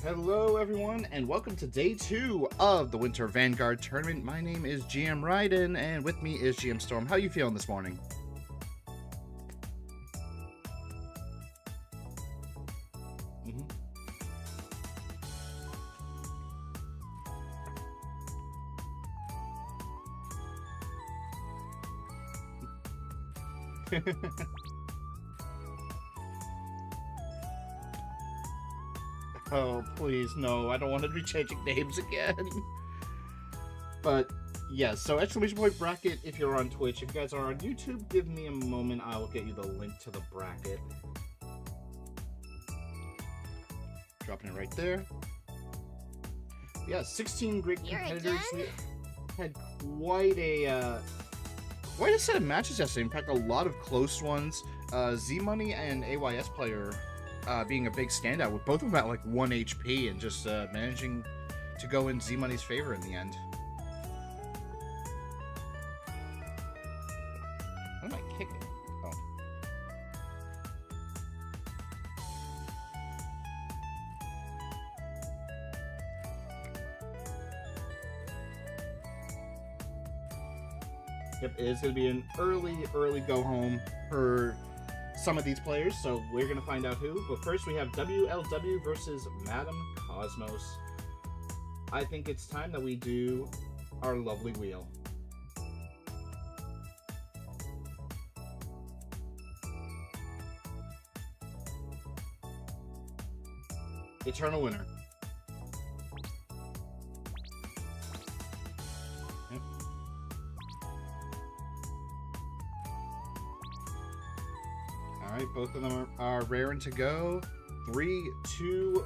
Hello everyone, and welcome to day 2 of the Winter Vanguard tournament. My name is GM Ryden, and with me is GM Storm. How are you feeling this morning? Oh, please, no. I don't want to be changing names again. But, yeah, so exclamation point bracket if you're on Twitch. If you guys are on YouTube, give me a moment. I will get you the link to the bracket. Dropping it right there. Yeah, 16 great competitors. We had quite a set of matches yesterday. In fact, a lot of close ones. Z-Money and AYS player being a big standout, with both of them at like 1 HP and just managing to go in Z-Money's favor in the end. What am I kicking? Oh. Yep, it is going to be an early go home for some of these players, so we're going to find out who. But first we have WLW versus Madam Cosmos. I think it's time that we do our lovely wheel. Eternal winner. Yep. Alright, both of them are raring to go. 3, 2,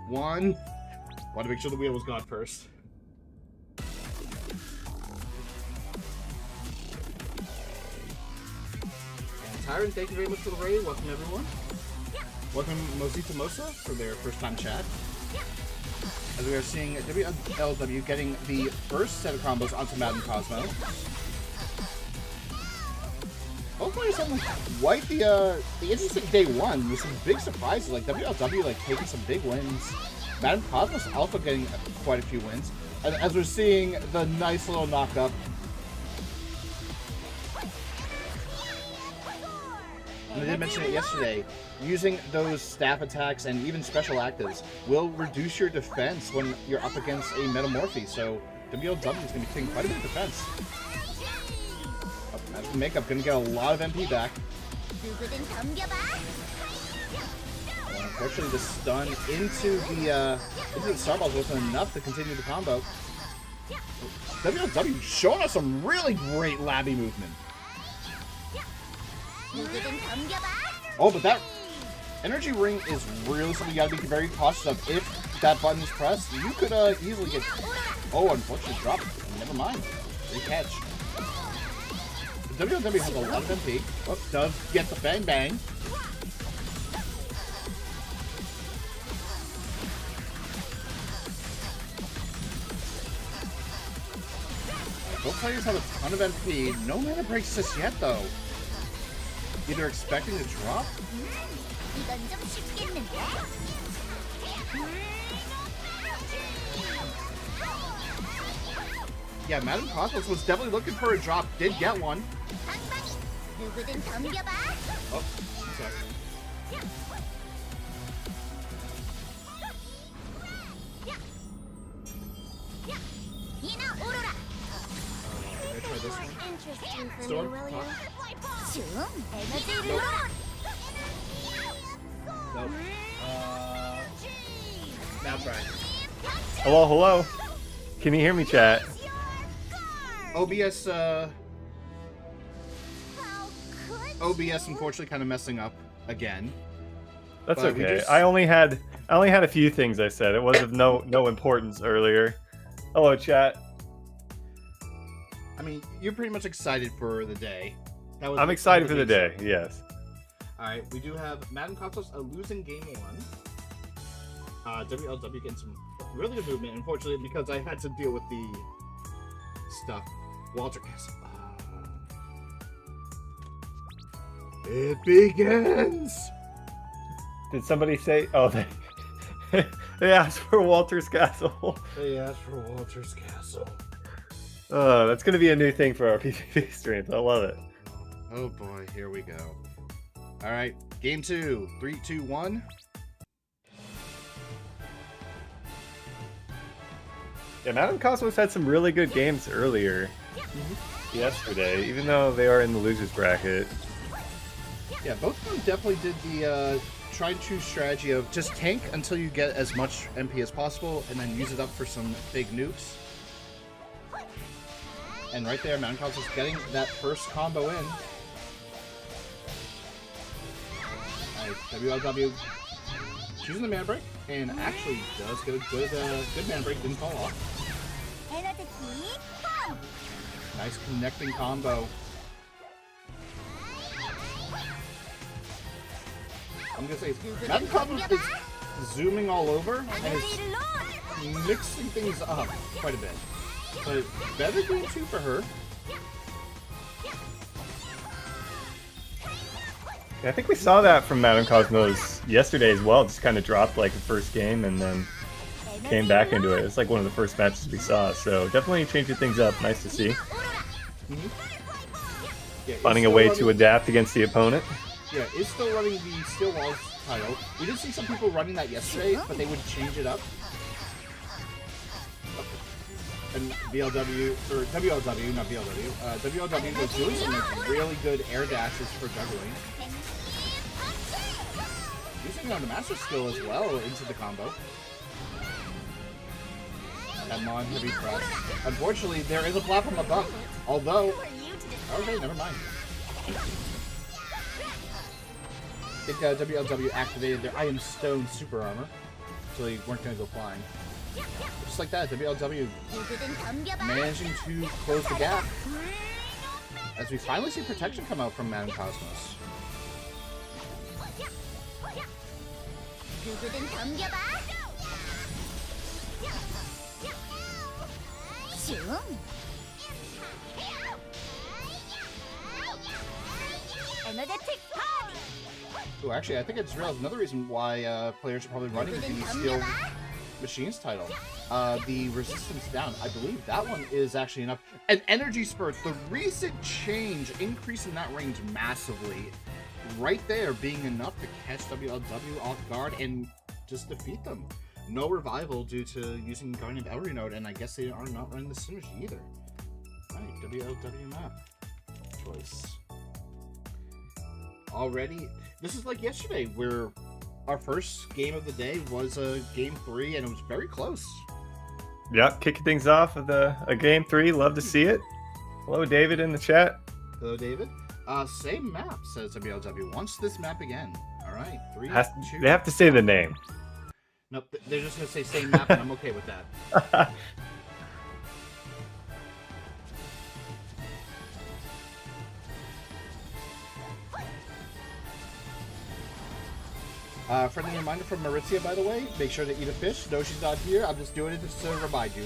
1. Want to make sure the wheel was gone first. And Tyron, thank you very much for the raid. Welcome, everyone. Welcome, Mosita Mosa, for their first-time chat. As we are seeing WLW getting the first set of combos onto Madam Cosmo. Both players having quite the interesting day one with some big surprises, like WLW like taking some big wins. Madam Cosmos also getting quite a few wins. As we're seeing the nice little knock-up. And I did mention it yesterday, using those staff attacks and even special actives will reduce your defense when you're up against a Metamorphy, so WLW is going to be taking quite a bit of defense. Magic Makeup going to get a lot of MP back. Unfortunately, the stun into the Starballs wasn't enough to continue the combo. WLW showing us some really great labby movement. Oh, but that energy ring is really something you gotta be very cautious of. If that button is pressed, you could easily get... Oh, unfortunately dropped. Never mind. Recatch. WLW has a lot of MP. Oh, does get the bang bang. Both players have a ton of MP. No mana breaks just yet, though. Either expecting to drop. Yeah, Madam Cosmos was definitely looking for a drop. Did get one. Oh, sorry. Try this one. Storm? Nope. Nope. Now try. Hello. Can you hear me, chat? OBS, OBS unfortunately kind of messing up again. That's okay. I only had a few things I said. It was of no importance earlier. Hello, chat. I mean, you're pretty much excited for the day. I'm excited for the day, yes. Alright, we do have Madam Cosmos losing game 1. WLW getting some really good movement, unfortunately, because I had to deal with the stuff. Walter Castle. It begins! Did somebody say... Oh, They asked for Walter's Castle. They asked for Walter's Castle. That's gonna be a new thing for our PvP streams. I love it. Oh boy, here we go. All right, game 2. 3, 2, 1. Yeah, Madam Cosmos had some really good games earlier yesterday, even though they are in the losers bracket. Yeah, both of them definitely did the try and choose strategy of just tank until you get as much MP as possible, and then use it up for some big nukes. And right there, Madam Cosmos getting that first combo in. WLW choosing the man break, and actually does get a good man break, didn't fall off. Nice connecting combo. I'm gonna say, Madam Cosmos is zooming all over and is mixing things up quite a bit. But better game 2 for her. Yeah, I think we saw that from Madam Cosmos yesterday as well. Just kind of dropped like the first game and then came back into it. It's like one of the first matches we saw. So definitely changing things up. Nice to see. Yeah, finding a way to adapt against the opponent. Yeah, it's still running the Steel Walls title. We did see some people running that yesterday, but they would change it up. And BLW, or WLW, not BLW, WLW was doing some really good air dashes for juggling. Using the master skill as well into the combo. That Mon heavy press. Unfortunately, there is a platform above. Although, okay, never mind. I think WLW activated their Iron Stone super armor, so they weren't going to go flying. Just like that, WLW managing to close the gap as we finally see protection come out from Madam Cosmos. Oh, actually, I think I just realized another reason why players are probably running the Steel Machines title. The resistance down. I believe that one is actually enough. An energy spurt. The recent change, increasing that range massively. Right there being enough to catch WLW off guard and just defeat them. No revival due to using Guardian of Elry Node, and I guess they are not running the synergy either. Alright, WLW map choice. Already, this is like yesterday, where our first game of the day was game 3, and it was very close. Yep, kicking things off with a game 3. Love to see it. Hello, David, in the chat. Hello, David. Same map, says WLW. Wants this map again. All right, 3, 2. They have to say the name. Nope, they're just gonna say same map, and I'm okay with that. Friendly reminder from Maritzia, by the way. Make sure to eat a fish. No, she's not here. I'm just doing it just to remind you.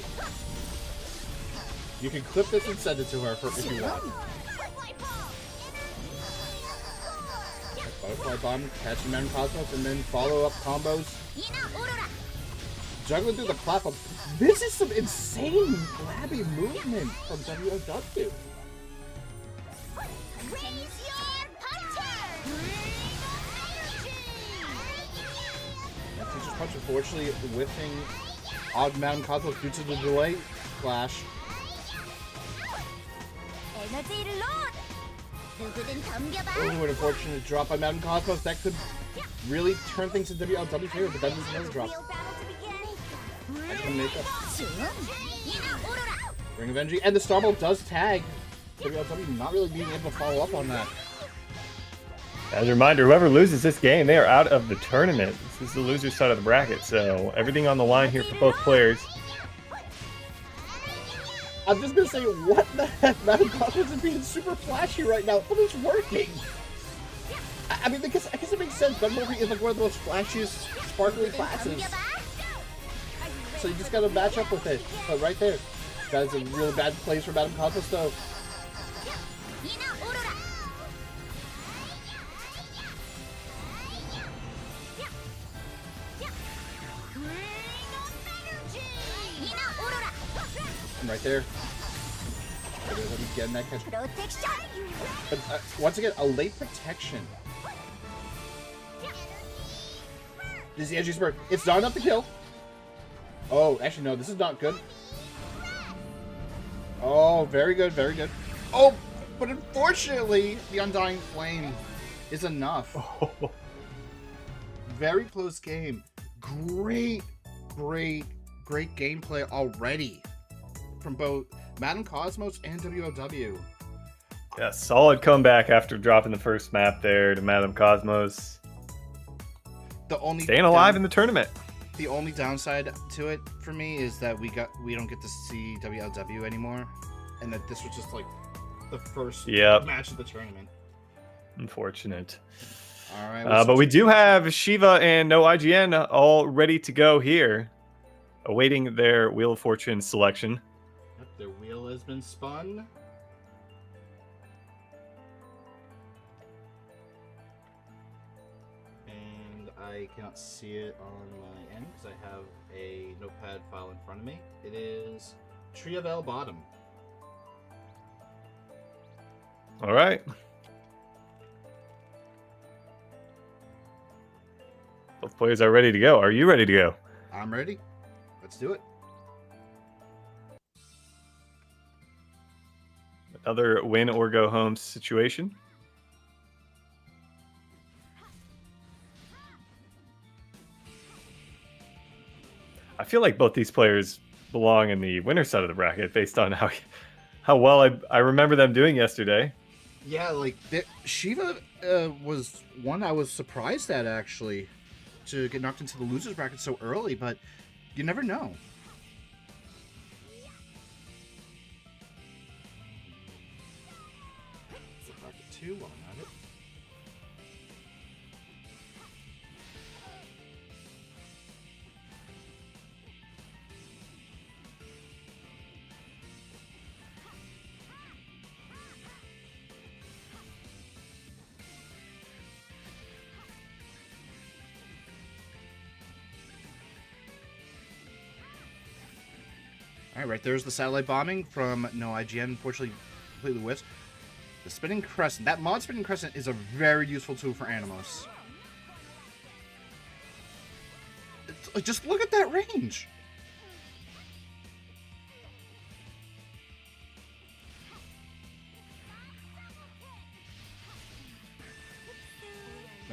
You can clip this and send it to her if you want. Butterfly bomb, catching Madam Cosmos, and then follow up combos. Juggling through the platform. This is some insane flabby movement from WLW. Teacher's Punch, unfortunately, whiffing on Madam Cosmos due to the delay flash. Oh, an unfortunate drop by Madam Cosmos. That could really turn things in WLW favor, but that is another drop. That can make up. Ring of Energy, and the Starbolt does tag. WLW not really being able to follow up on that. As a reminder, whoever loses this game, they are out of the tournament. This is the loser side of the bracket, so everything on the line here for both players. I'm just gonna say, what the heck? Madam Cosmos is being super flashy right now, but it's working. I mean, I guess it makes sense. MMORPG is like one of the most flashiest, sparkly classes. So you just gotta match up with it. But right there, that is a really bad place for Madam Cosmos, though. right there. Let me get in that catch. But once again, a late protection. This is the edgy spurt. It's not enough to kill. Oh, actually, no, this is not good. Oh, very good, very good. Oh, but unfortunately, the Undying Flame is enough. Oh. Very close game. Great gameplay already from both Madden Cosmos and WOW. Yeah, solid comeback after dropping the first map there to Madam Cosmos. Staying alive in the tournament. The only downside to it for me is that we don't get to see WLW anymore, and that this was just like the first match of the tournament. Unfortunate. All right, but we do have Shiva and No IGN all ready to go here, awaiting their Wheel of Fortune selection. Yep, their wheel has been spun. And I cannot see it on my end because I have a notepad file in front of me. It is Tree of El Bottom. All right. Both players are ready to go. Are you ready to go? I'm ready. Let's do it. Another win or go home situation. I feel like both these players belong in the winner side of the bracket based on how well I remember them doing yesterday. Yeah, like Shiva was one I was surprised at, actually, to get knocked into the losers bracket so early, but you never know. Bracket 2 while I'm at it. All right, there's the satellite bombing from No IGN. Unfortunately, completely whiffs. The spinning crescent. That mod spinning crescent is a very useful tool for Animos. Just look at that range.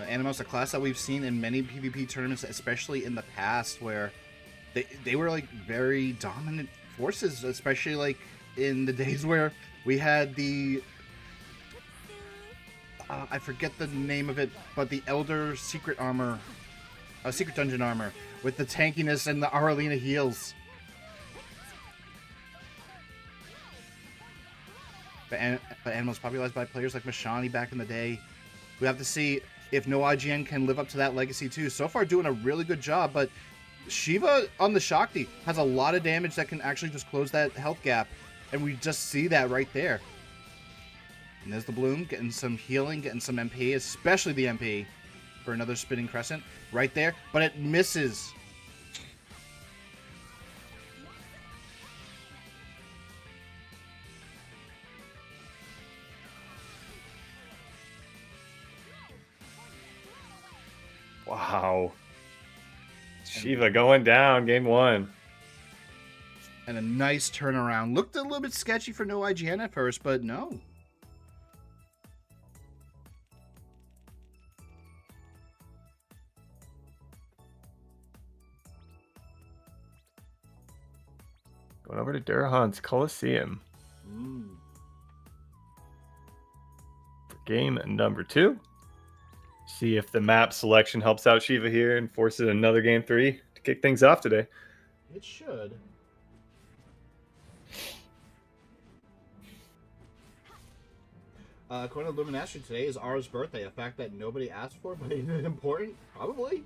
Animos, a class that we've seen in many PvP tournaments, especially in the past, where they were like very dominant forces, especially like in the days where we had the I forget the name of it, but the Elder Secret Armor, Secret Dungeon Armor, with the tankiness and the Aralina heals. But Animals popularized by players like Mashani back in the day. We have to see if No IGN can live up to that legacy too. So far doing a really good job, but Shiva on the Shakti has a lot of damage that can actually just close that health gap. And we just see that right there. And there's the Bloom, getting some healing, getting some MP, especially the MP, for another spinning crescent right there. But it misses. Wow. Shiva going down, game 1. And a nice turnaround. Looked a little bit sketchy for No IGN at first, but no. Going over to Durhan's Coliseum. For game number 2. See if the map selection helps out Shiva here and forces another game 3 to kick things off today. It should. According to Luminastry, today is Ara's birthday, a fact that nobody asked for, but is it important? Probably.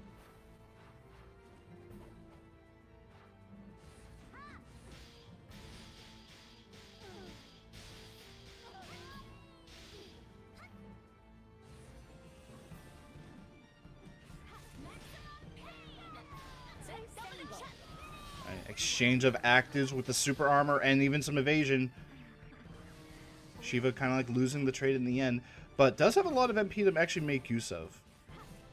exchange of actives with the super armor and even some evasion. Shiva kind of like losing the trade in the end, but does have a lot of MP to actually make use of.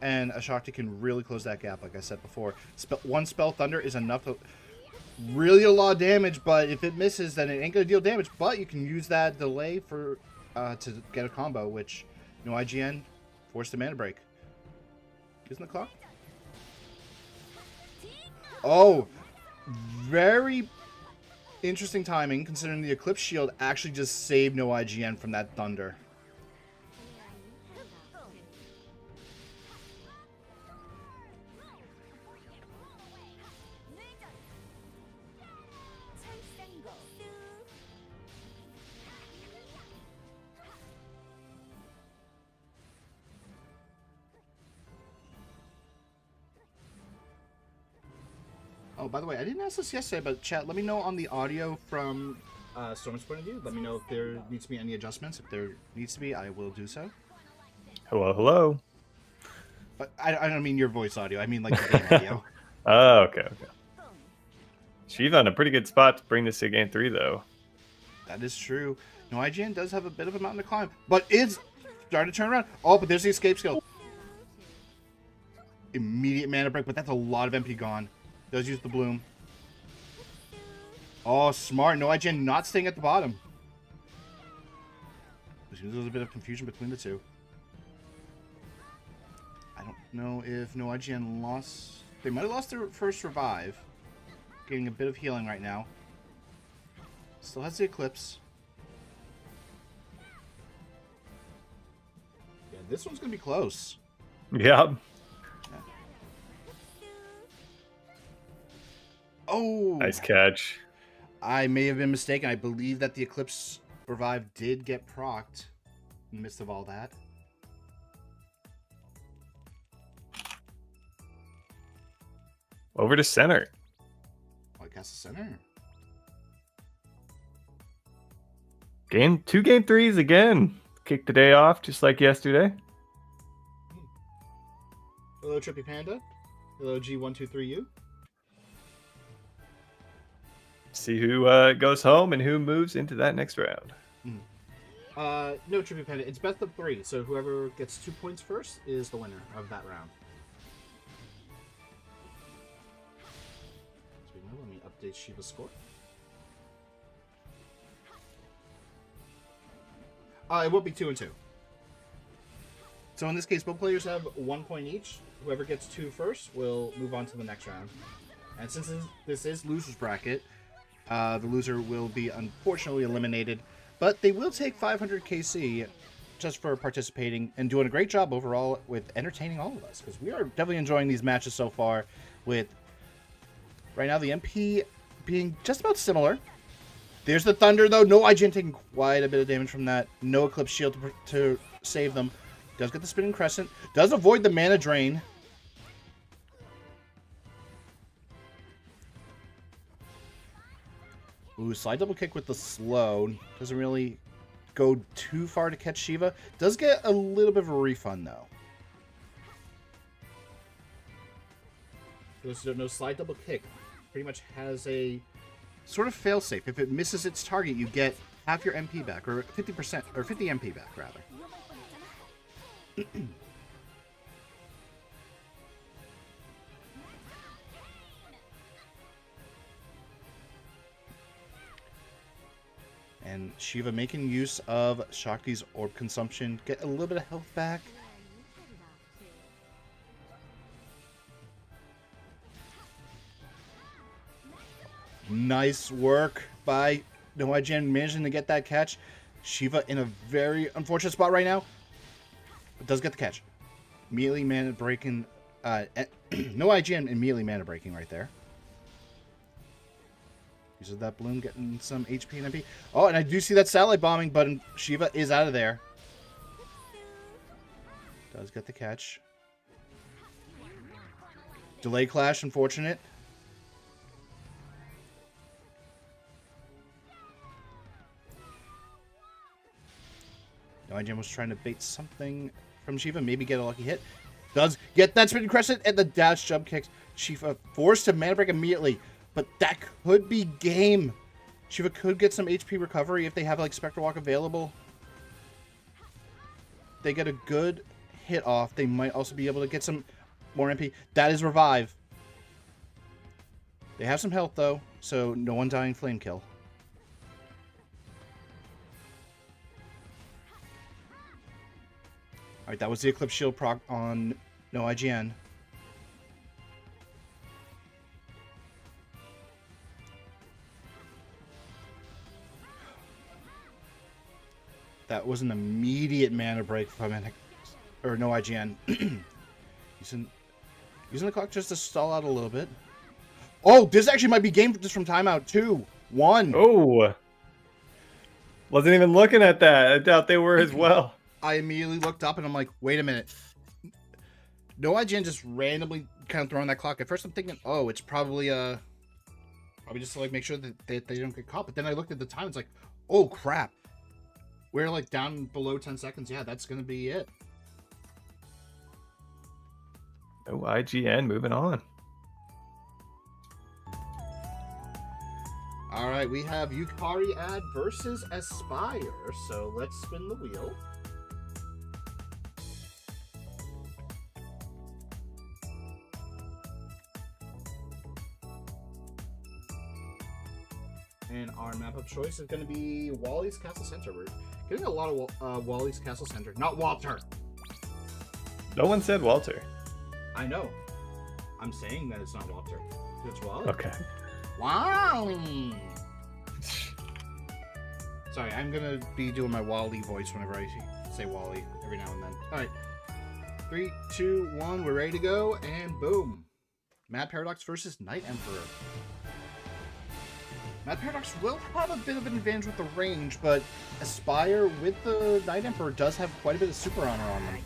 And a Shakti can really close that gap, like I said before. One Spell Thunder is enough to really a lot of damage, but if it misses, then it ain't going to deal damage. But you can use that delay for to get a combo, which no IGN forced the mana break. Isn't the clock? Oh, very interesting timing, considering the Eclipse Shield actually just saved no IGN from that Thunder. Oh, by the way, I didn't ask this yesterday, but chat, let me know on the audio from Storm's point of view. Let me know if there needs to be any adjustments. If there needs to be, I will do so. Hello, hello. But I don't mean your voice audio. I mean like the game audio. Oh, okay. She's on a pretty good spot to bring this to game 3, though. That is true. No, IGN does have a bit of a mountain to climb, but it's starting to turn around. Oh, but there's the escape skill. Immediate mana break, but that's a lot of MP gone. Does use the bloom. Oh, smart. No IGN not staying at the bottom. There's a bit of confusion between the two. I don't know if no IGN lost. They might have lost their first revive. Getting a bit of healing right now. Still has the Eclipse. Yeah, this one's going to be close. Yep. Oh! Nice catch. I may have been mistaken. I believe that the Eclipse revive did get procced in the midst of all that. Over to center. Oh, I cast the center. Game 3s again. Kick the day off just like yesterday. Hello, Trippy Panda. Hello, G123U. See who goes home and who moves into that next round. No, Trippy Panda. It's best of 3, so whoever gets 2 points first is the winner of that round. So let me update Shiva's score. It will be 2 and 2. So in this case, both players have 1 point each. Whoever gets 2 first will move on to the next round. And since this is loser's bracket, the loser will be unfortunately eliminated, but they will take 500 KC just for participating and doing a great job overall with entertaining all of us, because we are definitely enjoying these matches so far, with right now the MP being just about similar. There's the Thunder, though. No IGN taking quite a bit of damage from that. No Eclipse Shield to save them. Does get the Spinning Crescent. Does avoid the mana drain. Ooh, slide double kick with the slow. Doesn't really go too far to catch Shiva. Does get a little bit of a refund, though. For those who don't know, slide double kick pretty much has a sort of failsafe. If it misses its target, you get half your MP back, or 50%, or 50 MP back, rather. And Shiva making use of Shakti's orb consumption, get a little bit of health back. Nice work by No IGN managing to get that catch. Shiva in a very unfortunate spot right now, but does get the catch. Immediately mana breaking. No IGN immediately mana breaking right there. Uses that bloom, getting some HP and MP. Oh, and I do see that satellite bombing, but Shiva is out of there. Does get the catch. Delay clash, unfortunate. No, IGN was trying to bait something from Shiva, maybe get a lucky hit. Does get that spinning crescent and the dash jump kicks. Shiva forced to mana break immediately. But that could be game. Shiva could get some HP recovery if they have like Spectre Walk available. They get a good hit off. They might also be able to get some more MP. That is revive. They have some health though, so no undying flame kill. Alright, that was the Eclipse Shield proc on no IGN. That was an immediate mana break from an, or no IGN. using the clock just to stall out a little bit. Oh, this actually might be game just from timeout. 2, 1. Oh, wasn't even looking at that. I doubt they were as well. I immediately looked up and I'm like, wait a minute. No IGN just randomly kind of throwing that clock. At first I'm thinking, oh, it's probably just to like make sure that they don't get caught. But then I looked at the time. It's like, oh crap. We're like down below 10 seconds. Yeah, that's going to be it. Oh, IGN moving on. All right, we have Yukari Ad versus Aspire. So let's spin the wheel. And our map of choice is going to be Wally's Castle Center. We're getting a lot of Wally's Castle Center. Not Walter. No one said Walter. I know. I'm saying that it's not Walter. It's Wally. Okay. Wally. Sorry, I'm going to be doing my Wally voice whenever I say Wally every now and then. All right. 3, 2, 1. We're ready to go. And boom. Mad Paradox versus Night Emperor. Mad Paradox will have a bit of an advantage with the range, but Aspire with the Night Emperor does have quite a bit of super honor on them.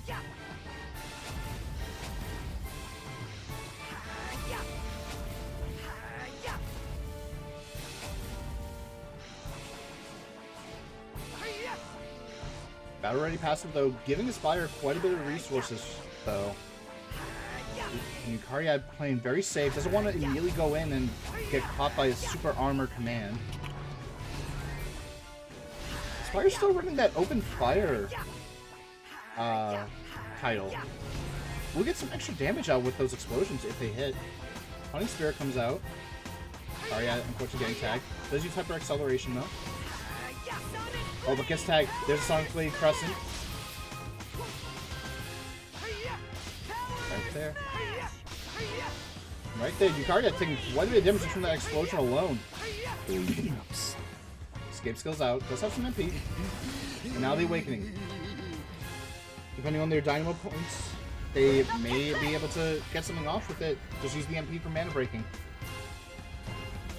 Battle Ready passive, though, giving Aspire quite a bit of resources, though. Yukari playing very safe, doesn't want to immediately go in and get caught by a super armor command. Aspire's still running that open fire title. We'll get some extra damage out with those explosions if they hit. Hunting Spirit comes out. Yukari unfortunately getting tagged. Does use Hyper Acceleration though. Oh, but gets tagged. There's a Sonic Blade Crescent. Right there. Right there. Yukari taking quite a bit of damage from that explosion alone. Escape skills out. Does have some MP. And now the Awakening. Depending on their Dynamo points, they may be able to get something off with it. Just use the MP for mana breaking.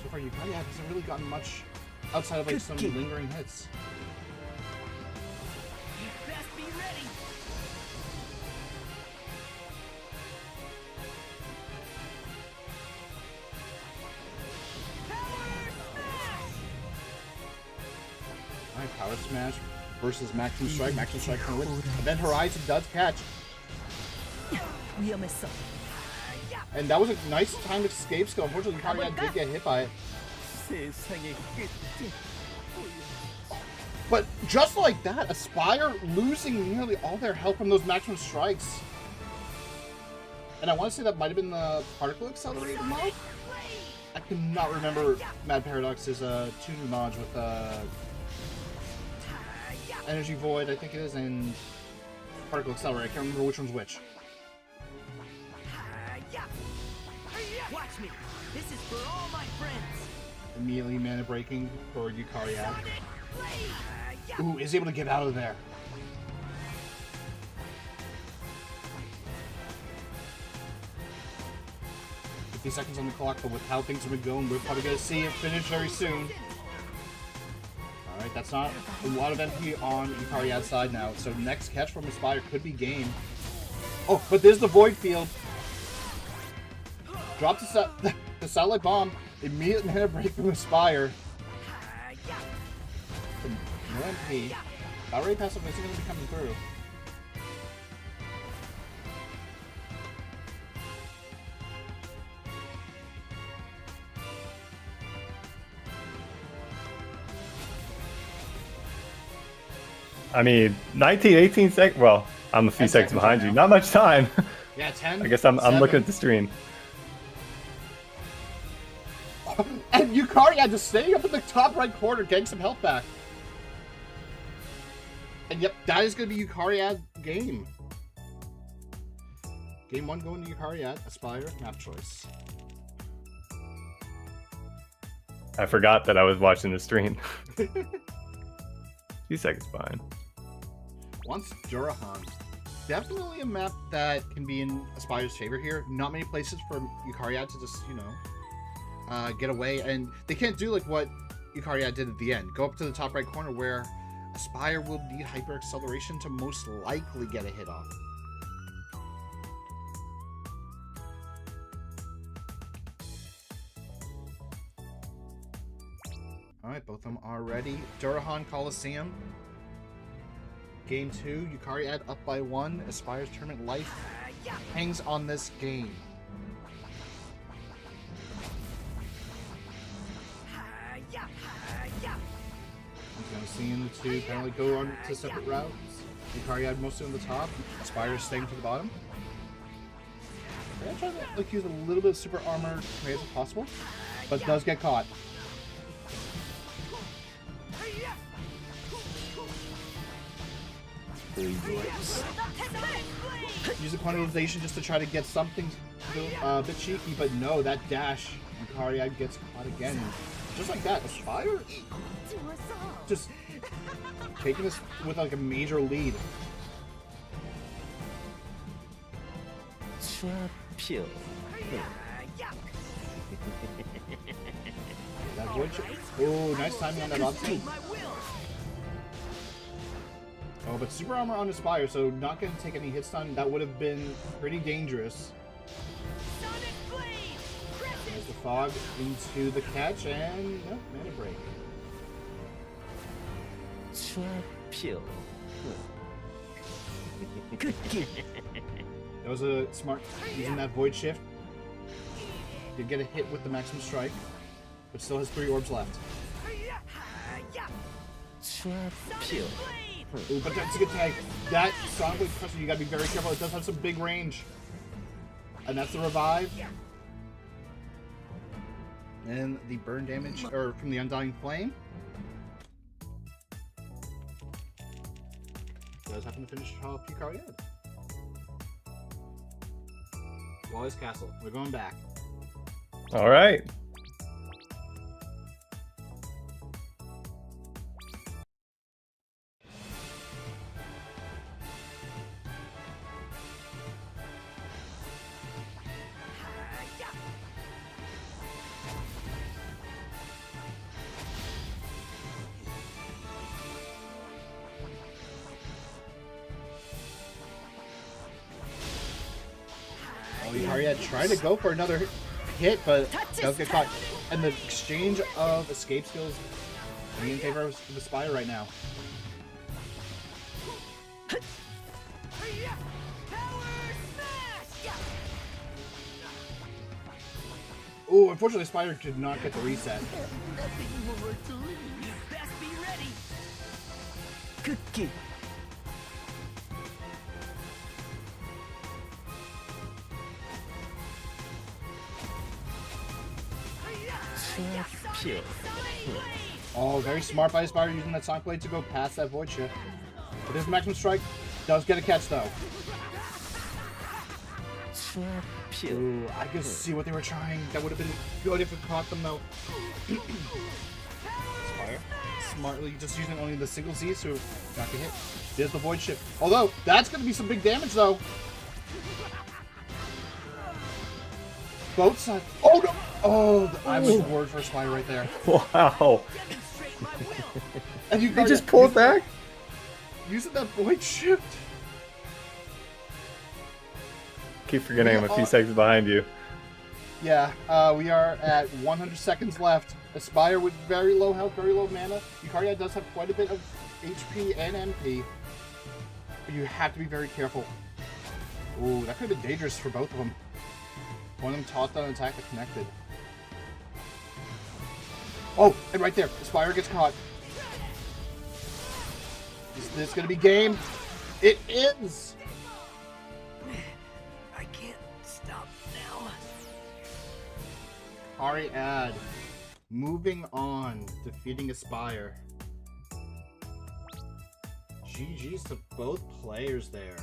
So far, Yukari hasn't really gotten much outside of like some lingering hits. Alright, Power Smash versus Maximum Strike. Maximum Strike can win. And then Horizon does catch. And that was a nice timed escape skill. Unfortunately, Yukari did get hit by it. But just like that, Aspire losing nearly all their health from those Maximum Strikes. And I want to say that might have been the Particle Accelerator mod? I cannot remember Mad Paradox's 2 new mods with Energy Void, I think it is, and Particle Accelerator. I can't remember which one's which. Watch me. This is for all my friends. Immediately mana breaking for Yukari. Ooh, is able to get out of there. Seconds on the clock, but with how things have been going, we're probably going to see it finish very soon. Alright, that's not a lot of MP on Yukariad's side now, so next catch from Aspire could be game. Oh, but there's the Void Field. Drop the Satellite Bomb. Immediate mana break from Aspire. No MP. Battle Ray passive isn't going to be coming through. I mean, 19, 18 seconds. Well, I'm a few 10 seconds seconds behind right you. now. Not much time. Yeah, 10. I guess I'm 7. looking at the stream. And Yukaria just staying up in the top right corner, getting some health back. And yep, that is going to be Yukaria game. Game 1 going to Yukaria, Aspire, map choice. I forgot that I was watching the stream. Few seconds behind. Once Durahan. Definitely a map that can be in Aspire's favor here. Not many places for Yukaria to just, you know, get away. And they can't do like what Yukaria did at the end. Go up to the top right corner where Aspire will need hyper acceleration to most likely get a hit off. Alright, both of them are ready. Durahan Coliseum. Game 2, Yukaria up by 1. Aspire's tournament life hangs on this game. I'm going to see him to kind of like go on to separate routes. Yukaria mostly on the top. Aspire staying to the bottom. I'm going to try to like use a little bit of super armor as as possible, but does get caught. Use the quantization just to try to get something a bit cheeky, but no, that dash, Yukaria gets caught again. Just like that, Aspire just taking this with like a major lead. That void chip. Oh, nice timing on that option. Oh, but super armor on Aspire, so not going to take any hit stun. That would have been pretty dangerous. There's the fog into the catch, and no, mana break. That was a smart using that void shift. Did get a hit with the maximum strike, but still has 3 orbs left. Ooh, but that's a good tag. That Sonic Blade Crusher, you gotta be very careful. It does have some big range. And that's the revive. And the burn damage or from the Undying Flame. Does happen to finish off Yukaria. Wallace Castle. We're going back. All right. Yukaria tried to go for another hit, but does get caught. And the exchange of escape skills being in favor of the Spire right now. Oh, unfortunately, Spire did not get the reset. Cookie. Oh, very smart by Aspire using that Sonic Blade to go past that Void Shift. But there's maximum strike. Does get a catch though. Ooh, I can see what they were trying. That would have been good if it caught them though. Aspire smartly just using only the single Z so not get hit. There's the Void Shift. Although that's going to be some big damage though. Both sides. Oh no! Oh, I was worried for Aspire right there. Wow. And you They just pulled back? Using that Void Shift. Keep forgetting I'm a few seconds behind you. Yeah, we are at 100 seconds left. Aspire with very low health, very low mana. Yukaria does have quite a bit of HP and MP. But you have to be very careful. Ooh, that could have been dangerous for both of them. One of them tossed on an attack that connected. Oh, and right there, Aspire gets caught. Is this gonna be game? It is! I can't stop now. Ari Ad. Moving on. Defeating Aspire. GG's to both players there.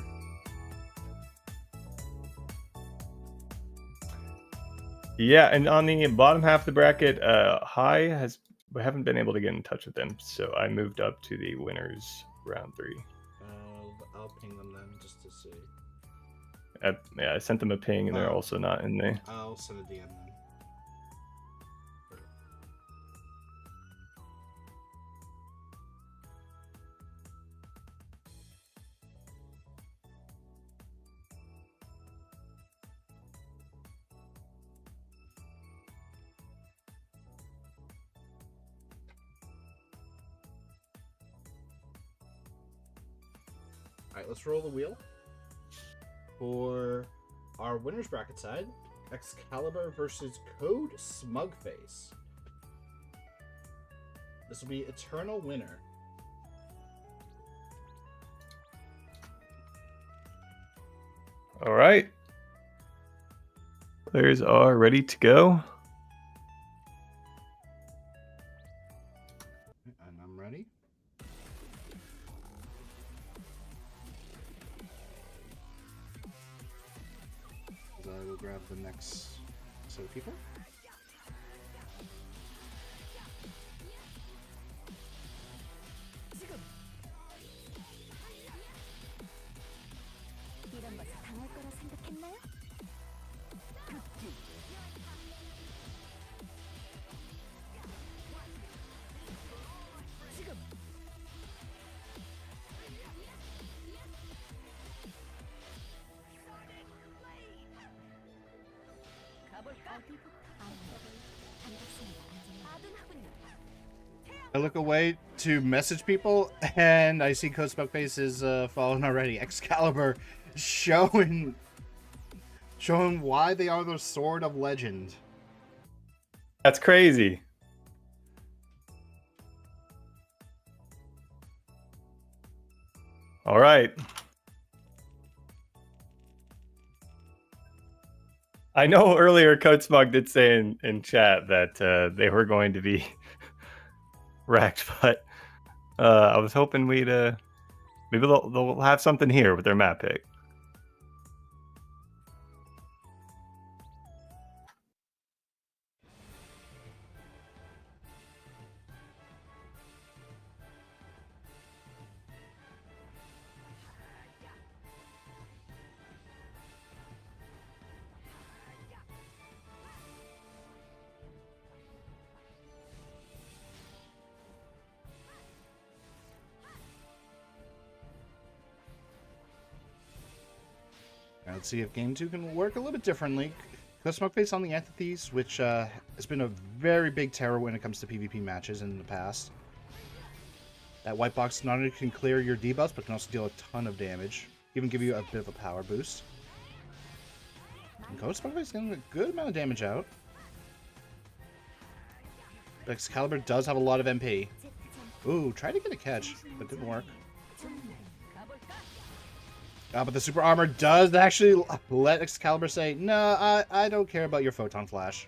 Yeah, and on the bottom half of the bracket, we haven't been able to get in touch with them, so I moved up to the winners round 3. I'll ping them then just to see. Yeah, I sent them a ping, and they're also not in there. I'll send a DM then. Alright, let's roll the wheel. For our winners bracket side, Excalibur versus Code Smugface. This will be eternal winner. All right. Players are ready to go. And I'm ready. I will grab the next set of people. 이런 것을 당할 거라 생각했나요? I look away to message people, and I see Code Smugface is following already. Excalibur showing why they are the Sword of Legend. That's crazy. All right. I know earlier Code Smug did say in chat that they were going to be wrecked, but I was hoping we'd maybe they'll have something here with their map pick. Let's see if Game 2 can work a little bit differently. Code Smugface on the Entities, which has been a very big terror when it comes to PvP matches in the past. That white box not only can clear your debuffs, but can also deal a ton of damage. Even give you a bit of a power boost. And Code Smugface is getting a good amount of damage out. Excalibur does have a lot of MP. Ooh, tried to get a catch, but didn't work. But the super armor does actually let Excalibur say, no, I don't care about your photon flash.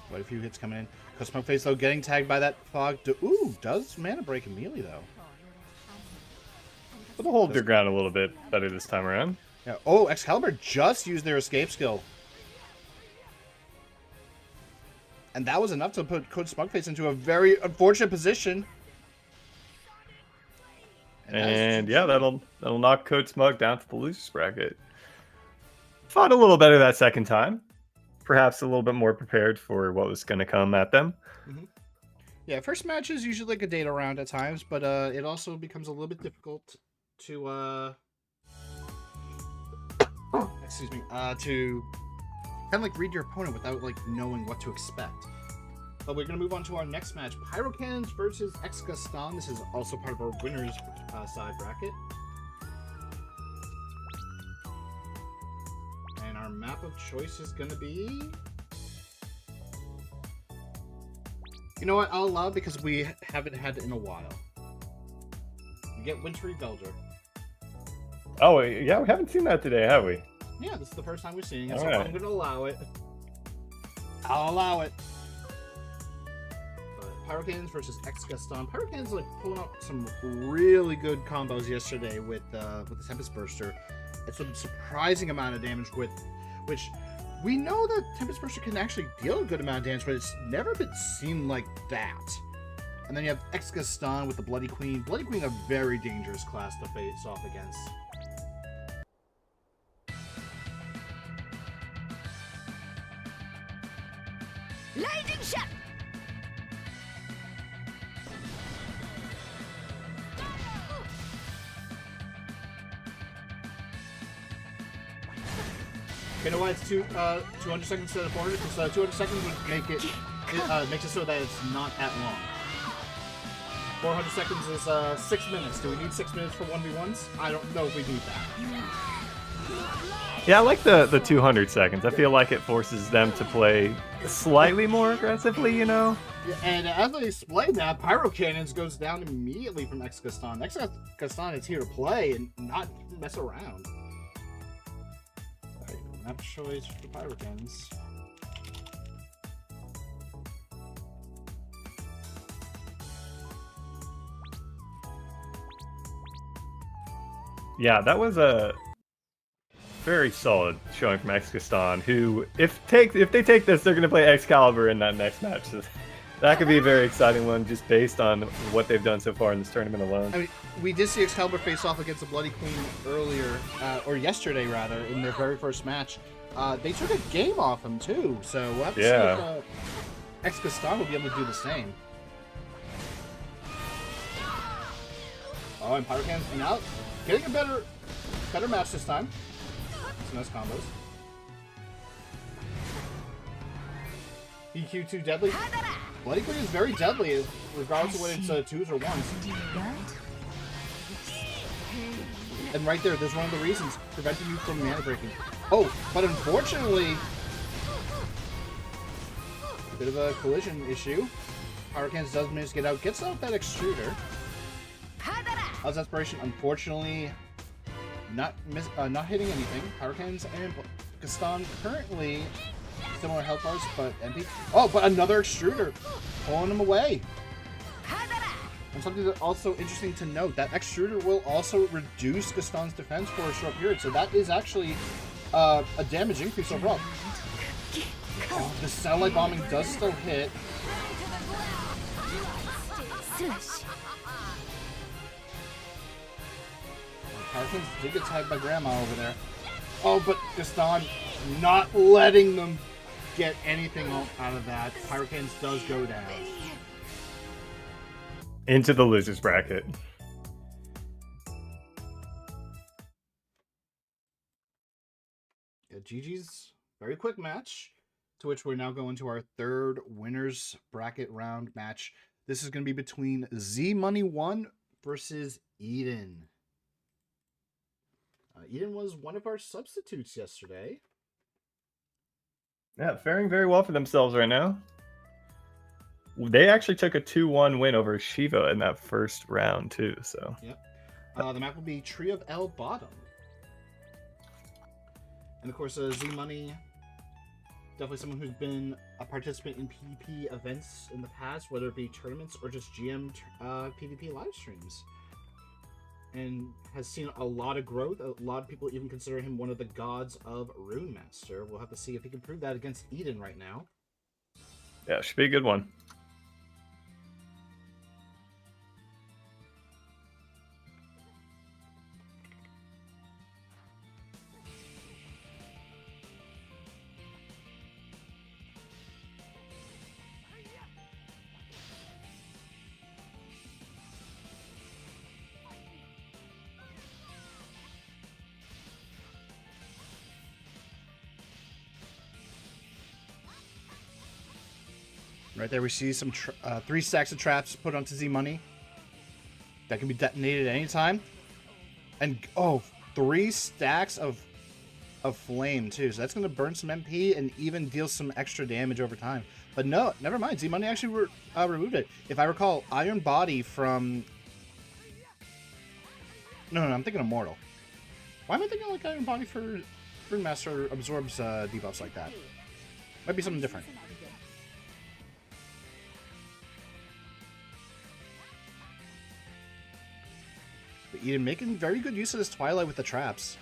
Quite a few hits coming in. Smugface though getting tagged by that fog. Ooh, does mana break immediately though. But they'll hold their ground a little bit better this time around. Yeah. Oh, Excalibur just used their escape skill. And that was enough to put Code Smugface into a very unfortunate position. And yeah, that'll knock Code Smug down to the losers bracket. Fought a little better that second time. Perhaps a little bit more prepared for what was going to come at them. Mm-hmm. Yeah, first match is usually like a data round at times, but it also becomes a little bit difficult to to kind of like read your opponent without like knowing what to expect. But we're going to move on to our next match. Pyro Cannons versus Ex-Gaston. This is also part of our winners side bracket. And our map of choice is going to be... You know what? I'll allow it because we haven't had it in a while. You get Wintry Velder. Oh, yeah, we haven't seen that today, have we? Yeah, this is the first time we're seeing it, so Alright. I'm going to allow it. I'll allow it. Pyro Cannons versus Ex-Gaston. Pyro Cannons like pulling out some really good combos yesterday with the Tempest Burster. It's a surprising amount of damage with which we know that Tempest Burster can actually deal a good amount of damage, but it's never been seen like that. And then you have Ex-Gaston with the Bloody Queen. Bloody Queen, a very dangerous class to face off against. Lightning shot. You know why it's 200 seconds instead of 400? Because 200 seconds would make it makes it so that it's not that long. 400 seconds is 6 minutes. Do we need 6 minutes for 1v1s? I don't know if we need that. Yeah, I like the 200 seconds. I feel like it forces them to play slightly more aggressively, you know? Yeah, and as I explained that, Pyro Cannons goes down immediately from Ex-Gaston. Ex-Gaston is here to play and not mess around. Map choice for Pyro Cannons. Yeah, that was a very solid showing from Ex-Gaston, who, if they take this, they're going to play Excalibur in that next match. So that could be a very exciting one, just based on what they've done so far in this tournament alone. I mean, we did see Excalibur face off against the Bloody Queen earlier, or yesterday rather, in their very first match. They took a game off him too, so we'll have to see if Ex-Gaston will be able to do the same. Oh, and Pyro Cannons now getting a better match this time. Some nice combos. EQ too deadly. Bloody Queen is very deadly, regardless of whether it's 2s or 1s. And right there's one of the reasons preventing you from mana breaking. Oh, but unfortunately, a bit of a collision issue. Pyro Cannons does manage to get out, gets out that extruder. How's Desperation? Unfortunately, not hitting anything. Pyro Cannons and Gaston currently similar health bars, but MP. Oh, but another extruder pulling him away. And something that's also interesting to note, that extruder will also reduce Gaston's defense for a short period, so that is actually a damage increase overall. Oh, the satellite bombing does still hit. Hurricanes did get tagged by Grandma over there. Oh, but Gaston not letting them get anything out of that. Pyro Cannons does go down. Into the losers bracket. Yeah, GG's very quick match, to which we're now going to our third winners bracket round match. This is going to be between Z Money 1 versus Eden. Eden was one of our substitutes yesterday. Yeah, faring very well for themselves right now. They actually took a 2-1 win over Shiva in that first round too. So. Yep. The map will be Tree of El Bottom. And of course, Z Money, definitely someone who's been a participant in PvP events in the past, whether it be tournaments or just GM PvP live streams. And has seen a lot of growth. A lot of people even consider him one of the gods of Rune Master. We'll have to see if he can prove that against Eden right now. Yeah, should be a good one. Right there, we see some 3 stacks of traps put onto Z Money that can be detonated at any time, and 3 stacks of flame too. So that's going to burn some MP and even deal some extra damage over time. But no, never mind. Z Money actually removed it. If I recall, Iron Body from no, I'm thinking Immortal. Why am I thinking like Iron Body for Master absorbs debuffs like that? Might be something different. But Eden making very good use of this Twilight with the traps.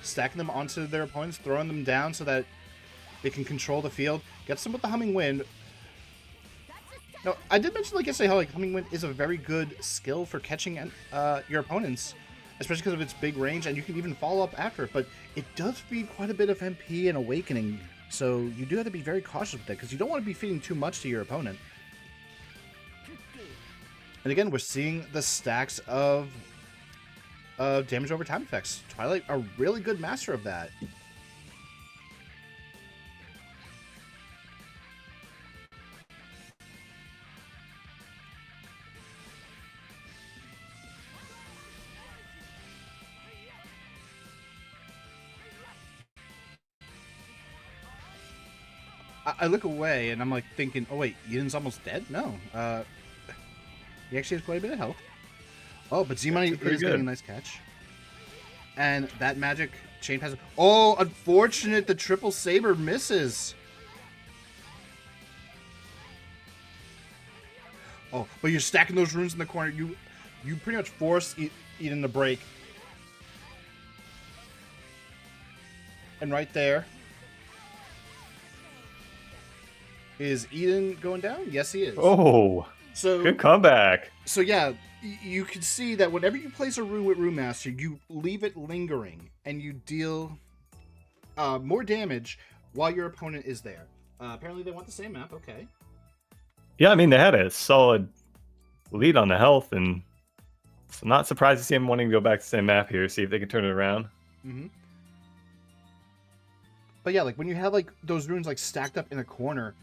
Stacking them onto their opponents, throwing them down so that they can control the field. Gets them with the Humming Wind. Now, I did mention, like yesterday, how like Humming Wind is a very good skill for catching your opponents, especially because of its big range, and you can even follow up after it. But it does feed quite a bit of MP and Awakening, so you do have to be very cautious with that, because you don't want to be feeding too much to your opponent. And again, we're seeing the stacks of damage over time effects. Twilight, a really good master of that. I look away and I'm like thinking, oh wait, Eden's almost dead? No. He actually has quite a bit of health. Oh, but Z-Money is getting a nice catch. And that magic chain pass. Oh, unfortunate, the triple saber misses. Oh, but you're stacking those runes in the corner. You pretty much force Eden to break. And right there. Is Eden going down? Yes, he is. Oh, so good comeback. So yeah, you can see that whenever you place a rune with Rune Master, you leave it lingering, and you deal more damage while your opponent is there. Apparently they want the same map, okay. Yeah, I mean, they had a solid lead on the health, and so not surprised to see him wanting to go back to the same map here, see if they can turn it around. Mm-hmm. But yeah, like when you have like those runes like stacked up in a corner,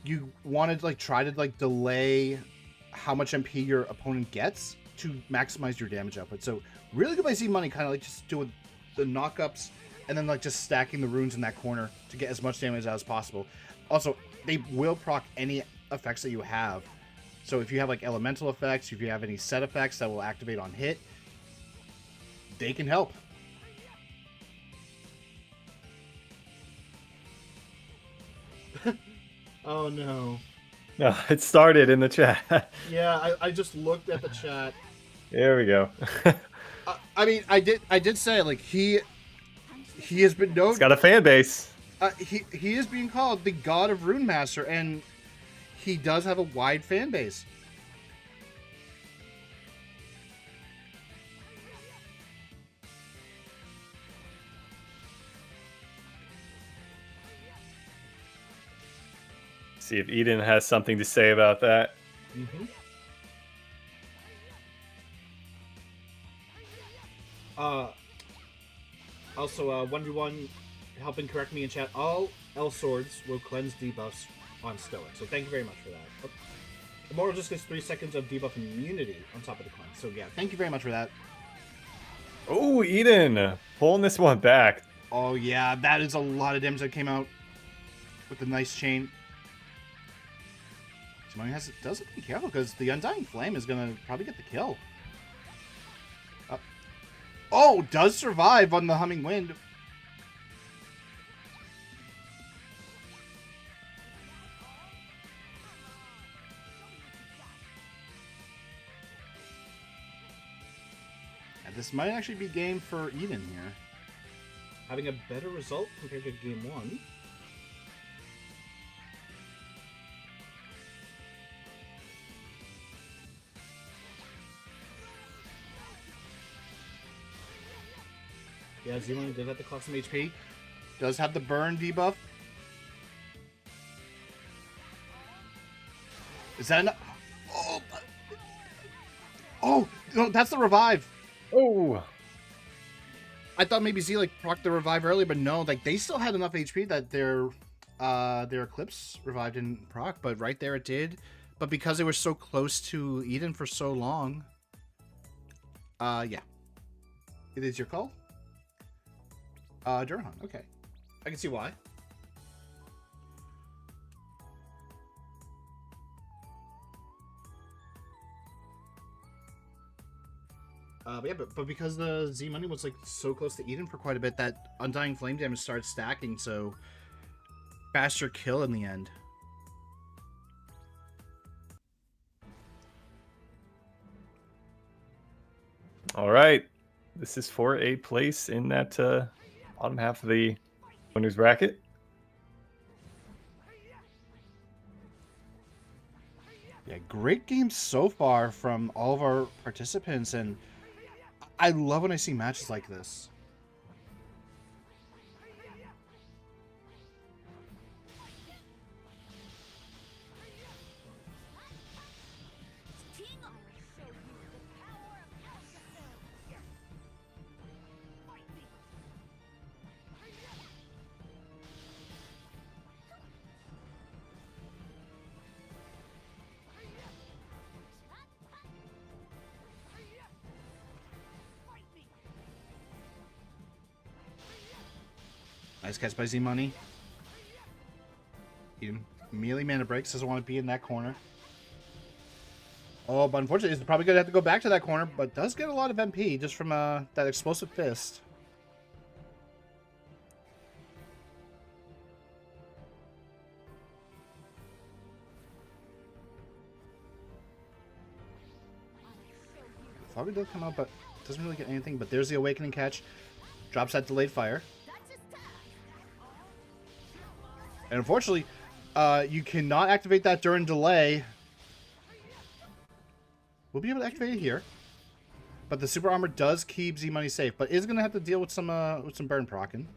you want to like try to like delay how much MP your opponent gets to maximize your damage output. So really good by Z Money, kind of like just doing the knockups and then like just stacking the runes in that corner to get as much damage out as possible. Also, they will proc any effects that you have. So if you have like elemental effects, if you have any set effects that will activate on hit, they can help. Oh no. No, it started in the chat. Yeah, I just looked at the chat. There we go. I mean, I did say like he has been known. He's got a fan base. He is being called the God of Rune Master, and he does have a wide fan base. See if Eden has something to say about that. Mm-hmm. Also, 1v1 helping correct me in chat. All Elswords will cleanse debuffs on Stoic. So thank you very much for that. Oh, Immortal just gets 3 seconds of debuff immunity on top of the cleanse. So yeah, thank you very much for that. Oh, Eden pulling this one back. Oh yeah, that is a lot of damage that came out with the nice chain. Simone does have to be careful because the Undying Flame is going to probably get the kill. Oh, does survive on the Humming Wind. And this might actually be game for Eden here. Having a better result compared to game 1. Yeah, Z-Money does have to cost some HP. Does have the burn debuff. Is that enough? Oh, no, that's the revive. Oh, I thought maybe Z like procced the revive earlier, but no, like they still had enough HP that their their Eclipse revived in proc, but right there it did. But because they were so close to Eden for so long, yeah. It is your call? Durhan, okay. I can see why. But yeah, but because the Z money was like so close to Eden for quite a bit, that Undying Flame damage started stacking, so faster kill in the end. All right, this is for a place in that bottom half of the winners bracket. Yeah, great games so far from all of our participants, and I love when I see matches like this. Nice catch by Z Money. He immediately mana breaks, doesn't want to be in that corner. Oh, but unfortunately, he's probably going to have to go back to that corner, but does get a lot of MP just from that explosive fist. Probably does come out, but doesn't really get anything. But there's the Awakening catch. Drops that delayed fire. And unfortunately, you cannot activate that during delay. We'll be able to activate it here. But the super armor does keep Z Money safe, but is going to have to deal with some burn procking.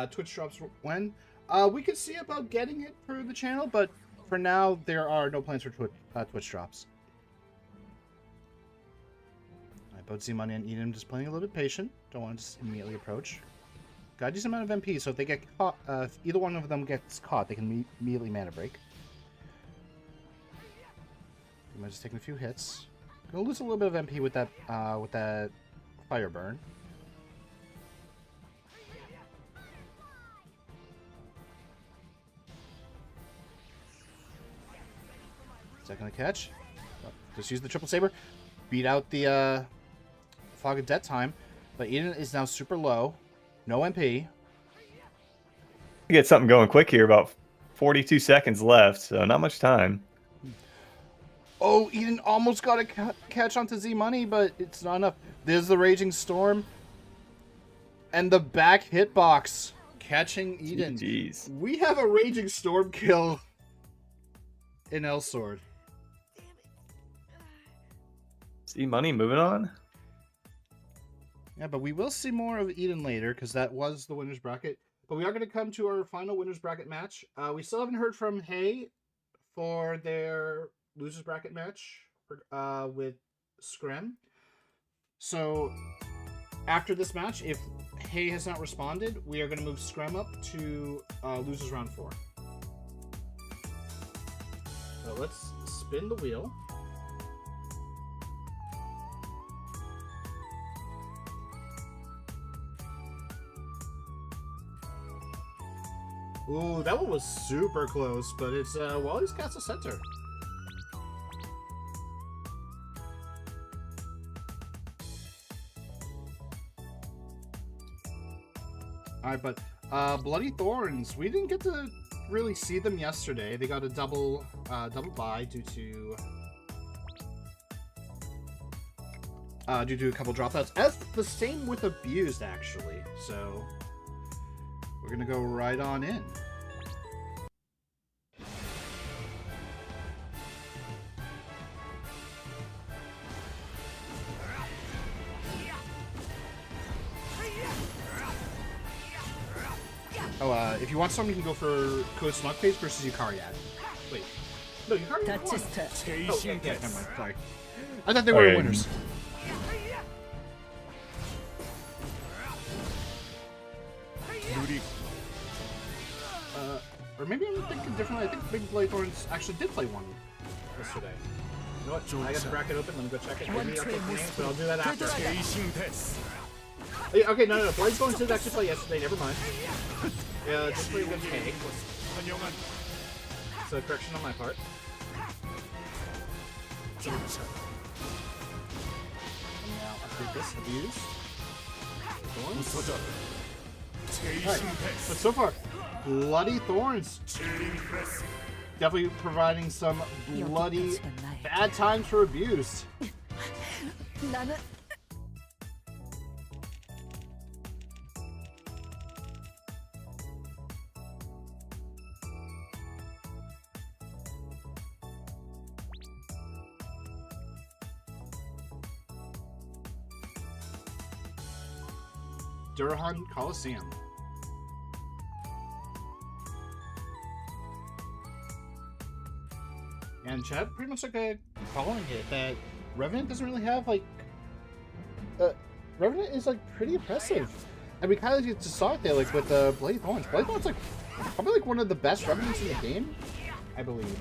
Twitch drops when? We could see about getting it for the channel, but for now, there are no plans for Twitch drops. Alright, both Z Money and Eden just playing a little bit patient. Don't want to just immediately approach. Got a decent amount of MP, so if they get caught, if either one of them gets caught, they can immediately mana break. I'm just taking a few hits. Gonna lose a little bit of MP with that fire burn. Second catch. Just use the triple saber. Beat out the Fog of Death time. But Eden is now super low. No MP. Get something going quick here. About 42 seconds left, so not much time. Oh, Eden almost got a catch onto Z Money, but it's not enough. There's the Raging Storm. And the back hitbox. Catching Eden. Jeez. We have a Raging Storm kill in Elsword. Z Money moving on. Yeah, but we will see more of Eden later, because that was the winner's bracket. But we are going to come to our final winner's bracket match. We still haven't heard from Hay for their loser's bracket match with Scrim. So after this match, if Hay has not responded, we are going to move Scrim up to losers round 4. So let's spin the wheel. Ooh, that one was super close, but it's Wally's Castle Center. Alright, but Bloody Thorns, we didn't get to really see them yesterday. They got a double bye due to a couple dropouts. As the same with Abused, actually. So we're gonna go right on in. Oh, if you want something, you can go for Code Smugface versus Yukariad. Wait. No, you already won. Touches turn. Oh, yeah, never mind. Sorry. I thought they were Okay. winners. Or maybe I'm thinking differently. I think Big Bladethorns actually did play one yesterday. You know what? I got the bracket open. Let me go check it. Maybe I'll take the names, but I'll do that after. Oh, yeah, okay, no. Bladethorns did actually play yesterday. Never mind. Yeah, just played with K. So correction on my part. And now update this. Abuse. Thorns. Alright, but so far, Bloody Thorns. Definitely providing some bloody bad times for Abuse. 나는 Durhan Coliseum. And Chad, pretty much like calling it that Revenant doesn't really have like. Revenant is like pretty impressive, and we kind of just saw it there, like with Bloody Thorns. Bloody Thorns like probably like one of the best Revenants in the game, I believe.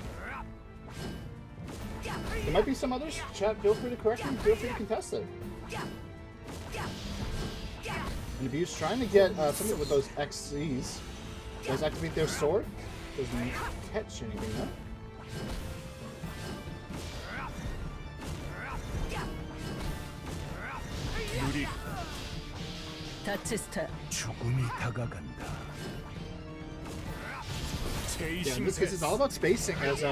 There might be some others. Chad, feel free to correct me. Feel free to contest it. And Abuse trying to get something with those XCs. Does activate their sword. Doesn't catch anything though. touches turn. Yeah, in this case, it's all about spacing, as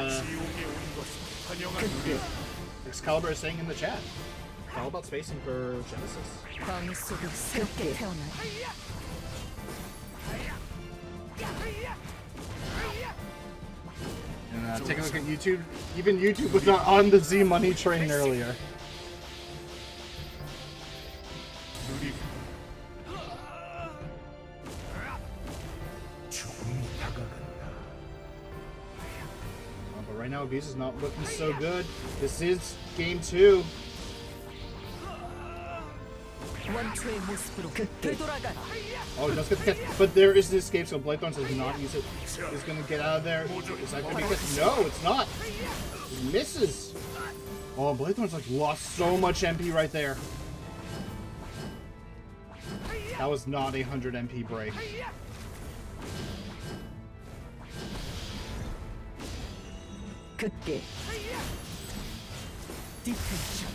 Excalibur is saying in the chat. It's all about spacing for Genesis. 광 속에 새롭게 태어나. And take a look at YouTube. Even YouTube was not on the Z Money train earlier. But right now, Abuse is not looking so good. This is game 2. 원초의 모습으로 되돌아가라. Oh, he does get the catch. But there is an escape, so Bladethorns does not use it. He's going to get out of there. Is that going to be catch? No, it's not. He misses. Oh, Bladethorns like lost so much MP right there. That was not a 100 MP break. 그때 디텐션.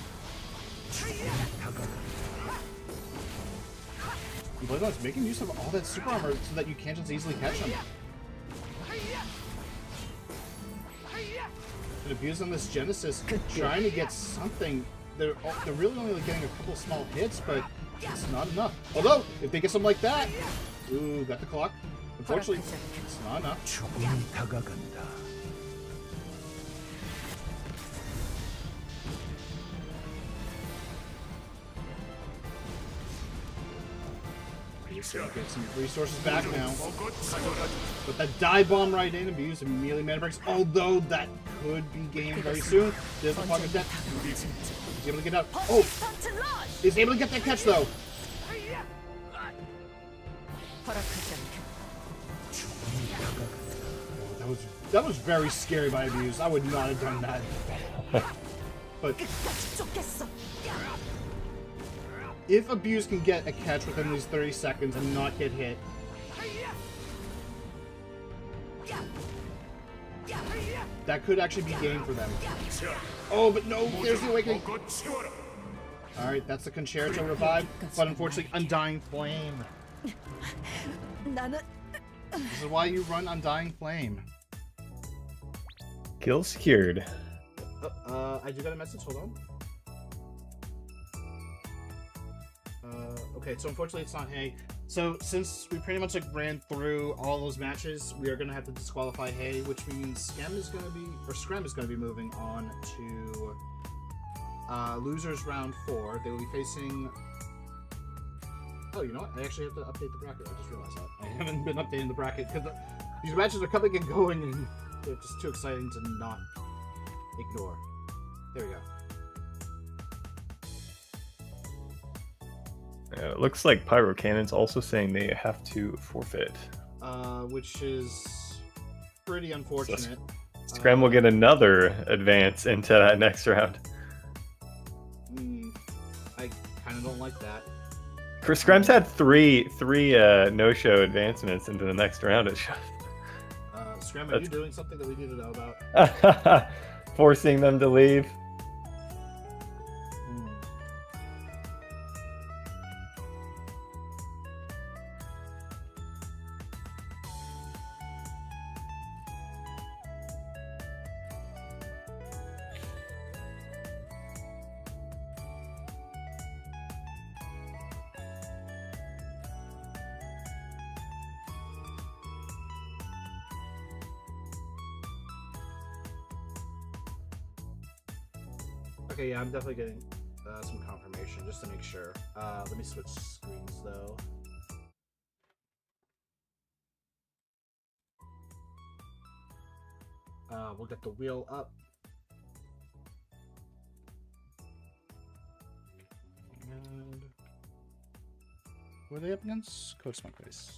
Bladethorns making use of all that super armor so that you can't just easily catch him. And Abuse on this Genesis trying to get something. They're really only getting a couple small hits, but it's not enough. Although, if they get something like that, ooh, got the clock. Unfortunately, it's not enough. Get some resources back now. But that dive bomb right in, Abuse immediately mana breaks. Although that could be game very soon. There's the pocket death. He's able to get out. Oh! He's able to get that catch though. Oh, that was very scary by Abuse. I would not have done that. But if Abuse can get a catch within these 30 seconds and not get hit, that could actually be game for them. Oh, but no, there's the awakening. Alright, that's the Concerto revive, but unfortunately, Undying Flame. 나는 This is why you run Undying Flame. Kill secured. I do got a message, hold on. Okay, so unfortunately it's not Hay. So since we pretty much like ran through all those matches, we are gonna have to disqualify Hay, which means Screm is gonna be moving on to losers round 4. They will be facing. Oh, you know what? I actually have to update the bracket. I just realized that I haven't been updating the bracket because these matches are coming and going, and they're just too exciting to not Ignore. There we go. It looks like Pyro Cannon's also saying they have to forfeit. Which is pretty unfortunate. Scram will get another advance into that next round. I kind of don't like that. Scram's had three no-show advancements into the next round. It shows. Scram, are you doing something that we need to know about? Forcing them to leave. Okay, yeah, I'm definitely getting some confirmation just to make sure. Let me switch screens though. We'll get the wheel up. And who are they up against? Code Smokeface.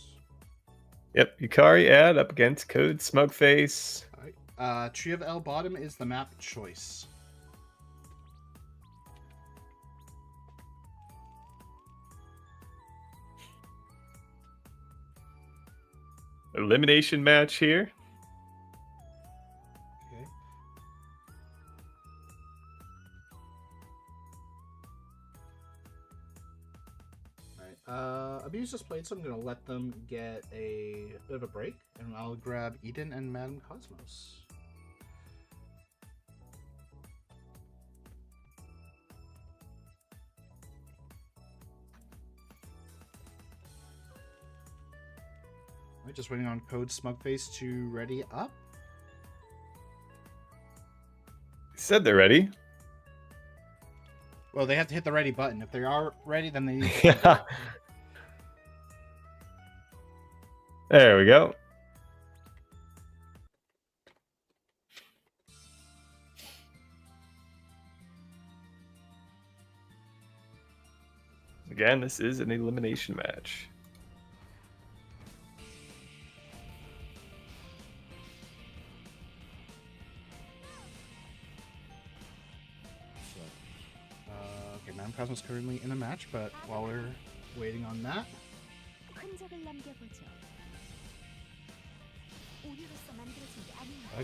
Yep, Yukari ad up against Code Smokeface. Alright. Tree of L bottom is the map choice. Elimination match here. Okay. Alright. Abuse just played, so I'm gonna let them get a bit of a break, and I'll grab Eden and Madam Cosmos. Just waiting on Code Smugface to ready up. Said they're ready. Well, they have to hit the ready button. If they are ready, then they need to. Yeah. There we go. Again, this is an elimination match. Okay, Madam Cosmos currently in a match, but while we're waiting on that,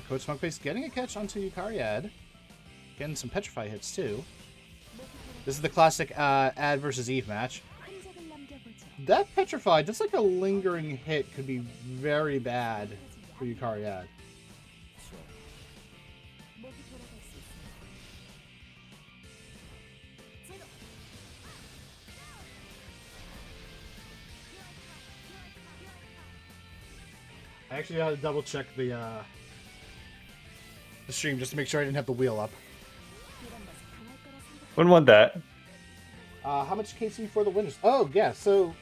Code Smokeface getting a catch onto Yukariad. Getting some Petrify hits too. This is the classic Ad versus Eve match. That Petrify, just like a lingering hit, could be very bad for Yukariad. I actually had to double check the stream just to make sure I didn't have the wheel up. Wouldn't want that. How much KC for the winners? Oh, yeah, so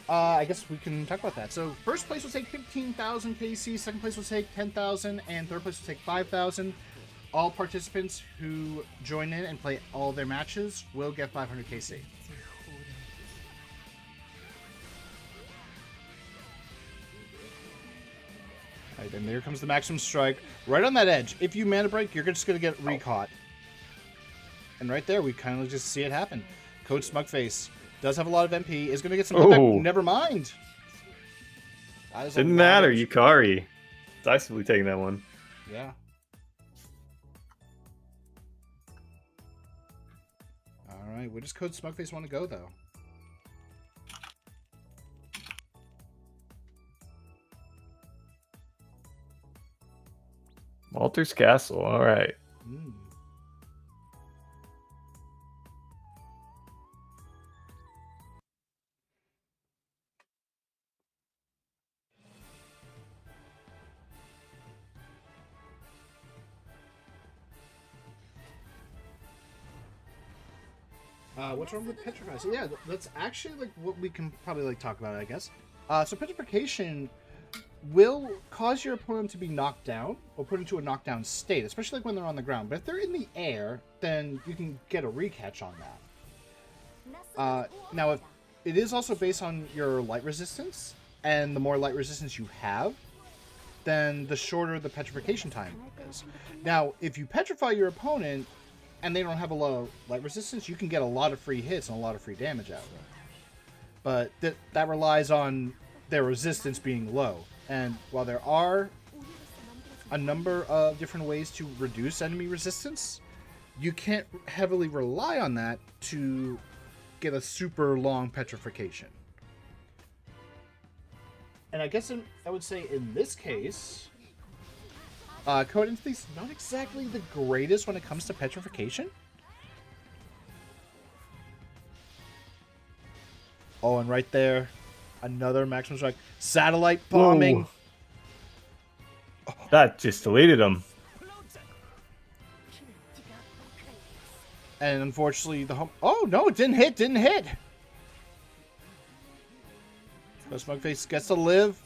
I guess we can talk about that. So first place will take 15,000 KC, second place will take 10,000, and third place will take 5,000. All participants who join in and play all their matches will get 500 KC. Alright, and there comes the maximum strike. Right on that edge. If you mana break, you're just going to get recaught. And right there, we kind of just see it happen. Code Smugface does have a lot of MP. Is going to get some comeback. Never mind. Didn't matter. Yukari decisively taking that one. Yeah. Alright, where does Code Smugface want to go, though? Walter's Castle. All right. What's wrong with Petrify? So yeah, that's actually like what we can probably like talk about, I guess. So Petrification, will cause your opponent to be knocked down or put into a knockdown state, especially like when they're on the ground. But if they're in the air, then you can get a recatch on that. Now, if it is also based on your light resistance, and the more light resistance you have, then the shorter the petrification time is. Now, if you petrify your opponent and they don't have a lot of light resistance, you can get a lot of free hits and a lot of free damage out of them. But that relies on their resistance being low. And while there are a number of different ways to reduce enemy resistance, you can't heavily rely on that to get a super long petrification. And I guess I would say in this case, Code Entity not exactly the greatest when it comes to petrification. Oh, and right there, another maximum strike. Satellite bombing. Whoa. That just deleted him. And unfortunately, the home... Oh, no, it didn't hit, didn't hit. So Smugface gets to live.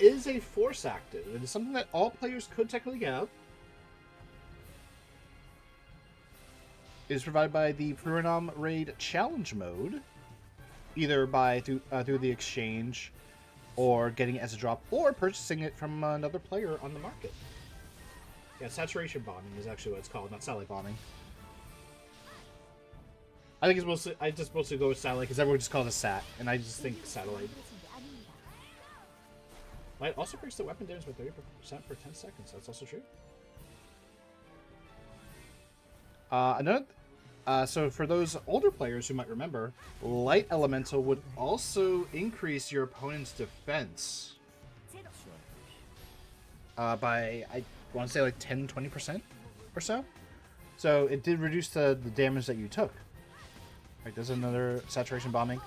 Is a force active. It is something that all players could technically have. It is provided by the Purinam Raid Challenge mode, either through the exchange, or getting it as a drop, or purchasing it from another player on the market. Yeah, saturation bombing is actually what it's called, not satellite bombing. I think it's mostly I just mostly go with satellite because everyone just calls it sat, and I just think satellite. Light also breaks the weapon damage by 30% for 10 seconds. That's also true. So for those older players who might remember, Light Elemental would also increase your opponent's defense by, I want to say, like 10-20% or so. So it did reduce the damage that you took. Right, there's another saturation bombing.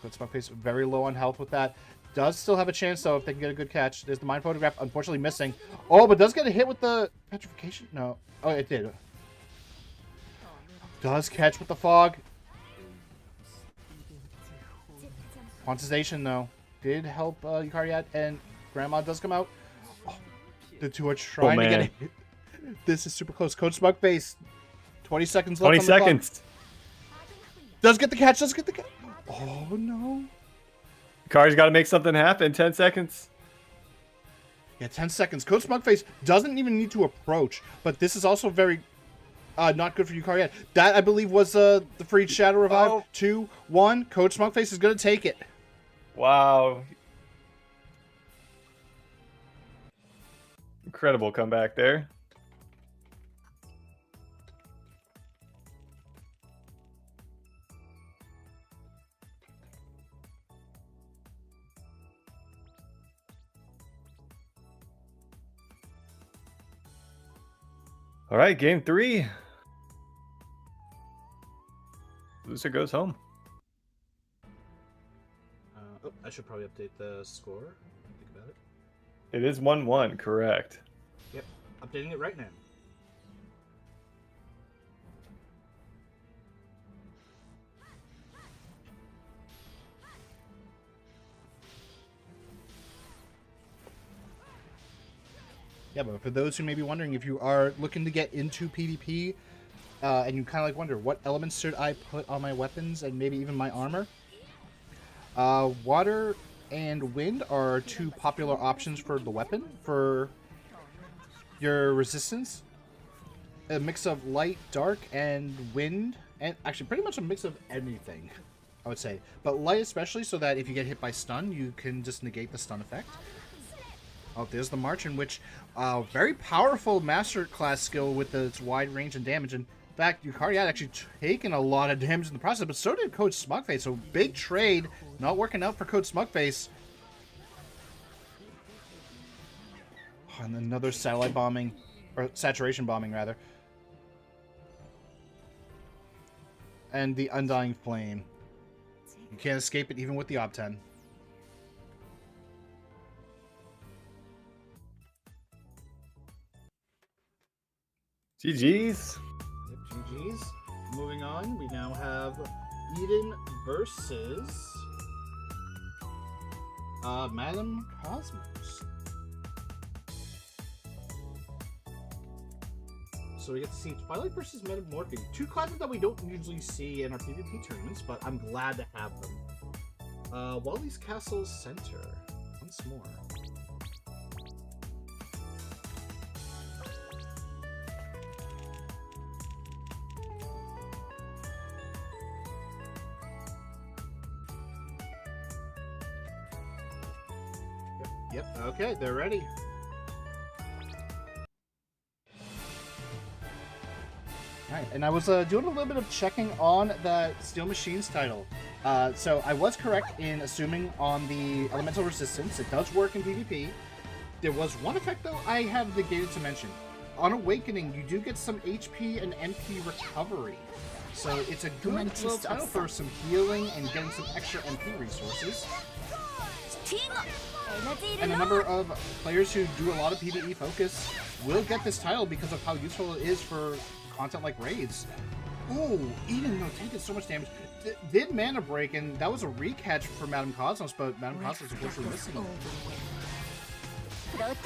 Smugface very low on health with that. Does still have a chance, though, if they can get a good catch. There's the mind photograph, unfortunately missing. Oh, but does get a hit with the petrification? No. Oh, it did. Does catch with the fog. Quantization, though, did help Yukariad, and Grandma does come out. Oh, the two are trying to get it. This is super close. Coach Smugface, 20 seconds left. 20 seconds. Does get the catch. Does get the catch. Oh, no. Yukari's got to make something happen. 10 seconds. Yeah, 10 seconds. Coach Smugface doesn't even need to approach, but this is also very not good for Yukari yet. That, I believe, was the free Shadow Revive. Oh. 2, 1. Coach Smugface is going to take it. Wow. Incredible comeback there. All right, game 3. Loser goes home. I should probably update the score. Think about it. It is 1-1, correct. Yep, updating it right now. Yeah, but for those who may be wondering, if you are looking to get into PvP, and you kind of like wonder, what elements should I put on my weapons and maybe even my armor? Water and wind are two popular options for the weapon. For your resistance, a mix of light, dark, and wind, and actually pretty much a mix of anything, I would say. But light especially, so that if you get hit by stun, you can just negate the stun effect. Oh, there's the March, in which very powerful master class skill with its wide range and damage. In fact, Yukari had actually taken a lot of damage in the process, but so did Coach Smugface. So big trade, not working out for Coach Smugface. Oh, and another satellite bombing, or saturation bombing rather. And the Undying Flame. You can't escape it even with the Op-10. GG's. Yep, GG's. moving on, we now have Eden versus Madam Cosmos. So we get to see Twilight versus MMORPG. Two classes that we don't usually see in our PvP tournaments, but I'm glad to have them. Wally's Castle Center. Once more. Yep, okay, they're ready. Alright, and I was doing a little bit of checking on that Steel Machines title. So I was correct in assuming on the Elemental Resistance. It does work in PvP. There was one effect, though, I have negated to mention. On Awakening, you do get some HP and MP recovery. So it's a good little title for some healing and getting some extra MP resources. And a number of players who do a lot of PvE focus will get this title because of how useful it is for content like raids. Ooh, Eden no taking so much damage. Did mana break, and that was a recatch for Madam Cosmos, but Madam Cosmos unfortunately missing it.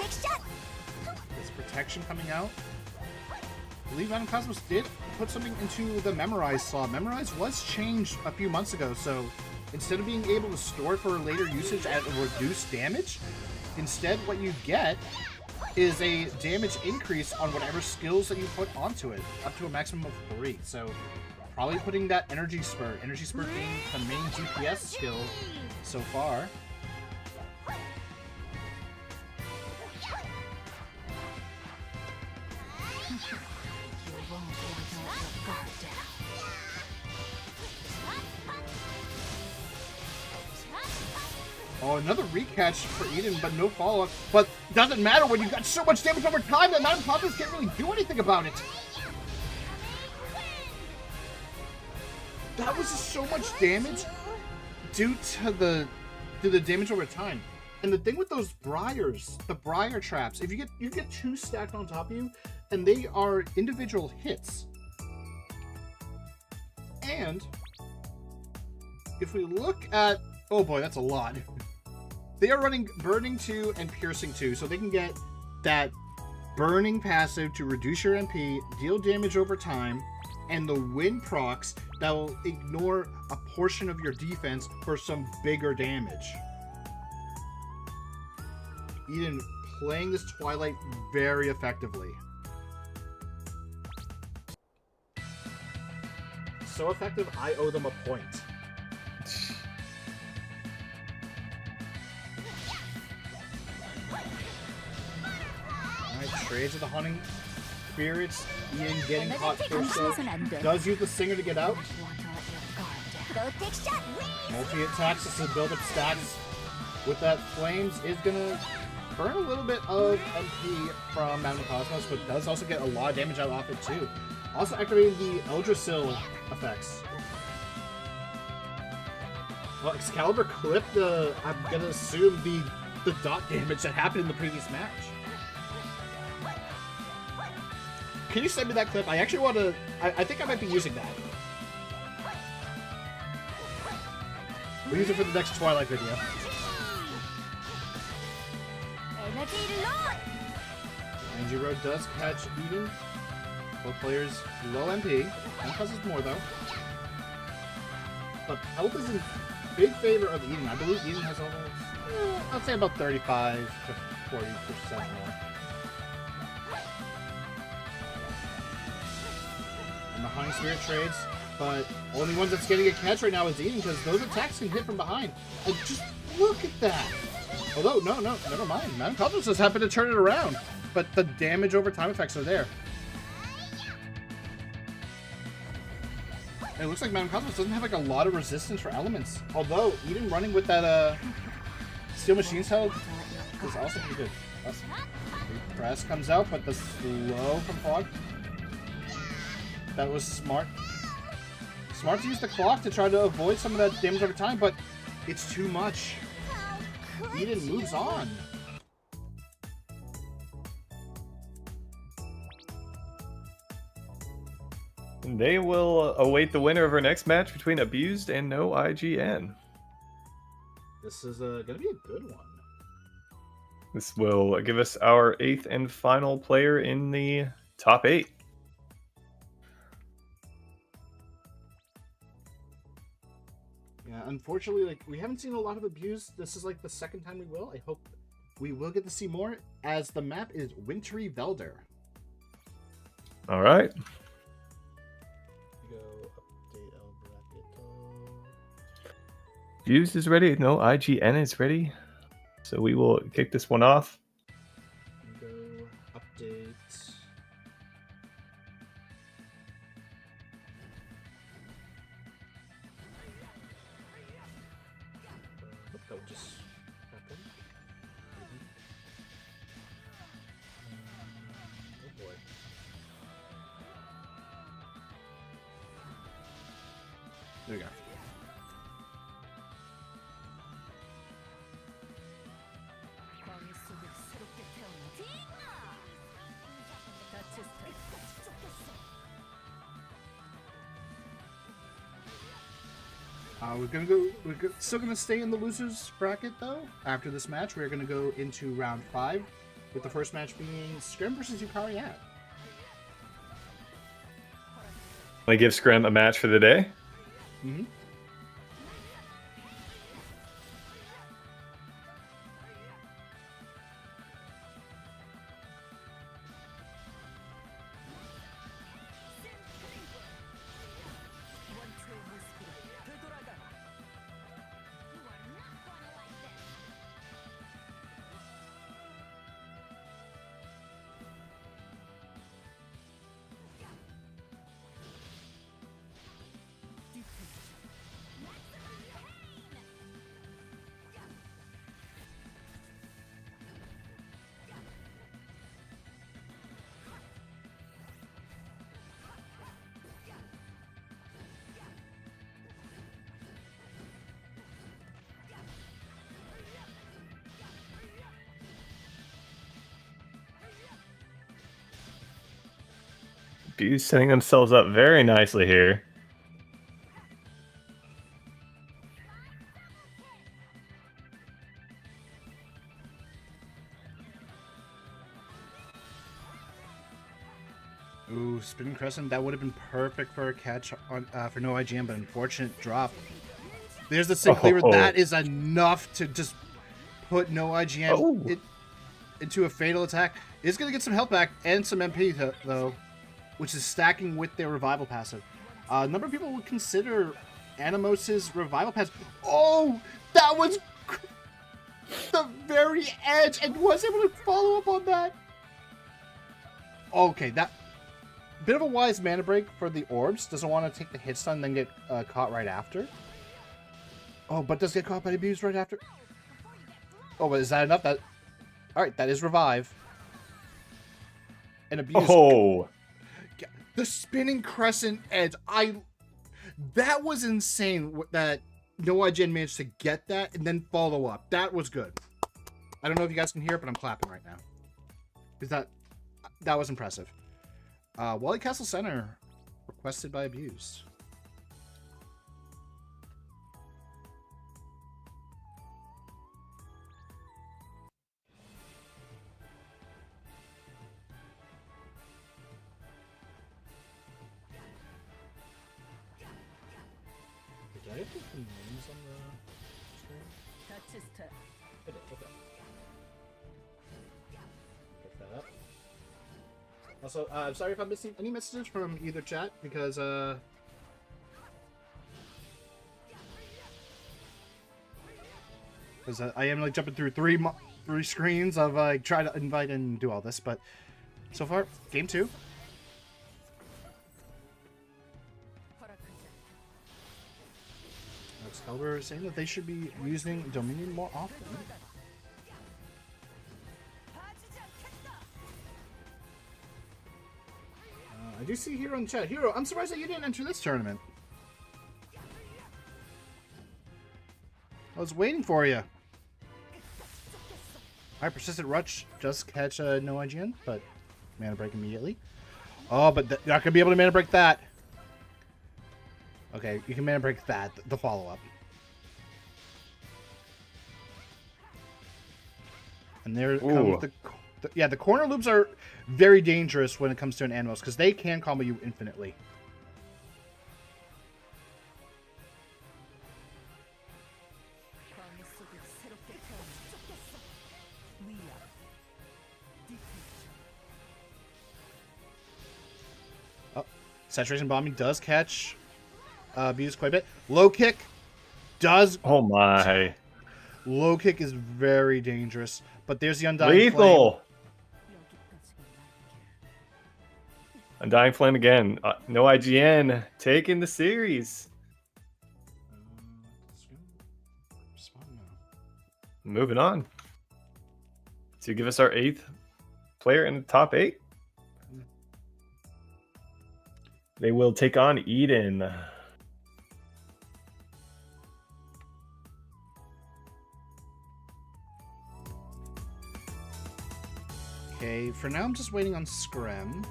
This protection coming out. I believe Madam Cosmos did put something into the Memorize slot. Memorize was changed a few months ago, so instead of being able to store it for later usage at a reduced damage, instead what you get is a damage increase on whatever skills that you put onto it, up to a maximum of 3. So probably putting that Energy Spurt being the main DPS skill so far. Oh, another recatch for Eden, but no follow-up. But doesn't matter when you've got so much damage over time that Madam Cosmos can't really do anything about it. That was just so much damage due to the damage over time. And the thing with those briars, the briar traps, if you get 2 stacked on top of you, and they are individual hits. And if we look at, oh boy, that's a lot. They are running Burning 2 and Piercing 2, so they can get that Burning passive to reduce your MP, deal damage over time, and the Wind procs that will ignore a portion of your defense for some bigger damage. Eden playing this Twilight very effectively. So effective, I owe them a point. Trades with the Hunting Spirits. Ian getting caught first though. Does use the Singer to get out. Multi-attacks just to build up stacks. With that, Flames is gonna burn a little bit of MP from Madam Cosmos, but does also get a lot of damage out off it too. Also activating the Eldrasil effects. Well, Excalibur clipped the, I'm gonna assume the dot damage that happened in the previous match. Can you send me that clip? I actually want to... I think I might be using that. We'll use it for the next Twilight video. Energy Road does catch Eden. Both players low MP. One causes more though. But health is in big favor of Eden. I believe Eden has almost... I'd say about 35 to 40% more. And the Hunting Spirit trades, but only ones that's getting a catch right now is Eden because those attacks can hit from behind. And just look at that. Although, no, never mind. Madam Cosmos just happened to turn it around. But the damage over time effects are there. And it looks like Madam Cosmos doesn't have like a lot of resistance for elements. Although, Eden running with that Steel Machines held is also pretty good. Awesome. Press comes out, but the slow from Fog. That was smart. Smart to use the clock to try to avoid some of that damage over time, but it's too much. Eden moves on. They will await the winner of our next match between Abused and No IGN. This is gonna be a good one. This will give us our 8th and final player in the top 8. Yeah, unfortunately, like we haven't seen a lot of Abuse. This is like the second time we will. I hope we will get to see more, as the map is Wintry Velder. All right. Go update El Bracket. Abused is ready. No IGN is ready. So we will kick this one off. Go update. That just happened. Oh boy. There we go. 마음속을 새롭게 태어나. 다치스타. We're still gonna stay in the losers bracket though. After this match, we're gonna go into round 5, with the first match being Scrim versus Yukari At. They give Scrim a match for the day. Mm-hmm. 원초의 모습으로 되돌아가. Abused setting themselves up very nicely here. Ooh, spinning crescent. That would have been perfect for a catch on for no IGN, but unfortunate drop. There's the sig cleaver. Oh. That is enough to just put no IGN into a fatal attack. It's gonna get some health back and some MP though, which is stacking with their revival passive. A number of people would consider Animos's revival passive. Oh, that was the very edge, and was able to follow up on that. Okay, that bit of a wise mana break for the orbs. Doesn't want to take the hit stun, then get caught right after. Oh, but does get caught by Abuse right after. Oh, but is that enough? That all right? That is revive. And Abuse. Oh, The spinning crescent edge. That was insane. That no IGN managed to get that and then follow up. That was good. I don't know if you guys can hear it, but I'm clapping right now because that was impressive. Wally Castle Center requested by Abuse. Did I put the names on the screen? 다치스타. I did, okay. Pick that up. Also, I'm sorry if I'm missing any messages from either chat, because, I am, like, jumping through three screens of, trying to invite and do all this, but so far, game 2. Excalibur is saying that they should be using Dominion more often. I do see Hero in the chat. Hero, I'm surprised that you didn't enter this tournament. I was waiting for you. Alright, Persistent Rush just catch no IGN, but mana break immediately. Oh, but not going to be able to mana break that. Okay, you can mana break that, the follow-up. And there comes the corner loops are very dangerous when it comes to an Animos, because they can combo you infinitely. Oh, Saturation Bombing does catch Abuse quite a bit. Low kick does... Oh my. Low kick is very dangerous. But there's the Undying Lethal! Flame. Undying Flame again. No IGN. Taking the series. Moving on. To give us our 8th player in the top 8. They will take on Eden. Okay, for now I'm just waiting on Screm.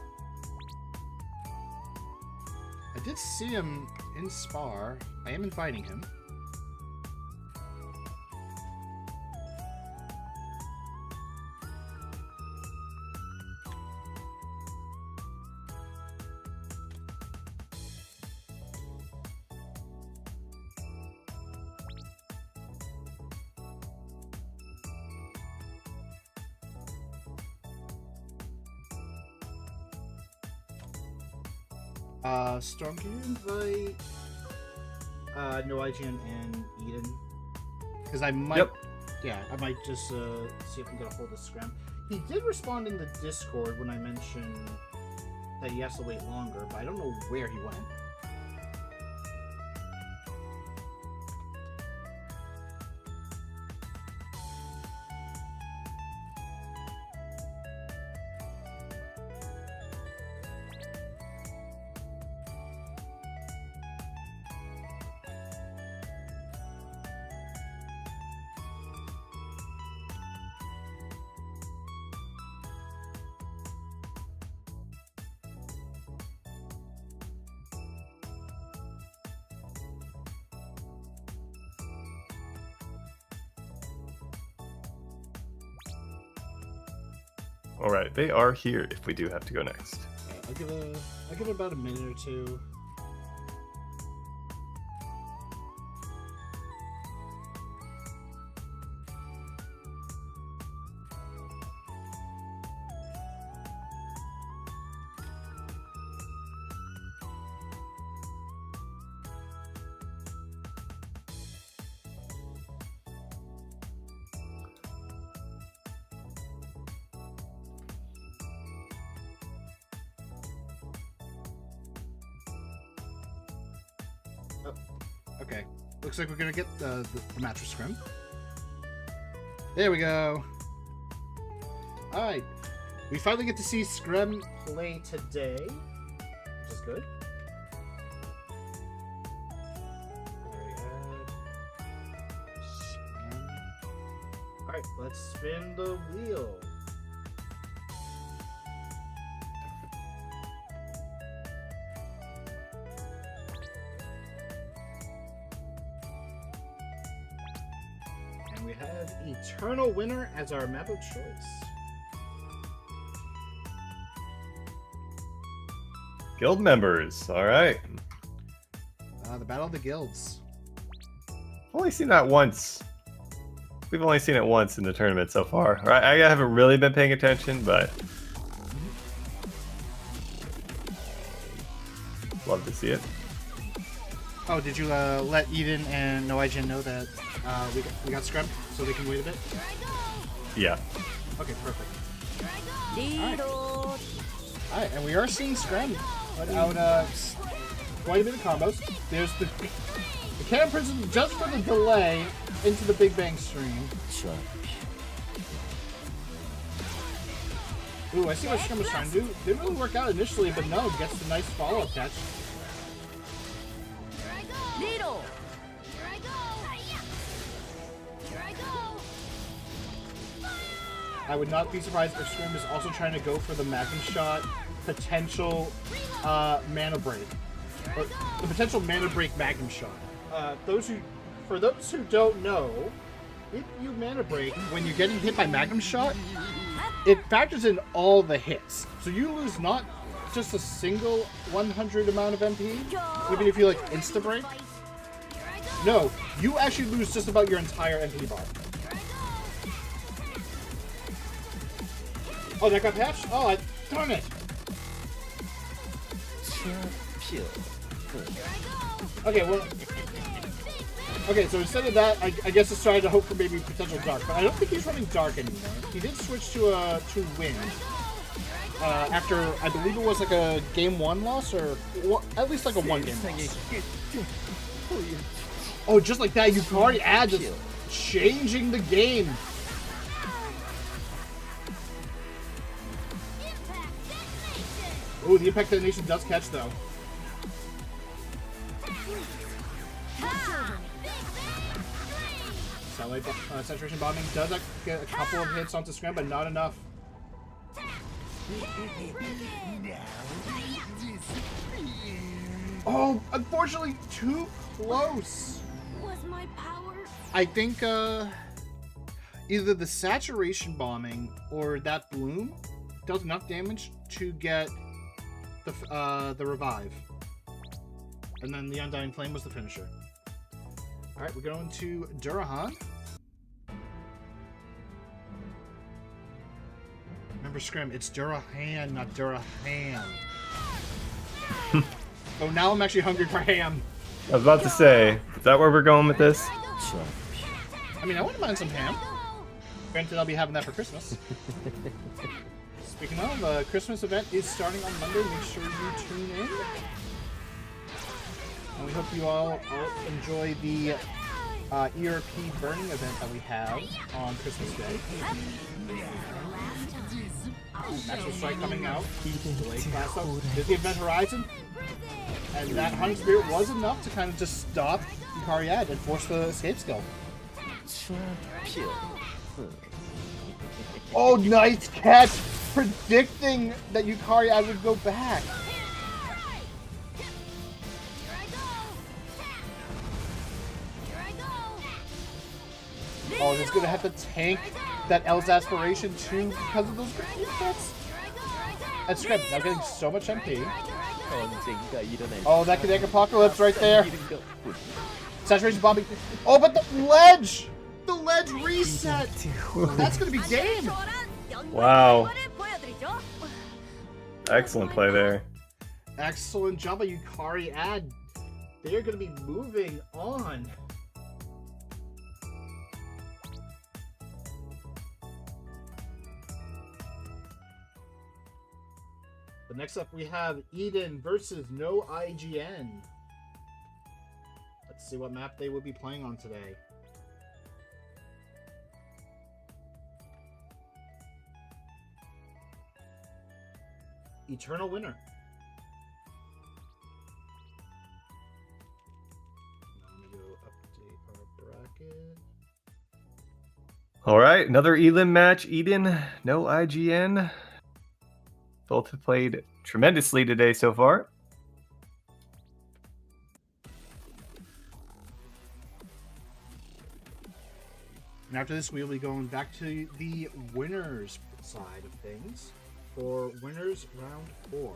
I did see him in Spar. I am inviting him. Storm, can you invite No IGN and Eden? Because I might, yeah, I might just see if I can get a hold of Scram. He did respond in the Discord when I mentioned that he has to wait longer, but I don't know where he went. All right, they are here if we do have to go next. I'll give it about a minute or two. Okay, looks like we're gonna get the mattress Scrim. There we go. Alright, we finally get to see Scrim play today, which is good. Alright, let's spin the wheel. We have Eternal Winter as our map of choice. Guild members, all right. The Battle of the Guilds. Only seen that once. We've only seen it once in the tournament so far. Right, I haven't really been paying attention, but love to see it. Oh, did you let Eden and No IGN know that we got Scrum so they can wait a bit? Yeah. Okay, perfect. Alright, and we are seeing Scrum put out quite a bit of combos. There's the Cannon Prison just for the delay into the Big Bang stream. Ooh, I see what Scrum was trying to do. Didn't really work out initially, but no, gets the nice follow-up catch. I would not be surprised if Scrim is also trying to go for the Magnum Shot potential mana break. or the potential mana break Magnum Shot. For those who don't know, if you mana break when you're getting hit by Magnum Shot, it factors in all the hits. So you lose not just a single 100 amount of MP, even if you like insta break. No, you actually lose just about your entire MP bar. Oh, that got patched? Oh, darn it! Okay, well... Okay, so instead of that, I guess it's trying to hope for maybe potential Dark. But I don't think he's running Dark anymore. He did switch to Wind. After, I believe it was like a Game 1 loss, or at least like a 1 game loss. Oh, just like that, Yukari Ad just changing the game. Oh, the Impact Detonation does catch, though. Satellite Saturation Bombing does get a couple of hits onto Scram, but not enough. Oh, unfortunately, too close. Was my power? I think either the Saturation Bombing or that Bloom does enough damage to get the revive, and then the Undying Flame was the finisher. All right, we're going to Durahan. Remember, Scrim, it's Durahan, not Durahan. Oh, now I'm actually hungry for ham. I was about to say, is that where we're going with this? I mean, I wouldn't mind some ham. Granted, I'll be having that for Christmas. Speaking of, Christmas event is starting on Monday. Make sure you tune in. And we hope you all enjoy the ERP burning event that we have on Christmas Day. Actual Strike coming out. There's the Event Horizon. And that Hunting Spirit was enough to kind of just stop Yukari Ad and force the escape skill. Oh, nice catch! Predicting that Yukari Ad would go back. Oh, he's gonna have to tank that L's aspiration too because of those great hits. And Scrap now getting so much MP. Oh, that Kinetic Apocalypse right there. Saturation bombing. Oh, but the ledge! The ledge reset! That's gonna be game! Wow. Excellent play there. Excellent job by Yukari Ad. They are gonna be moving on. But next up we have Eden versus No IGN. Let's see what map they will be playing on today. Eternal Winner. Now let me go update our bracket. All right, another Elim match. Eden, no IGN. Both have played tremendously today so far. And after this, we'll be going back to the winners side of things for winners round 4.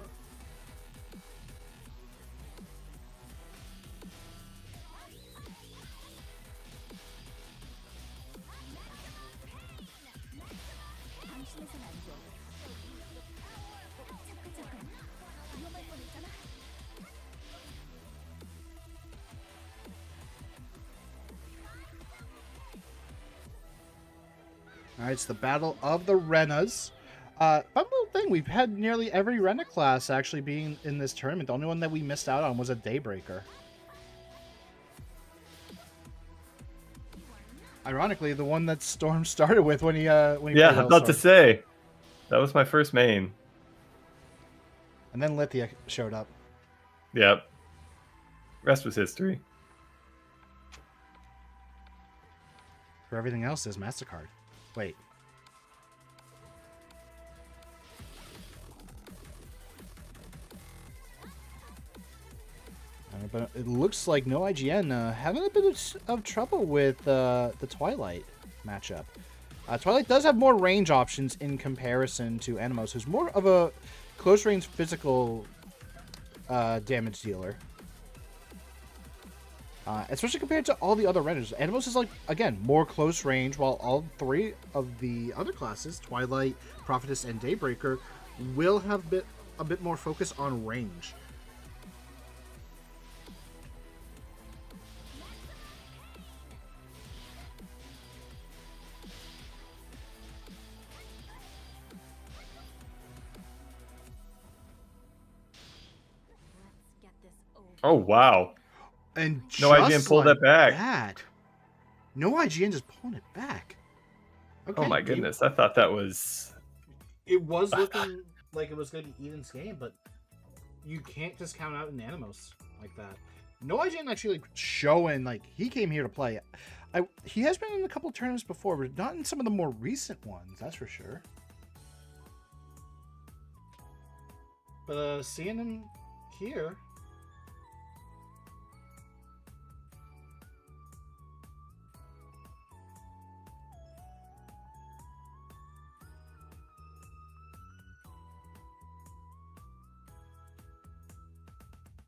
Alright, it's the Battle of the Renas. Fun little thing, we've had nearly every Rena class actually being in this tournament. The only one that we missed out on was a Daybreaker. Ironically, the one that Storm started with when he Yeah, I'm about to say. That was my first main. And then Lithia showed up. Yep. Rest was history. For everything else, there's MasterCard. Wait. but it looks like no IGN having a bit of trouble with the Twilight matchup. Twilight does have more range options in comparison to Animos, who's more of a close-range physical damage dealer. Especially compared to all the other renders. Animos is, like, again, more close range, while all three of the other classes, Twilight, Prophetess, and Daybreaker, will have a bit more focus on range. Oh, wow. And No IGN pulled like that back. that, no IGN just pulling it back. Okay, Oh my goodness, I thought that was... It was looking like it was going to be Eden's game, but you can't just count out an Animos like that. No IGN actually like, showing, like, he came here to play. He has been in a couple of tournaments before, but not in some of the more recent ones, that's for sure. But seeing him here...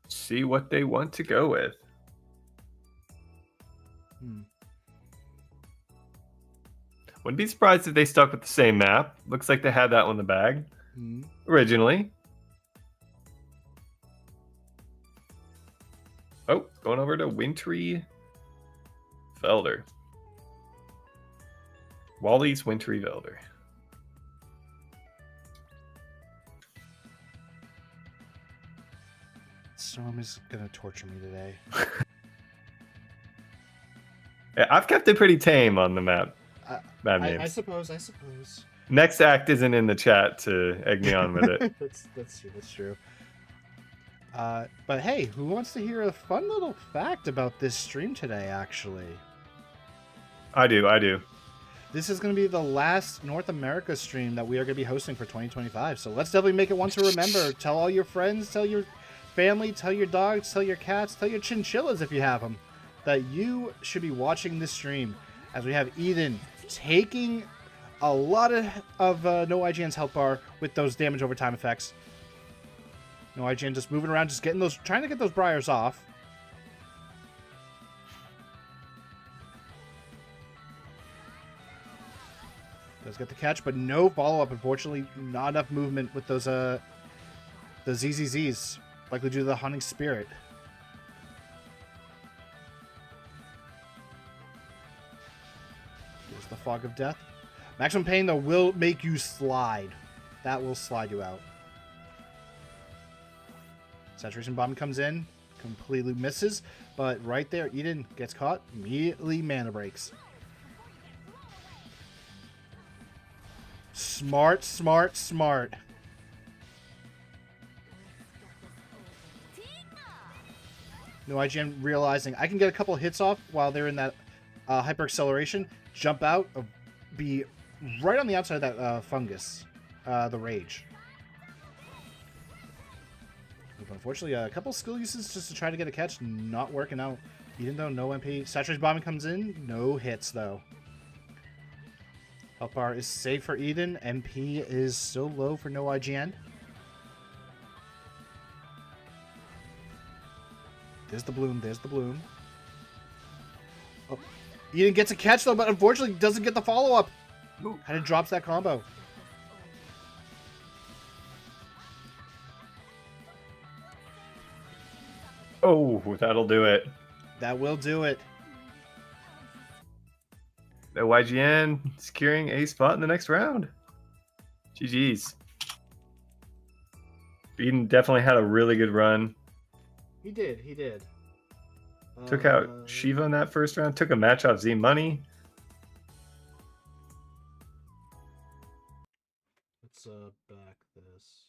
See what they want to go with. Wouldn't be surprised if they stuck with the same map. Looks like they had that one in the bag originally. Oh, going over to Wintry Felder. Wally's Wintry Felder. Storm is gonna torture me today. Yeah, I've kept it pretty tame on the map. Names. I suppose. Next act isn't in the chat to egg me on with it. That's true. But hey, who wants to hear a fun little fact about this stream today, actually? I do. This is going to be the last North America stream that we are going to be hosting for 2025. So let's definitely make it one to remember. Tell all your friends, tell your family, tell your dogs, tell your cats, tell your chinchillas if you have them, that you should be watching this stream as we have Eden taking a lot of No IGN's health bar with those damage over time effects. No IGN just moving around, just getting those, trying to get those briars off. Does get the catch, but no follow-up. Unfortunately, not enough movement with those the ZZZs. Likely due to the Hunting Spirit. There's the Fog of Death. Maximum Pain, though, will make you slide. That will slide you out. Saturation Bomb comes in. Completely misses. But right there, Eden gets caught. Immediately mana breaks. Smart. No IGN realizing I can get a couple hits off while they're in that hyper acceleration, jump out, be right on the outside of that fungus, the rage. But unfortunately, a couple skill uses just to try to get a catch, not working out. Even though no MP, Saturated Bombing comes in, no hits though. Health bar is safe for Eden. MP is still low for no IGN. There's the bloom. Oh, Eden gets a catch though, but unfortunately doesn't get the follow-up. Kind of drops that combo. Oh, that'll do it. That will do it. The YGN securing a spot in the next round. GG's. Eden definitely had a really good run. He did. Took out Shiva in that first round. Took a match off Z Money. Let's back this.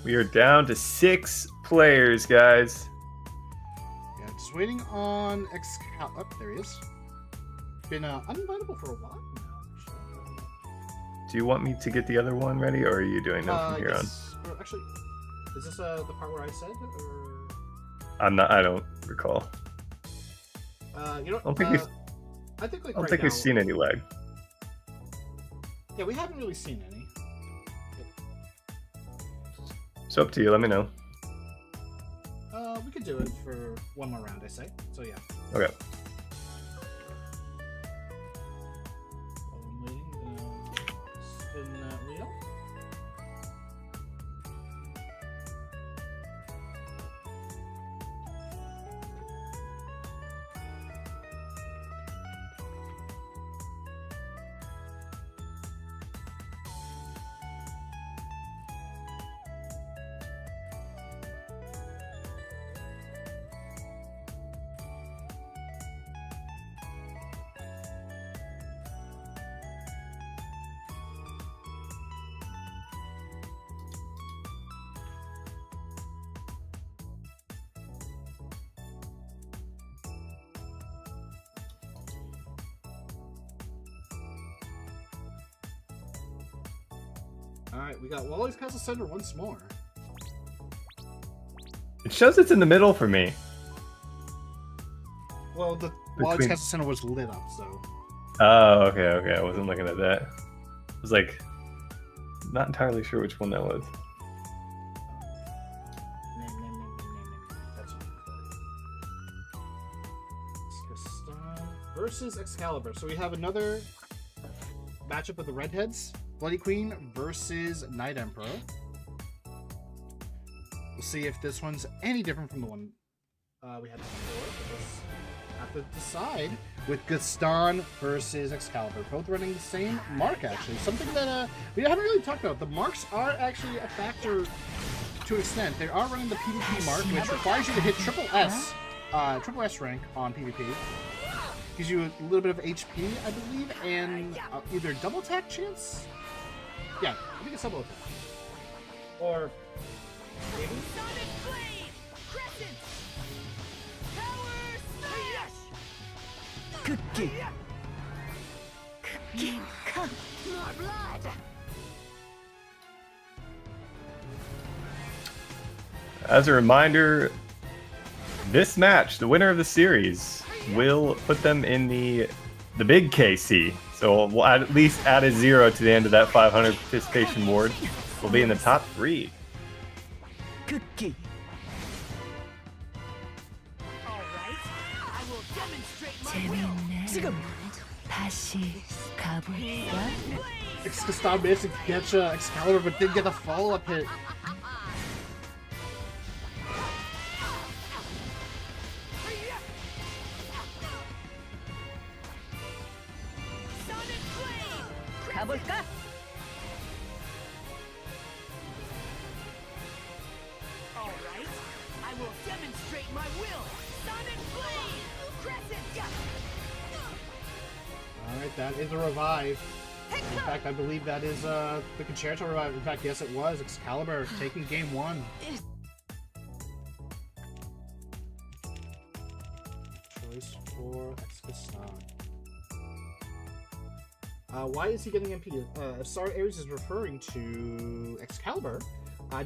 We are down to 6 players, guys. Just waiting on Excalibur. Oh, there he is. Been uninvitable for a while now. Actually. Do you want me to get the other one ready, or are you doing them from here on? Or actually, is this the part where I said, or? I'm not. I don't recall. You know, I don't think we've. I think like I don't right think now, we've seen any lag. Yeah, we haven't really seen any. It's up to you. Let me know. We could do it for one more round, I say. So yeah. Okay. While I'm waiting, spin that wheel. Alright, we got Wally's Castle Center once more. It shows it's in the middle for me. Well, the Between- Wally's Castle Center was lit up, so. Oh, okay. I wasn't looking at that. I was like, not entirely sure which one that was. That's Gaston versus Excalibur. So we have another matchup of the Redheads. Bloody Queen versus Night Emperor. We'll see if this one's any different from the one we had before. We'll just have to decide with Gaston versus Excalibur. Both running the same mark, actually. Something that we haven't really talked about. The marks are actually a factor to an extent. They are running the PvP mark, which requires you to hit triple S rank on PvP. Gives you a little bit of HP, I believe, and either double attack chance? Yeah, I think it's double attack. Or maybe? Sonic Blade! Crescent! Power Smash! Cookie. More blood! As a reminder, this match, the winner of the series, will put them in the big KC. So we'll at least add a 0 to the end of that 500 participation ward. We'll be in the top 3. Cookie. Alright, I will demonstrate my will! 재밌네. 지금 다시 가볼까? Gaston managed to catch Excalibur, but didn't get a follow-up hit. Sonic Blade! 가볼까? Alright, I will demonstrate my will! Sonic Blade! Crescent! Alright, that is a revive. In fact, I believe that is the Concerto revive. In fact, yes, it was. Excalibur taking game 1. Choice for Gaston. Why is he getting MP? Star Ares is referring to Excalibur.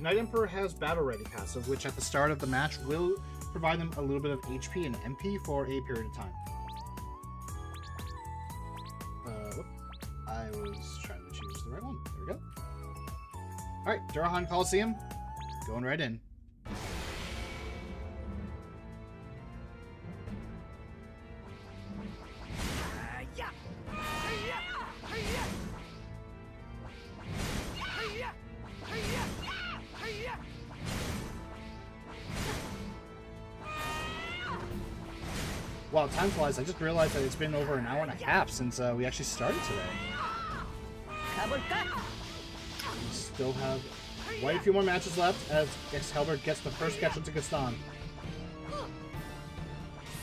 Night Emperor has Battle Ready passive, which at the start of the match will provide them a little bit of HP and MP for a period of time. I was trying to choose the right one. There we go. Alright, Durahan Coliseum. Going right in. Wow, time flies. I just realized that it's been over an hour and a half since we actually started today. 가볼까? We still have quite a few more matches left as Excalibur gets the first catch into Gaston.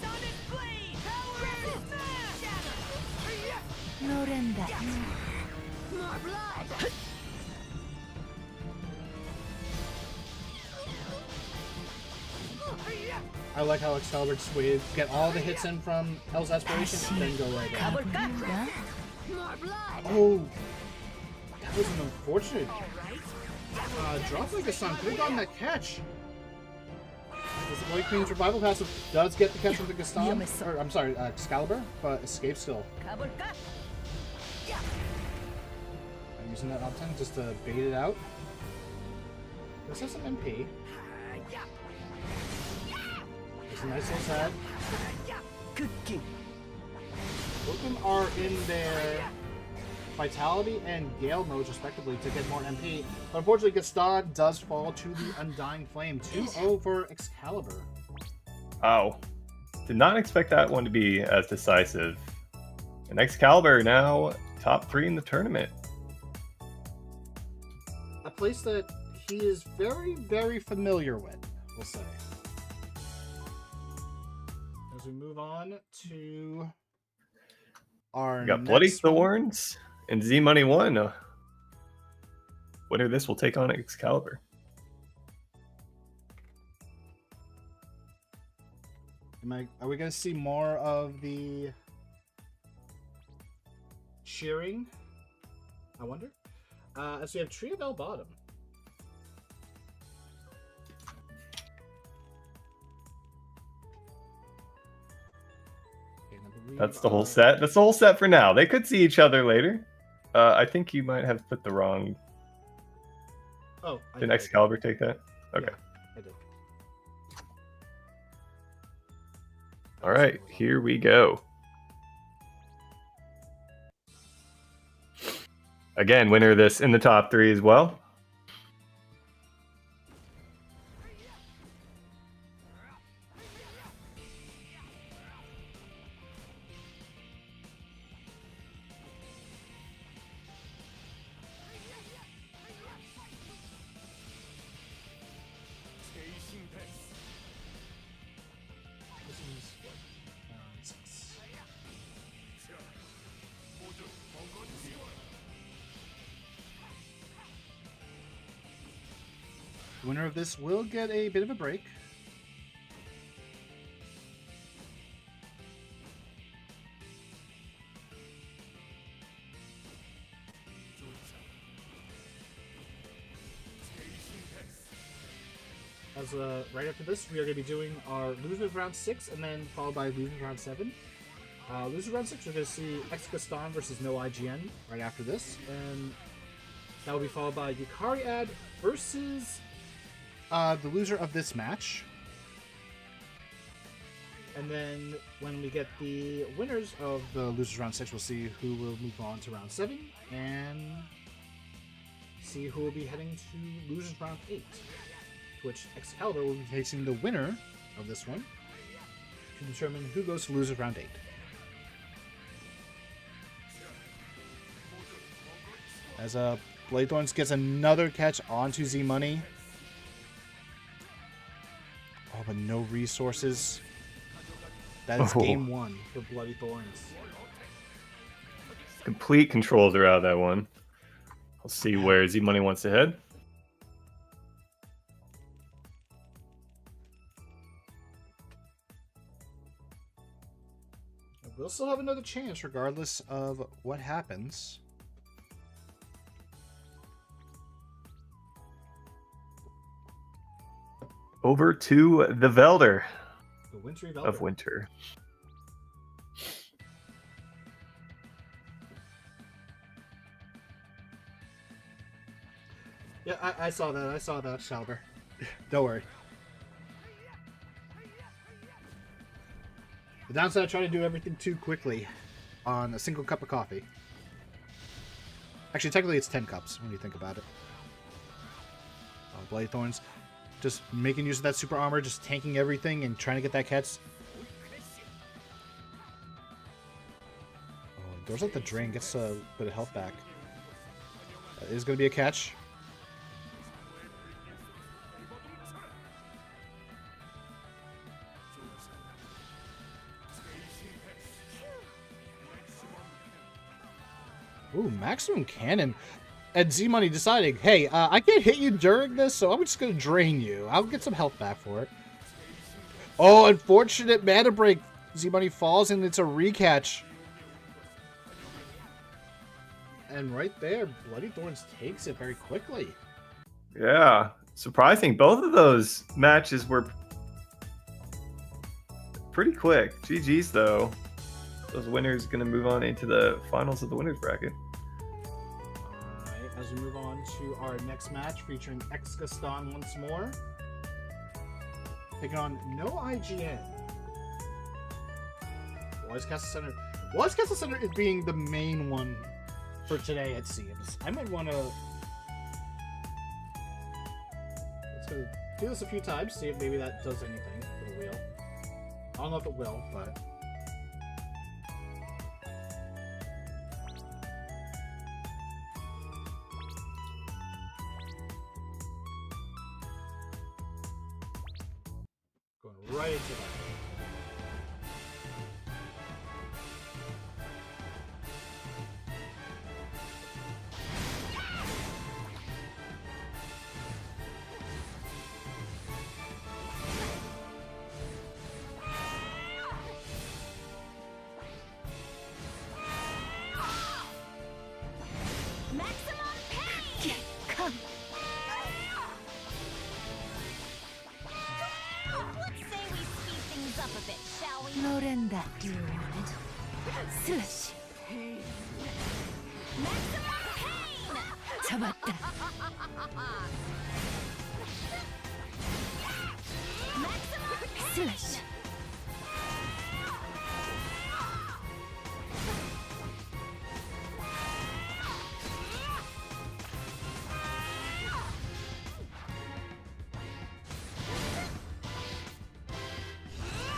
Sonic Blade! Power Smash! 노랜다. More blood! I like how Excalibur just waited, get all the hits in from Hell's Aspiration, and then go right in. 가볼까? Oh, that was an unfortunate drop like a son. Could have gotten that catch. This White Queen's Revival Passive does get the catch with the Gaston, or I'm sorry, Excalibur, but escape still. 가볼까? I'm using that up 10 just to bait it out. This has some MP. There's a nice little tag. 극기. Both of them are in their Vitality and Gale modes, respectively, to get more MP. But unfortunately, Gaston does fall to the Undying Flame. 2-0 for Excalibur. Wow. Did not expect that one to be as decisive. And Excalibur now top 3 in the tournament. A place that he is very, very familiar with, we'll say. As we move on to our We got Bloody next one. Thorns and Z Money 1. Winner of this will take on Excalibur. Are we going to see more of the cheering? I wonder. As we have Tree of El Bottom. That's the whole set. That's the whole set for now. They could see each other later. I think you might have put the wrong. Oh, did Excalibur take that? Okay. Yeah, I did. All right, here we go. Again, winner of this in the top 3 as well. The winner of this will get a bit of a break. As right after this, we are going to be doing our losers round 6, and then followed by losers round 7. Losers round 6, we're going to see Ex-Gaston versus No IGN right after this, and that will be followed by Yukari Ad versus the loser of this match. And then when we get the winners of the losers round 6, we'll see who will move on to round 7 and see who will be heading to losers round 8, which Excalibur will be facing the winner of this one to determine who goes to losers round 8. As Blade Thorns gets another catch onto Z Money. Oh, but no resources. That is game 1 for Bloody Thorns. Complete controls are out of that one. I'll see where Z Money wants to head. We'll still have another chance regardless of what happens. Over to the Velder The Wintry Velder. of Winter. Yeah, I saw that. I saw that, Shalber. Don't worry. The downside of trying to do everything too quickly on a single cup of coffee. Actually, technically it's 10 cups when you think about it. Blade Thorns just making use of that super armor, just tanking everything and trying to get that catch. Oh, goes out the drain, gets a bit of health back. That is going to be a catch. Ooh, maximum cannon. And Z Money deciding, hey, I can't hit you during this, so I'm just going to drain you. I'll get some health back for it. Oh, unfortunate mana break. Z-Money falls and it's a recatch. And right there, Bloody Thorns takes it very quickly. Yeah, surprising. Both of those matches were pretty quick. GG's though. Those winners going to move on into the finals of the winners bracket. Alright, as we move on to our next match featuring X-Gaston once more. Taking on No IGN. Wise Castle Center. Wise Castle Center is being the main one for today, it seems. I might want to... Let's go do this a few times, see if maybe that does anything for the wheel. I don't know if it will, but... Going right into that. 노랜다. Do you want it? Slash. 잡았다. Slash.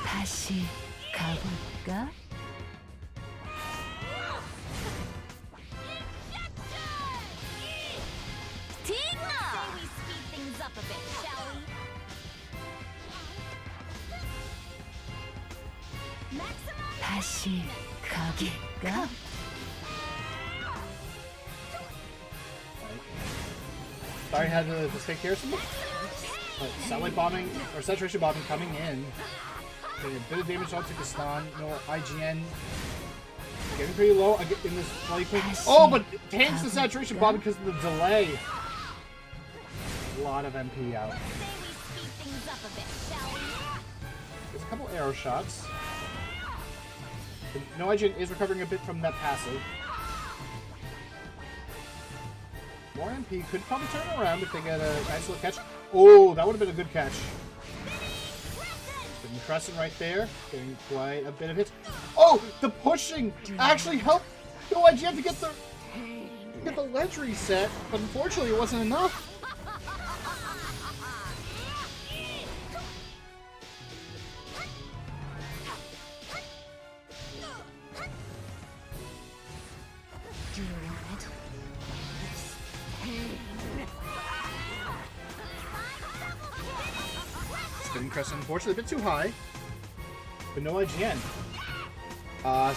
다시 가볼까? 다시 가볼까? Sorry, had to take care of something. Satellite bombing or saturation bombing coming in. Getting a bit of damage onto Gaston. No IGN. Getting pretty low in this play quick. Oh, but it tanks the saturation bomb because of the delay. A lot of MP out. There's a couple arrow shots. No IGN is recovering a bit from that passive. More MP could probably turn around if they get a nice little catch. Oh, that would have been a good catch. Getting Crescent right there. Getting quite a bit of hits. Oh, the pushing actually helped No IGN to get the ledge reset, but unfortunately it wasn't enough. Spinning Crescent, unfortunately, a bit too high. But no IGN.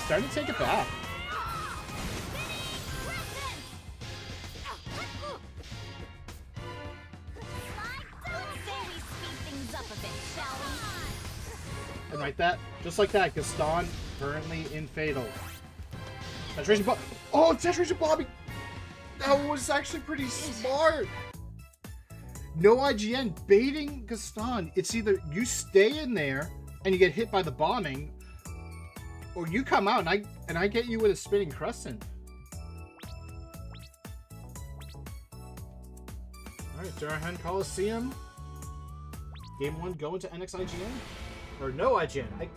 Starting to take it back. And like that, just like that, Gaston currently in Fatal. Saturation bomb. Oh, saturation bombing! That was actually pretty smart. No IGN baiting Gaston. It's either you stay in there and you get hit by the bombing, or you come out and I get you with a spinning crescent. Alright, Durahan Coliseum. Game 1 going to NX IGN? Or no IGN.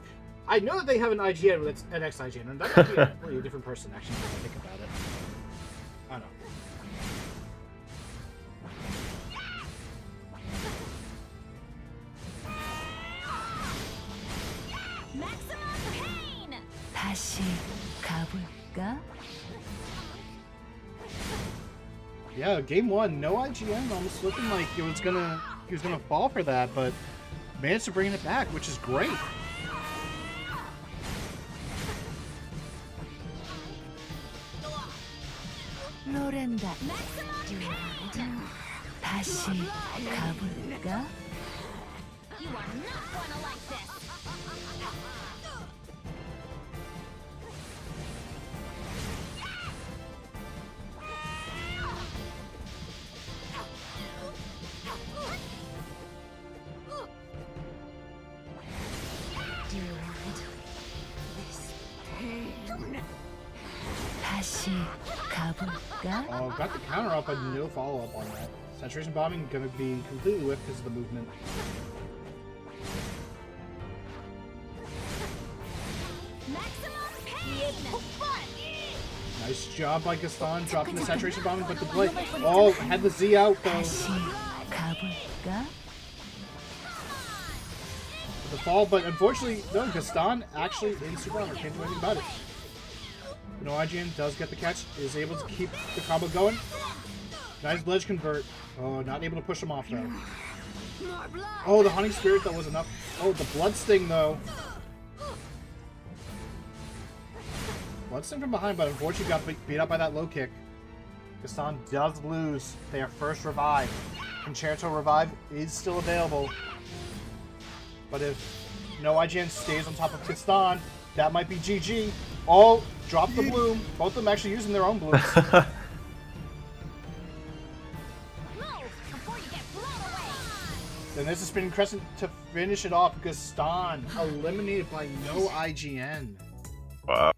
I know that they have an IGN with its NX IGN, and that might be a completely different person actually when I think about it. I don't know. 다시 가볼까? Yeah, game 1, no IGN, almost looking like he was gonna fall for that, but managed to bring it back, which is great. 노랜다. 다시 가볼까? You are not gonna like this. 다시 가볼까? Oh, got the counter up, but no follow-up on that. Saturation bombing gonna be completely whiffed because of the movement. Nice job by Gaston dropping the saturation bombing, but the blade. Oh, had the Z out though. 다시 가볼까? The fall, but unfortunately, no, Gaston actually in Super Armor can't do anything about it. No, IGN does get the catch, is able to keep the combo going. Nice ledge convert. Oh, not able to push him off though. Oh, the Hunting Spirit that was enough. Oh, the Blood Sting though. Blood Sting from behind, but unfortunately got beat up by that low kick. Gaston does lose their first revive. Concerto revive is still available. But if no IGN stays on top of Gaston, that might be GG. Oh, drop the bloom. Both of them actually using their own blooms. Then there's a spinning crescent to finish it off. Gaston eliminated by no IGN. Wow.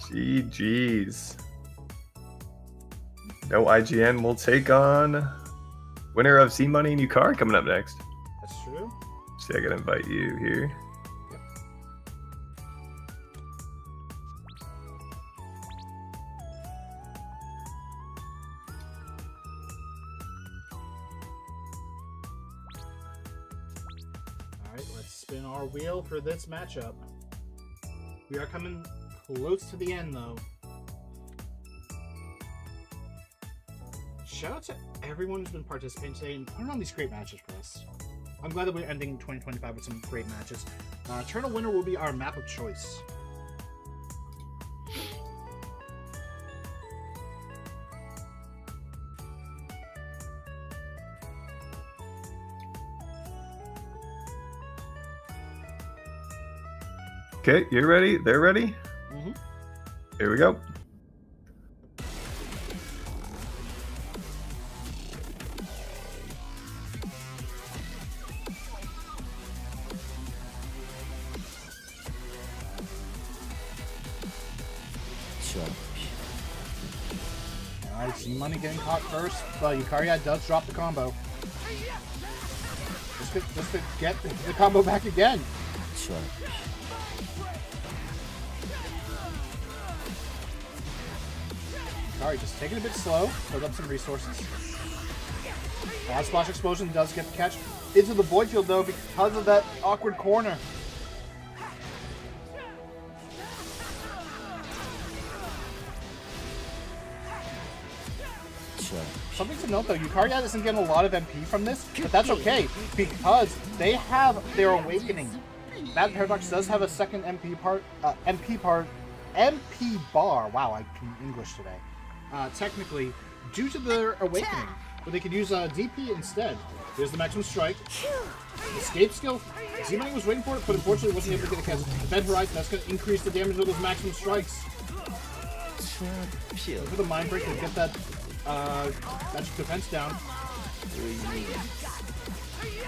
GG's. No IGN will take on winner of C Money New Card coming up next. That's true. See, I gotta invite you here. Yep. Alright, let's spin our wheel for this matchup. We are coming close to the end though. Shout out to everyone who's been participating today and putting on these great matches for us. I'm glad that we're ending 2025 with some great matches. Eternal winner will be our map of choice. Okay, you're ready? They're ready? Mm-hmm. Here we go. Alright, some money getting caught first, but Yukariad does drop the combo. Just to get the combo back again. Yukari just taking it a bit slow, build up some resources. Splash Explosion does get the catch into the void field though because of that awkward corner. Something to note though, Yukariad isn't getting a lot of MP from this, but that's okay because they have their awakening. That Paradox does have a second MP bar. Wow, I can English today. Technically, due to their awakening, but they could use DP instead. Here's the maximum strike. Escape skill. Z-Money was waiting for it, but unfortunately wasn't able to get a catch. Defend Horizon, that's going to increase the damage of those maximum strikes. Look for the Mind Break to get that magic defense down.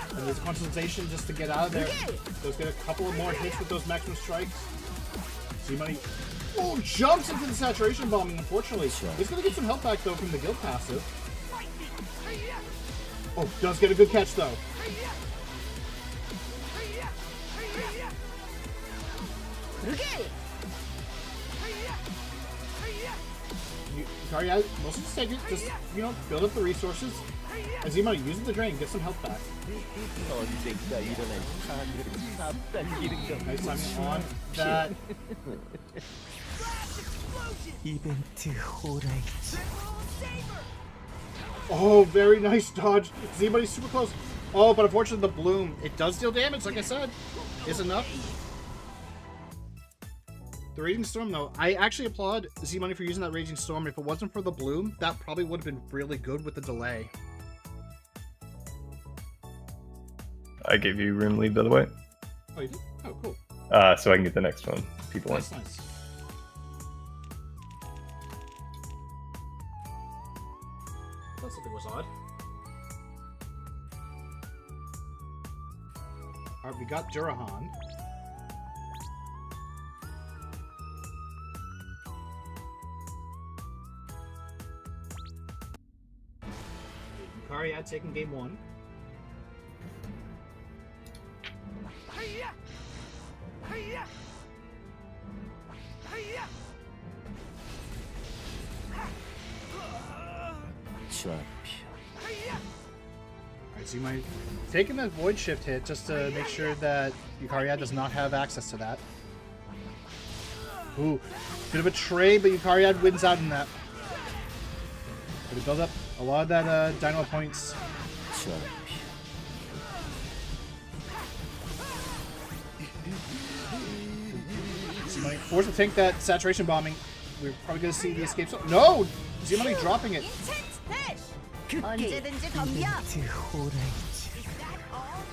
And there's a concentration just to get out of there. So let's get a couple of more hits with those maximum strikes. Z-Money jumps into the saturation bombing, unfortunately. He's going to get some health back though from the guild passive. Oh, does get a good catch though. Yukari, mostly just take it, just, build up the resources. As you might use the drain, get some health back. Nice timing on that. Oh, very nice dodge. Z-Money's super close. Oh, but unfortunately the bloom, it does deal damage, like I said, is enough. The Raging Storm, though, I actually applaud Z-Money for using that Raging Storm. If it wasn't for the bloom, that probably would have been really good with the delay. I gave you room lead, by the way. Oh, you did? Oh, cool. So I can get the next one. People Nice. That something was odd. Alright, we got Durahan. Yukariad taking game 1. Hiya! Hiya! Hiya! Alright, so you might taking that Void Shift hit just to make sure that Yukariad does not have access to that. Ooh, bit of a trade, but Yukariad wins out in that. But it builds up a lot of that dynamo points. So you might force to tank that saturation bombing. We're probably going to see the escape. No! Z-Money dropping it. 언제든지 덤벼.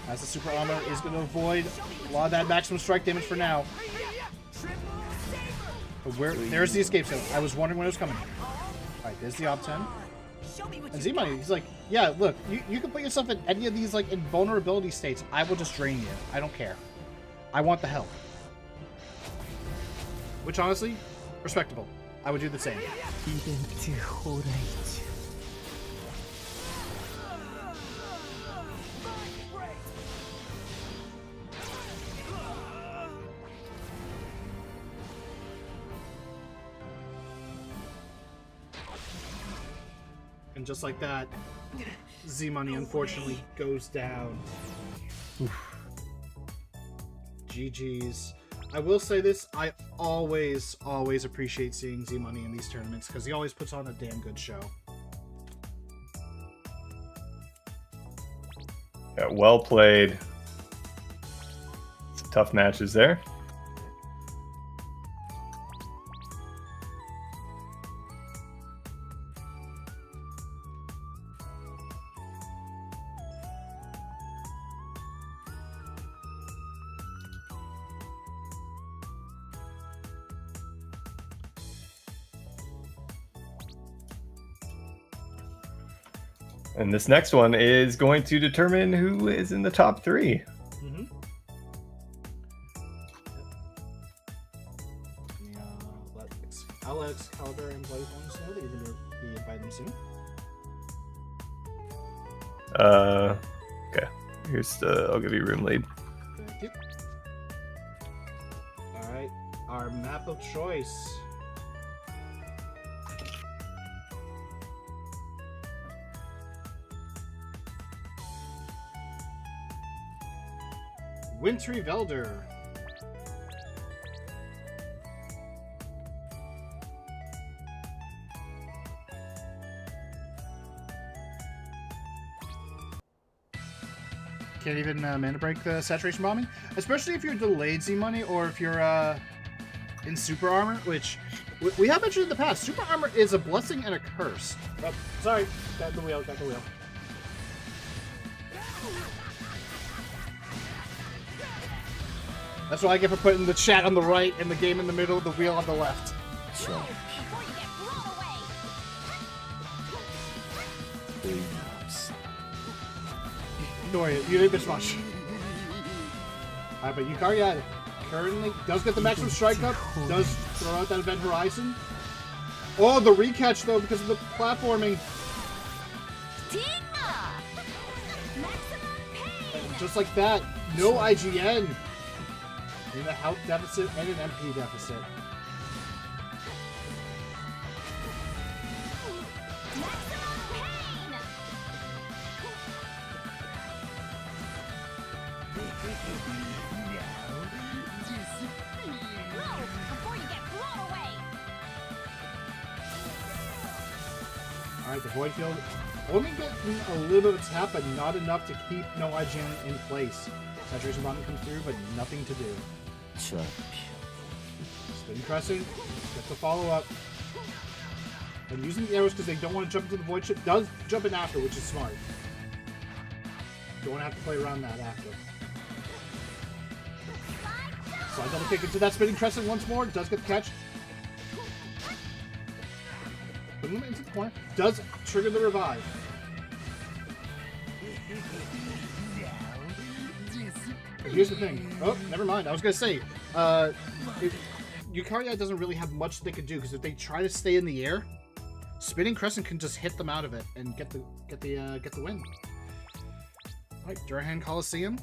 As the super armor is going to avoid a lot of that maximum strike damage for now. But there's the escape zone. I was wondering when it was coming. Alright, there's the op 10. And Z-Money, he's like, yeah, look, you can put yourself in any of these like invulnerability states. I will just drain you. I don't care. I want the help. Which honestly, respectable. I would do the same. And just like that, Z-Money unfortunately goes down. Oof. GG's. I will say this, I always appreciate seeing Z-Money in these tournaments because he always puts on a damn good show. Yeah, well played. Some tough matches there. And this next one is going to determine who is in the top 3. Mm-hmm. I'll let Excalibur and Bloody Bones know that you're going to be inviting soon. Okay. Here's I'll give you room lead. Thank you. Alright, our map of choice. Wintry Velder. Can't even mana break the saturation bombing, especially if you're delayed Z-Money or if you're in super armor, which we have mentioned in the past. Super armor is a blessing and a curse. Oh, sorry, got the wheel. That's what I get for putting the chat on the right and the game in the middle, the wheel on the left. Before you get blown away. Ignore it. You didn't miss much. Alright, but Yukariad currently does get the maximum strike up, does throw out that event horizon. Oh, the recatch though because of the platforming. And just like that, no IGN. In a health deficit and an MP deficit. Alright, the Void Field only getting a little bit of tap, but not enough to keep no IGN in place. Saturation Bombing comes through, but nothing to do. Spin Crescent, gets the follow-up. And using the arrows because they don't want to jump into the Void Ship does jump in after, which is smart. Don't want to have to play around that after. Slide double kick into that Spinning Crescent once more, does get the catch. Putting him into the corner, does trigger the revive. Here's the thing. Oh, never mind. I was gonna say, Yukari doesn't really have much they can do because if they try to stay in the air, Spinning Crescent can just hit them out of it and get the win. All right, Durhan Coliseum.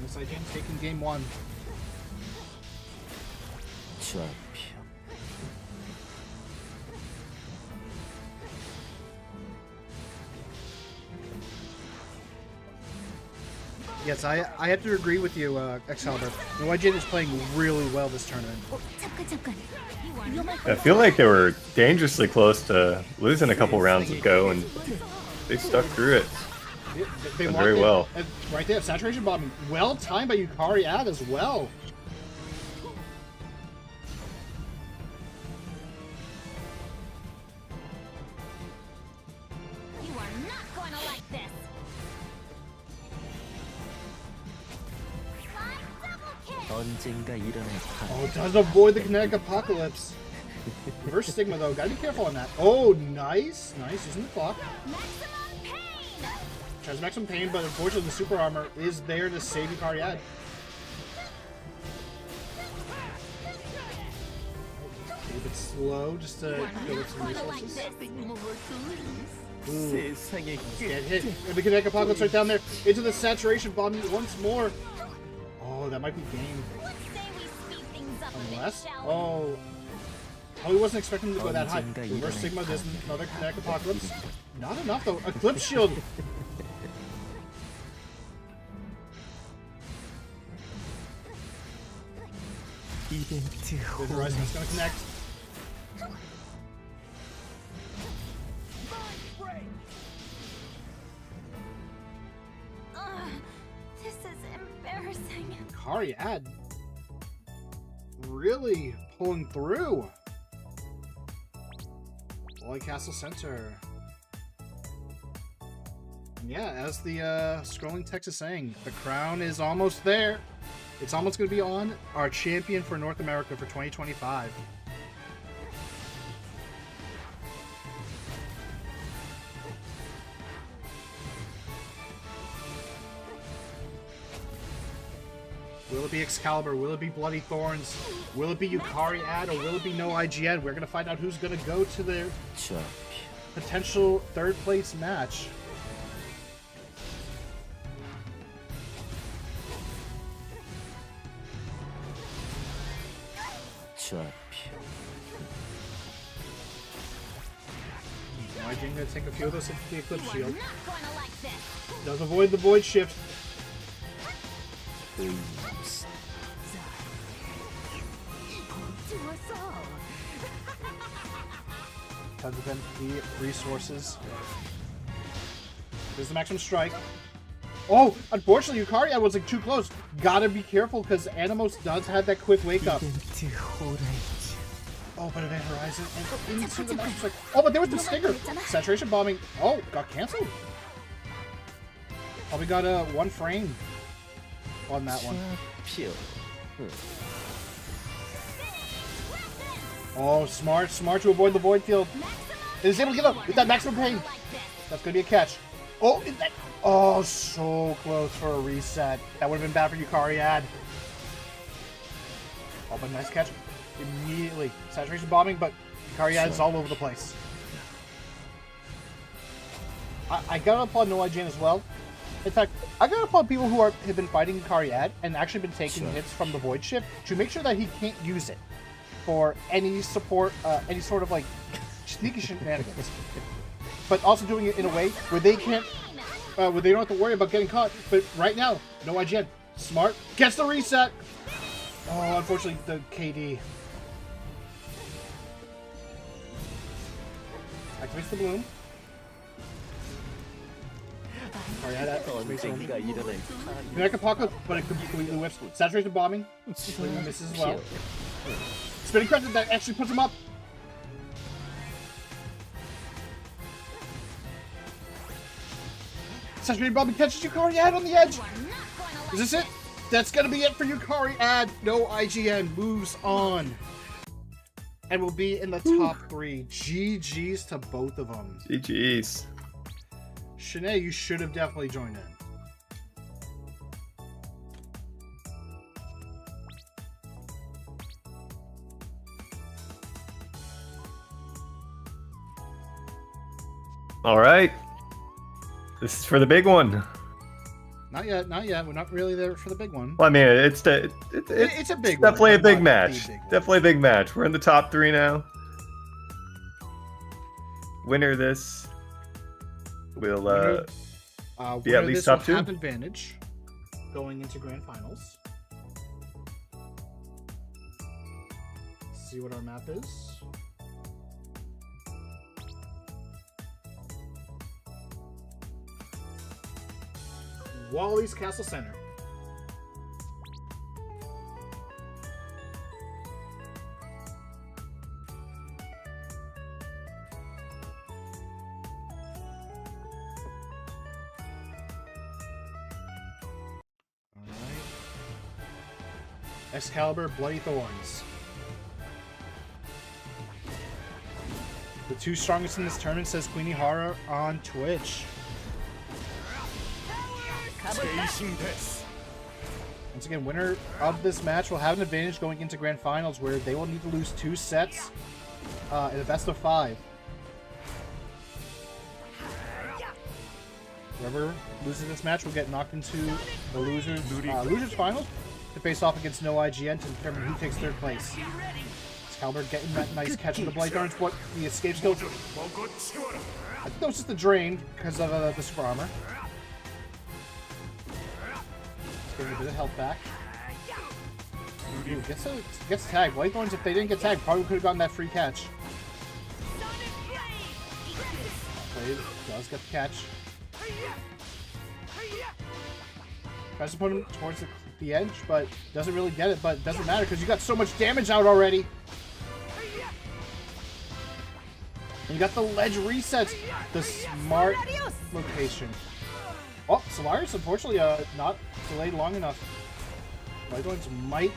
Looks like James taking game 1. Champion. Yes, I have to agree with you, Excalibur. YJ is playing really well this tournament. I feel like they were dangerously close to losing a couple rounds ago, and they stuck through it. They Done very well. And right there, saturation bombing. Well timed by Yukari Ad as well. You are not going to like this. 언젠가 일어날 Oh, does avoid the kinetic apocalypse. Reverse Stigma though, gotta be careful on that. Oh, nice, nice. Using the clock. Maximum pain. Tries to maximum pain, but unfortunately the super armor is there to save Yukari Ad. A bit slow, just to build up some resources. Ooh. 세상에 Get hit. And the kinetic apocalypse right down there. Into the saturation bombing once more. Oh, that might be game. Let's say we speed things up a bit, Unless, shall we? oh, probably wasn't expecting to go that high. Reverse Sigma, there's another kinetic apocalypse. Not enough though. Eclipse shield. 이벤트 There's Horizon is gonna connect. This is embarrassing. Kari Ad really pulling through. Lloyd Castle Center. And yeah, as the scrolling text is saying, the crown is almost there. It's almost going to be on our champion for North America for 2025. Will it be Excalibur? Will it be Bloody Thorns? Will it be Yukari Ad? Or will it be no IGN? We're going to find out who's going to go to their champion. potential third place match. champion. IGN going to take a few of those into the Eclipse You are Shield. not going to like this. Does avoid the Void Shift. 의무스. To us all. Trying to defend the resources. There's the maximum strike. Oh, unfortunately, Yukari was like too close. Gotta be careful because Animos does have that quick wake up. 이벤트 호라이즈. Oh, but Event Horizon and into the maximum strike. Oh, but there was the stinger. Saturation bombing. Oh, got canceled. Probably got a 1 frame on that one. champion. Oh, smart to avoid the void field. It is able to get up with that maximum pain. That's gonna be a catch. Oh, is that? Oh, so close for a reset. That would have been bad for Yukari Ad. Oh, but nice catch. Immediately. Saturation bombing, but Yukari Ad's all over the place. I gotta applaud No IGN as well. In fact, I gotta applaud people who have been fighting Yukari Ad and actually been taking hits from the Void Shift to make sure that he can't use it for any support, any sort of like sneaky shenanigans. But also doing it in a way where they can't, where they don't have to worry about getting caught. But right now, no IGN, smart, gets the reset. Oh, unfortunately, the KD activates the bloom. Sorry, 언젠가 일어날 Kinetic Apocalypse, but it completely whips. Saturation bombing, completely misses as well. Spinning Crescent that actually puts him up. Saturated bombing catches Yukari Ad on the edge. You are not going to like Is this it? That's gonna be it for Yukari Ad. No IGN moves on. and will be in the top 3. GG's to both of them. GG's. Shanae, you should have definitely joined in. All right. This is for the big one. Not yet, not yet. We're not really there for the big one. Well, I mean, it's It's a big one. definitely a but big not match. the big one. Definitely a big match. We're in the top 3 now. Winner of this will Winner be at winner of least this top will 2. have advantage going into grand finals. Let's see what our map is. Wally's Castle Center. Alright. Excalibur, Bloody Thorns. The 2 strongest in this tournament, says Queenie Horror on Twitch. Once again, winner of this match will have an advantage going into grand finals, where they will need to lose 2 sets in a best of 5. Whoever loses this match will get knocked into the losers finals to face off against No IGN to determine who takes 3rd place. Excalibur getting that nice catch of the Blade Darns. What the escape skill? I think that was just the drain because of the super armor. Getting a bit of health back. Ooh, gets tagged. White Thorns, if they didn't get tagged, probably could have gotten that free catch. Blade does get the catch. Tries to put him towards the edge, but doesn't really get it. But it doesn't matter because you got so much damage out already. And you got the ledge resets. The smart location. Oh, Solaris, unfortunately, not delayed long enough. White Thorns might.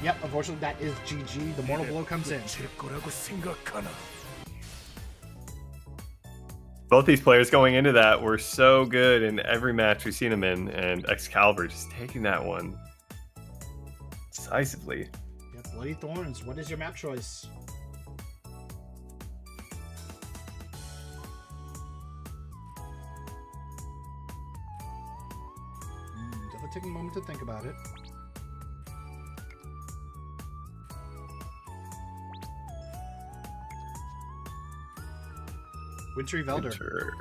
Yep, unfortunately, that is GG. The mortal blow comes in. Both these players going into that were so good in every match we've seen them in, and Excalibur just taking that one decisively. Yep, Bloody Thorns. What is your map choice? Definitely taking a moment to think about it. Wintry Velder. Winter.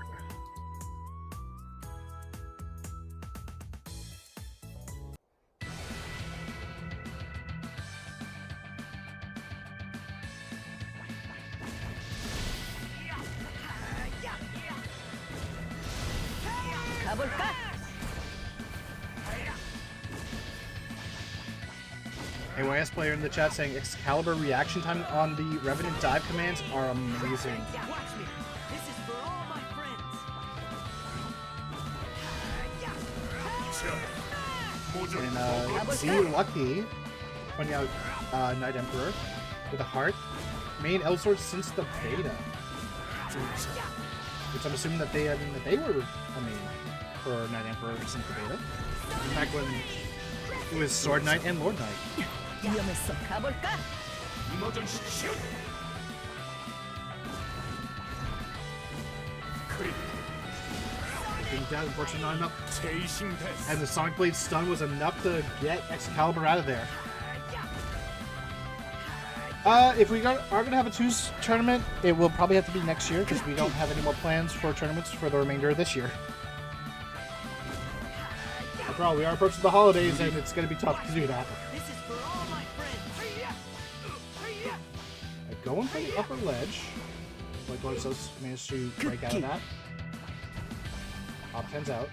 AYS player in the chat saying Excalibur reaction time on the Revenant dive commands are amazing. Watch me. This is for all my friends. And Z Lucky pointing out Knight Emperor with a heart. Main Elsword since the beta. Which I'm assuming that they were a main for Knight Emperor since the beta. Back when it was Sword Knight and Lord Knight. Being dead, unfortunately not enough. And the Sonic Blade stun was enough to get Excalibur out of there. If we are going to have a 2s tournament, it will probably have to be next year because we don't have any more plans for tournaments for the remainder of this year. After all, we are approaching the holidays and it's going to be tough to do that. This is for all my friends. Going for the upper ledge. White Thorns does manage to break out of that. Op 10's out.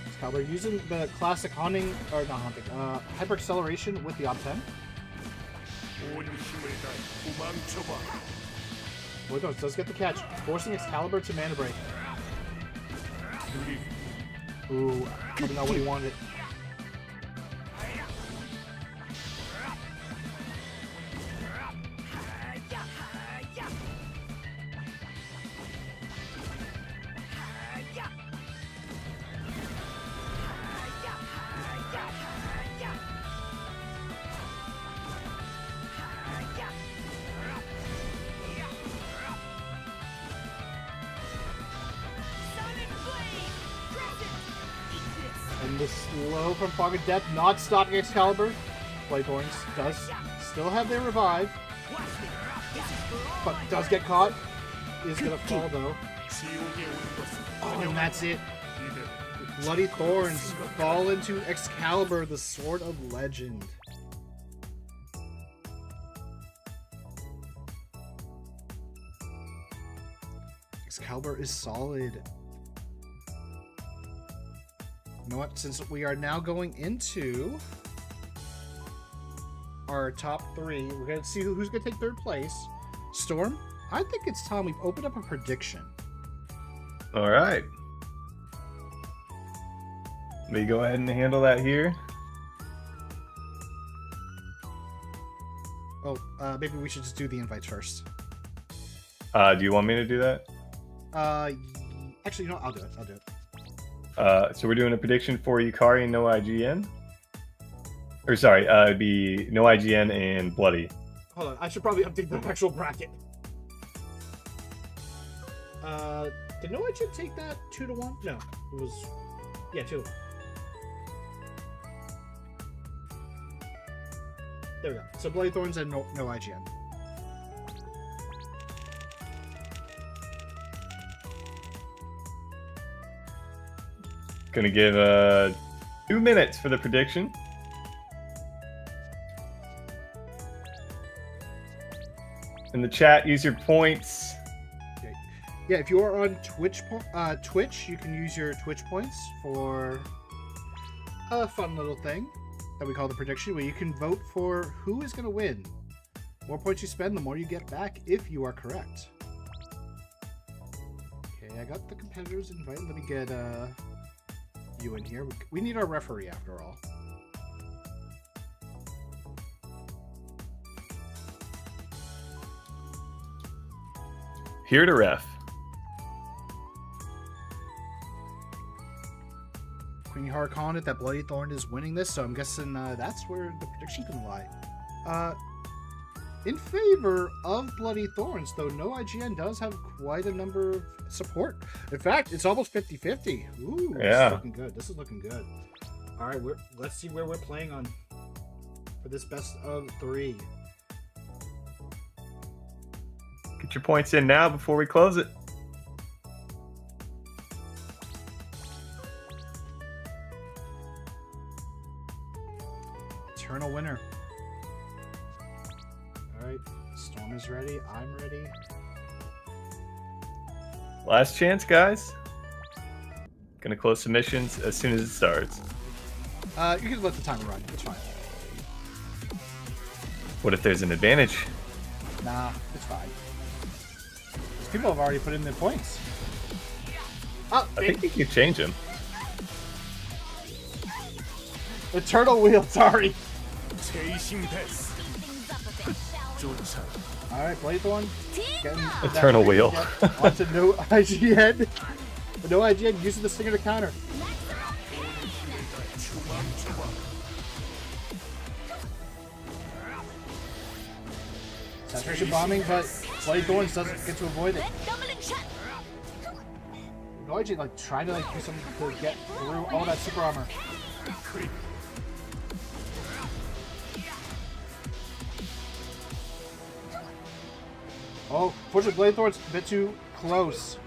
Excalibur using the classic haunting, or not haunting, hyper acceleration with the Op 10. White Thorns does get the catch, forcing Excalibur to mana break. Ooh, probably not what he wanted. the slow from Fog of Death, not stopping Excalibur. Bladethorns does still have their revive, but does get caught. Is gonna fall though. Oh, and that's it. Bloody Thorns fall into Excalibur, the Sword of Legend. Excalibur is solid. You know what? Since we are now going into our top 3, we're going to see who's going to take 3rd place. Storm, I think it's time we've opened up a prediction. All right. Let me go ahead and handle that here. Oh, maybe we should just do the invites first. Do you want me to do that? Actually, no, I'll do it. I'll do it. So we're doing a prediction for Yukari and no IGN. Or sorry, it'd be no IGN and Bloody. Hold on, I should probably update the actual bracket. Did no IGN take that 2-1? No, it was 2-1. There we go. So Bloody Thorns and no IGN. Gonna give 2 minutes for the prediction. In the chat, use your points. Okay. Yeah, if you are on Twitch, you can use your Twitch points for a fun little thing that we call the prediction, where you can vote for who is going to win. The more points you spend, the more you get back if you are correct. Okay, I got the competitors invited. Let me get you in here. We need our referee after all. Here to ref. Queen Hard called it that Bloody Thorn is winning this, so I'm guessing that's where the prediction can lie. In favor of Bloody Thorns, though no IGN does have quite a number of support. In fact, it's almost 50-50. Ooh, yeah. This is looking good. This is looking good. All right, let's see where we're playing on for this best of 3. Get your points in now before we close it. Eternal winner. All right, Storm is ready. I'm ready. Last chance, guys. Gonna close submissions as soon as it starts. You can let the timer run. It's fine. What if there's an advantage? Nah, it's fine. People have already put in their points. Oh, I think you can change them. Eternal wheel, sorry. Alright, Bladethorn. Eternal wheel. Onto no IGN. But no IGN using the stinger to counter. Saturation bombing, but Bloody Thorns doesn't get to avoid it. No IGN like trying to do something to get through all that super armor. Oh, fortunately, Blade Thorn's a bit too close.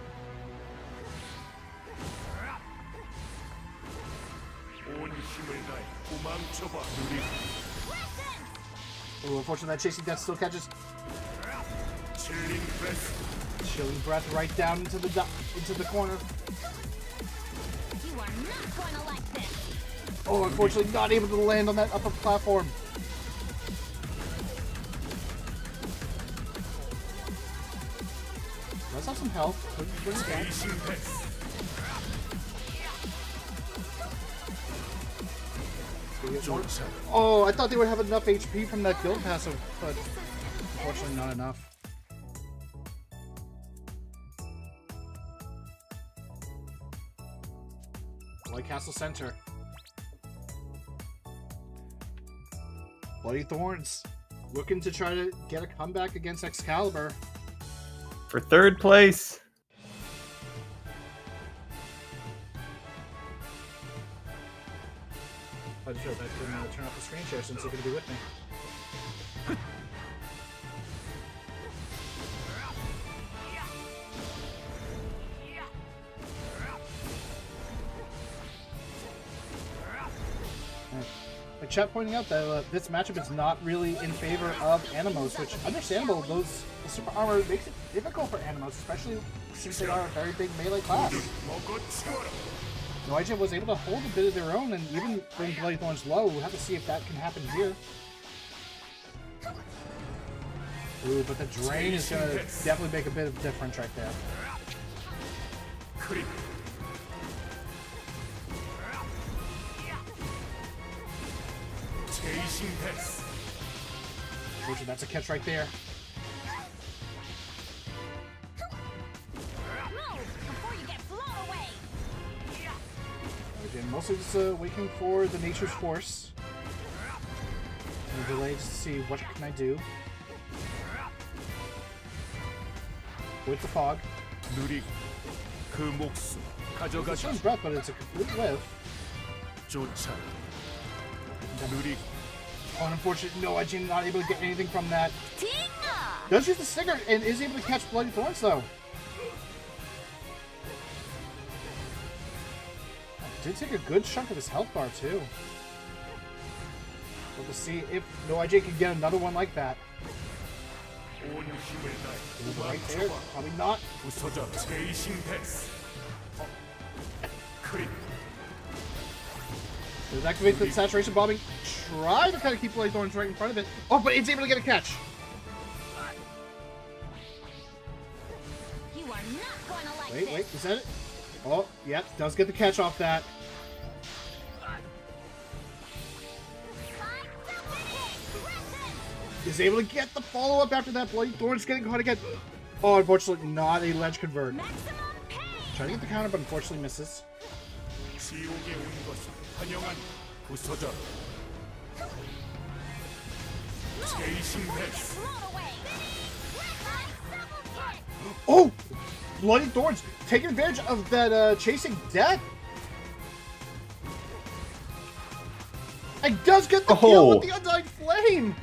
Oh, unfortunately, that chasing death still catches. Chilling breath right down into the corner. You are not going to like this. Oh, unfortunately, not able to land on that upper platform. Let's have some health. Bring it back. Oh, I thought they would have enough HP from that guild passive, but unfortunately not enough. White Castle Center. Bloody Thorns looking to try to get a comeback against Excalibur. For 3rd place. I just realized I couldn't turn off the screen share since you're going to be with me. Like chat pointing out that this matchup is not really in favor of Animos, which understandable. The super armor makes it difficult for Animos, especially since they are a very big melee class. Noijin was able to hold a bit of their own and even bring Bloody Thorns low. We'll have to see if that can happen here. Ooh, but the drain is going to definitely make a bit of a difference right there. Fortunately, that's a catch right there. Before you get blown away. Again, mostly just waiting for the nature's force. And delay just to see what can I do. With the fog. It's on breath, but it's a complete whiff. Oh, unfortunately, no, I'm not able to get anything from that. Tinga! Does use the stinger and is able to catch Bloody Thorns, though. Did take a good chunk of his health bar, too. We'll just see if No IJ can get another one like that. Right there, probably not. Does activate the saturation bombing. Try to kind of keep Bloody Thorns right in front of it. Oh, but it's able to get a catch. You are not going to like Wait, this. is that it? Oh, yep, does get the catch off that. Is able to get the follow-up after that. Bloody Thorns getting caught again. Oh, unfortunately, not a ledge convert. Trying to get the counter, but unfortunately misses. Oh! Bloody Thorns taking advantage of that chasing death. And does get the kill with the Undying Flame.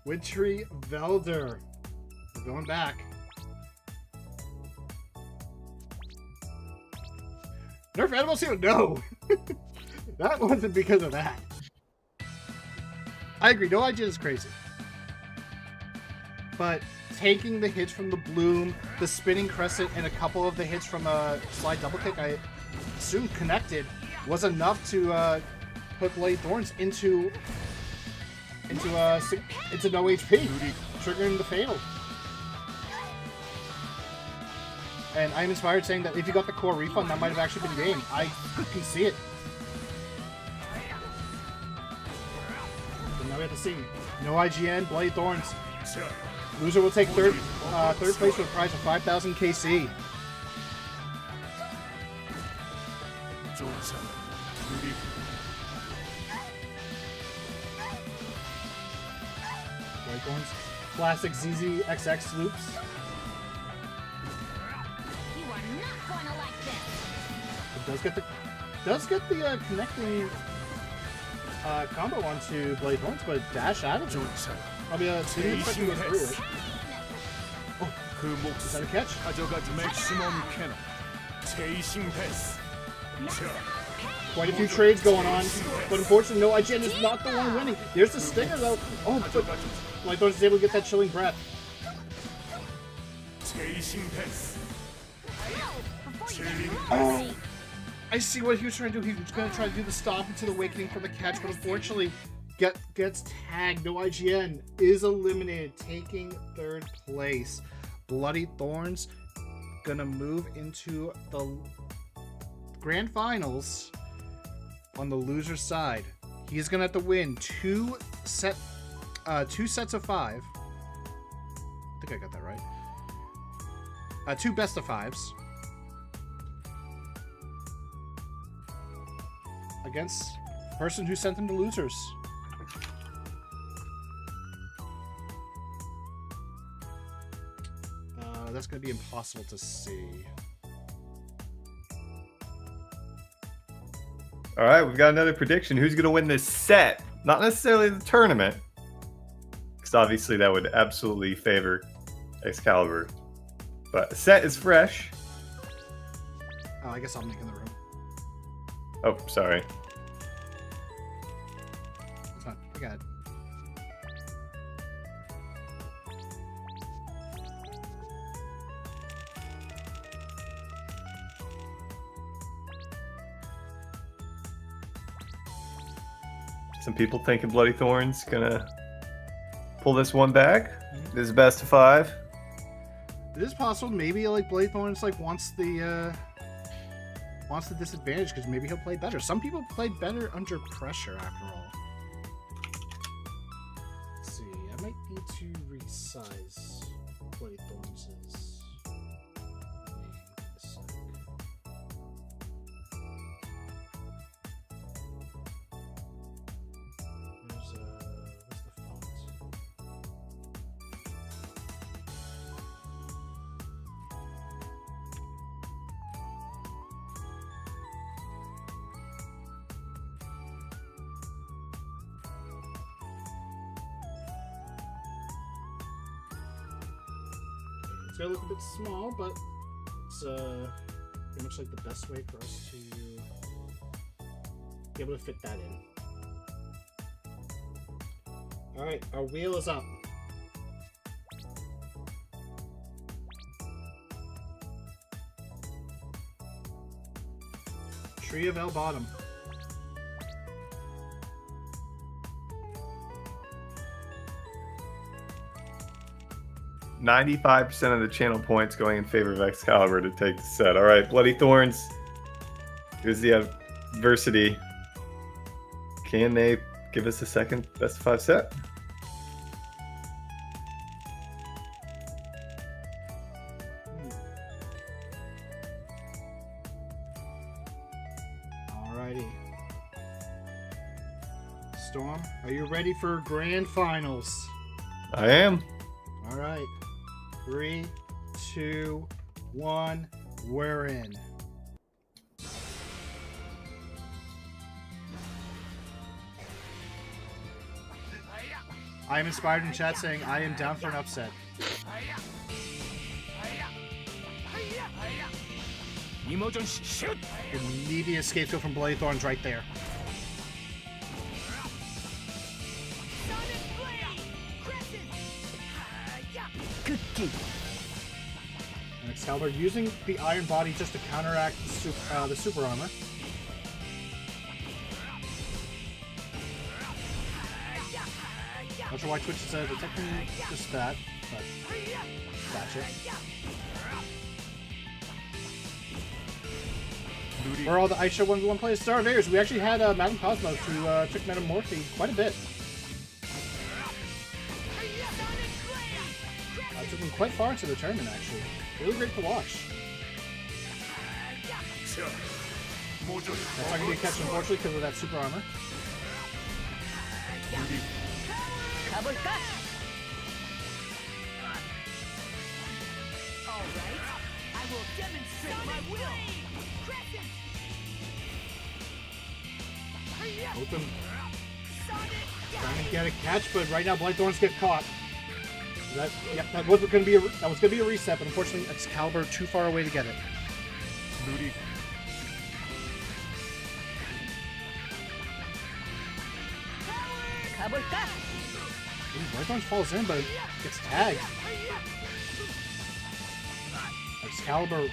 Wintry Velder. We're going back. Nerf Animal Seal? No. That wasn't because of that. I agree, no idea is crazy. But taking the hits from the Bloom, the Spinning Crescent, and a couple of the hits from a Slide Double Kick, I assume connected, was enough to put Bloody Thorns into no HP, triggering the Fatal. And I'm inspired saying that if you got the core refund, that might have actually been game. I can see it. So now we have to see. No IGN, Bloody Thorns. Loser will take third place with a prize of 5,000 KC. Bloody Thorns. Classic ZZXX loops. You are not going to like this. It does get the connecting combo onto Bloody Thorns, but dash out of it. I mean, didn't expect to go through it. Oh, is that a catch? Quite a few trades going on, but unfortunately, no, IGN is not the one winning. There's the stinger, though. Oh, but Bloody Thorns is able to get that chilling breath. Oh, I see what he was trying to do. He was going to try to do the stop into the awakening for the catch, but unfortunately, gets tagged. No IGN is eliminated, taking third place. Bloody Thorns gonna move into the grand finals on the loser side. He's gonna have to win two sets of 5. I think I got that right. 2 best of 5s against the person who sent them to losers. That's going to be impossible to see. All right, we've got another prediction. Who's going to win this set? Not necessarily the tournament, because obviously that would absolutely favor Excalibur. But the set is fresh. Oh, I guess I'll make in the room. Oh, sorry. It's not. I got it. Some people thinking Bloody Thorn's gonna pull this one back. This is best of 5. It is possible. Maybe like Blade Thorns like wants the disadvantage because maybe he'll play better. Some people play better under pressure after all. Let's see. I might need to resize Blade Thorns' name a sec. What's the font? It's gonna look a bit small, but it's pretty much like the best way for us to be able to fit that in. Alright, our wheel is up. Tree of El Bottom. %95 of the channel points going in favor of Excalibur to take the set. All right, Bloody Thorns. Here's the adversity. Can they give us a second best of 5 set? Alrighty. Storm, are you ready for grand finals? I am. Alright. 3, 2, 1, we're in. I am inspired in chat saying I am down for an upset. Immediate scapegoat from Bloody Thorns right there. And Excalibur using the iron body just to counteract the super armor. Not sure why Twitch is detecting just that, but gotcha. Where are all the Ice Show 1v1 players? Star of Airs. We actually had Madam Cosmos who took Metamorphy quite a bit. Took him quite far into the tournament, actually. Really great to watch. That's not going to be a catch, unfortunately, because of that super armor. Alright, I will demonstrate my will! Open. Trying to get a catch, but right now Bloody Thorns get caught. That was going to be a reset, but unfortunately Excalibur too far away to get it. Bloody Thorns falls in, but gets tagged. Excalibur,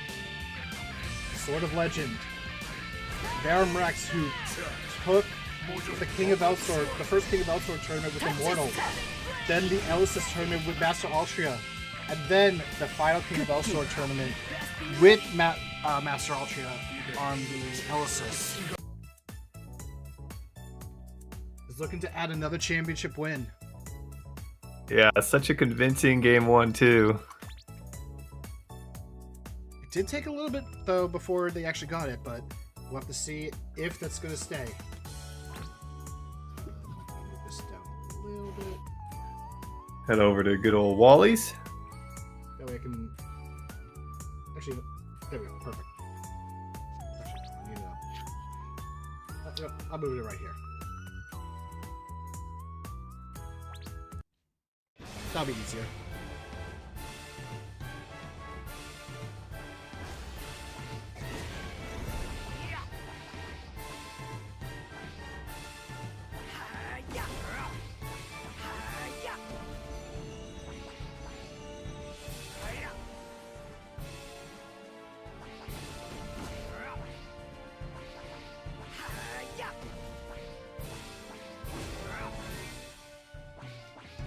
Sword of Legend, Baron Rex, who took the King of Elsword, the first King of Elsword tournament with Immortal, then the Elysis tournament with Master Altria, and then the final King of Elsword tournament with Master Altria on the Elysis. Is looking to add another championship win. Yeah, such a convincing game 1 too. It did take a little bit though before they actually got it, but we'll have to see if that's going to stay. Move this down a little bit. Head over to good old Wally's. That way I can... Actually, there we go. Perfect. Actually, I need to... I'll move it right here. That'll be easier.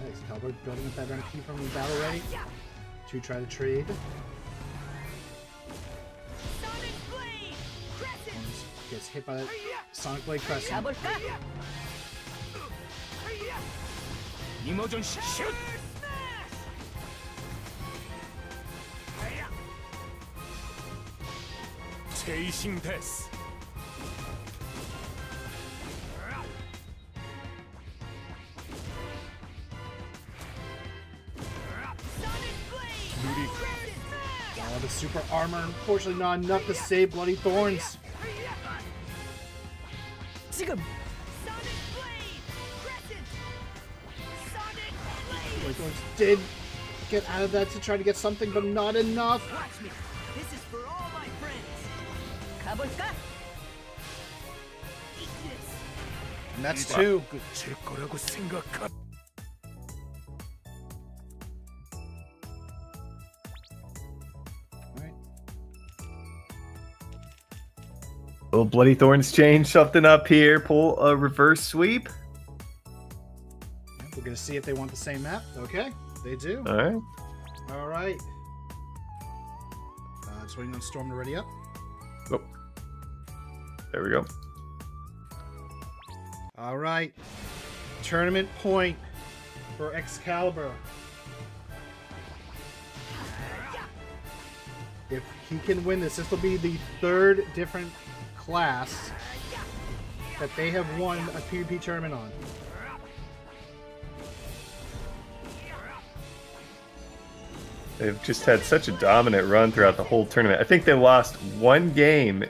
Nice. Cowboy building up that MP from the battle ready to try to trade. Gets hit by that Sonic Blade Crescent. Imogen shoot! Chasing this. Oh, the super armor, unfortunately not enough to save Bloody Thorns. 지금. Bloody Thorns did get out of that to try to get something, but not enough. Watch me. This is for all my friends. 가볼까? Eat this. And that's two. 끝일 거라고 생각하. Will Bloody Thorns change something up here? Pull a reverse sweep? We're gonna see if they want the same map. Okay, they do. Alright. Alright. Just waiting on Storm to ready up. Oh. There we go. Alright. Tournament point for Excalibur. If he can win this, this will be the third different class that they have won a PvP tournament on. They've just had such a dominant run throughout the whole tournament. I think they lost one game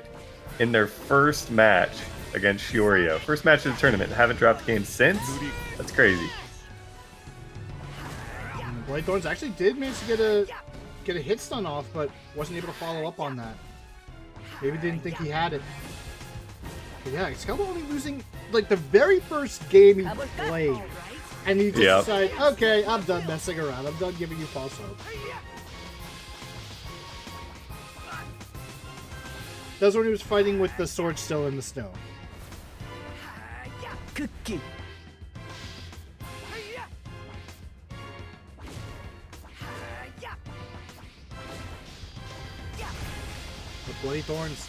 in their first match against Shiorio. First match of the tournament. Haven't dropped a game since. That's crazy. Blade Thorns actually did manage to get a hit stun off, but wasn't able to follow up on that. Maybe didn't think he had it. But yeah, Excalibur only losing like the very first game he played. And he just decided, okay, I'm done messing around. I'm done giving you false hope. That's when he was fighting with the sword still in the snow. cookie. The Bloody Thorns,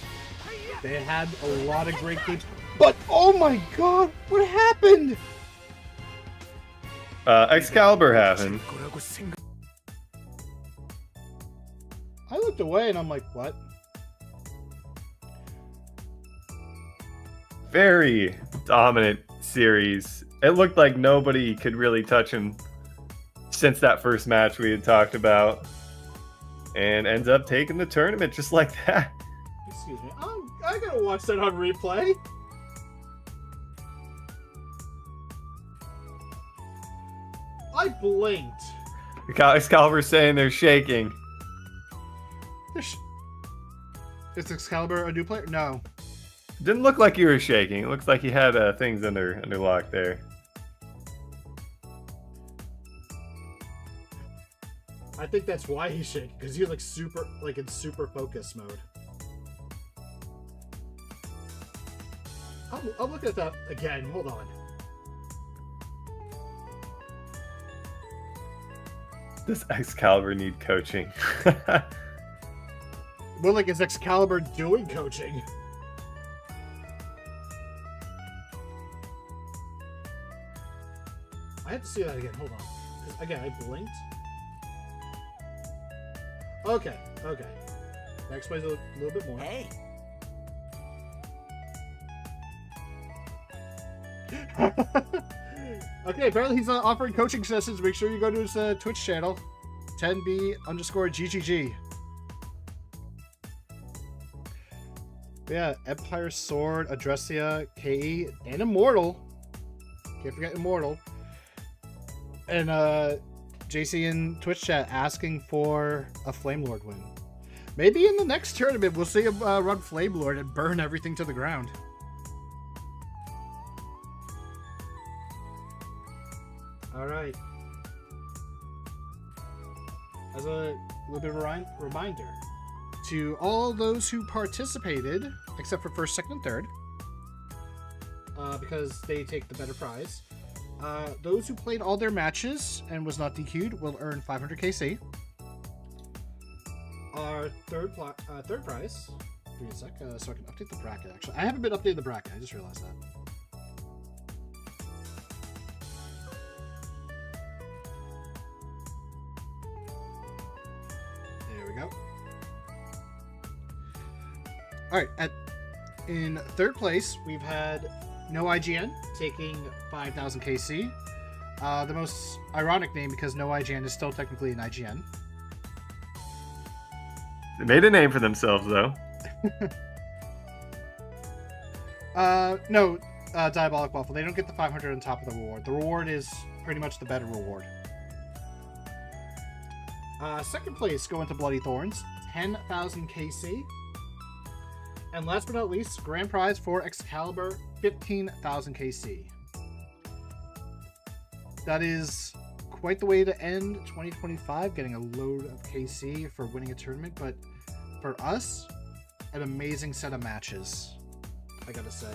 they had a lot of great games. But, oh my god, what happened? Excalibur happened. I looked away and I'm like, what? Very dominant series. It looked like nobody could really touch him since that first match we had talked about. And ends up taking the tournament just like that. Excuse me. I gotta watch that on replay. I blinked. Excalibur's saying they're shaking. Is Excalibur a new player? No. Didn't look like you were shaking. It looks like you had things under lock there. I think that's why he's shaking, because he's like super, like in super focus mode. I'll look at that again. Hold on. Does Excalibur need coaching? Well, like, is Excalibur doing coaching? I have to see that again. Hold on. 'Cause, again, I blinked. Okay, okay. That explains a little bit more. Hey. Okay, apparently he's offering coaching sessions. Make sure you go to his Twitch channel, 10B_GGG. Yeah, Empire Sword, Adressia, KE, and Immortal. Can't forget Immortal. And JC in Twitch chat asking for a Flame Lord win. Maybe in the next tournament we'll see him run Flame Lord and burn everything to the ground. Alright. As a little bit of a reminder to all those who participated, except for first, second, and third, because they take the better prize. Those who played all their matches and was not DQ'd will earn 500 KC. Our third prize. Give me a sec, so I can update the bracket. Actually, I haven't been updating the bracket. I just realized that. There we go. All right. In third place, we've had No IGN taking 5,000 KC. The most ironic name because No IGN is still technically an IGN. They made a name for themselves, though. No, Diabolic Waffle. They don't get the 500 on top of the reward. The reward is pretty much the better reward. Second place going to Bloody Thorns, 10,000 KC. And last but not least, grand prize for Excalibur, 15,000 KC. That is quite the way to end 2025, getting a load of KC for winning a tournament, but for us, an amazing set of matches, I gotta say.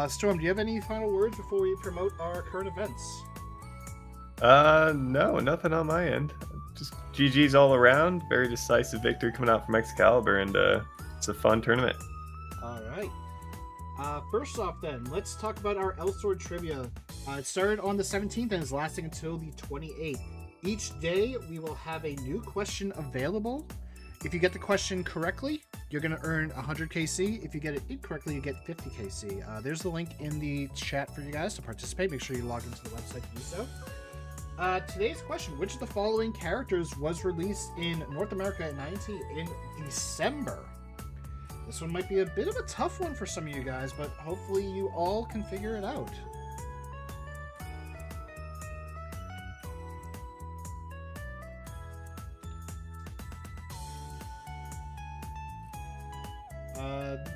Storm, do you have any final words before we promote our current events? No, nothing on my end. Just GG's all around. Very decisive victory coming out from Excalibur, and it's a fun tournament. All right. First off, then, let's talk about our Elsword trivia. It started on the 17th and is lasting until the 28th. Each day, we will have a new question available. If you get the question correctly, you're going to earn 100 KC. If you get it incorrectly, you get 50 KC. There's the link in the chat for you guys to participate. Make sure you log into the website to do so. Today's question: which of the following characters was released in North America in December? This one might be a bit of a tough one for some of you guys, but hopefully you all can figure it out.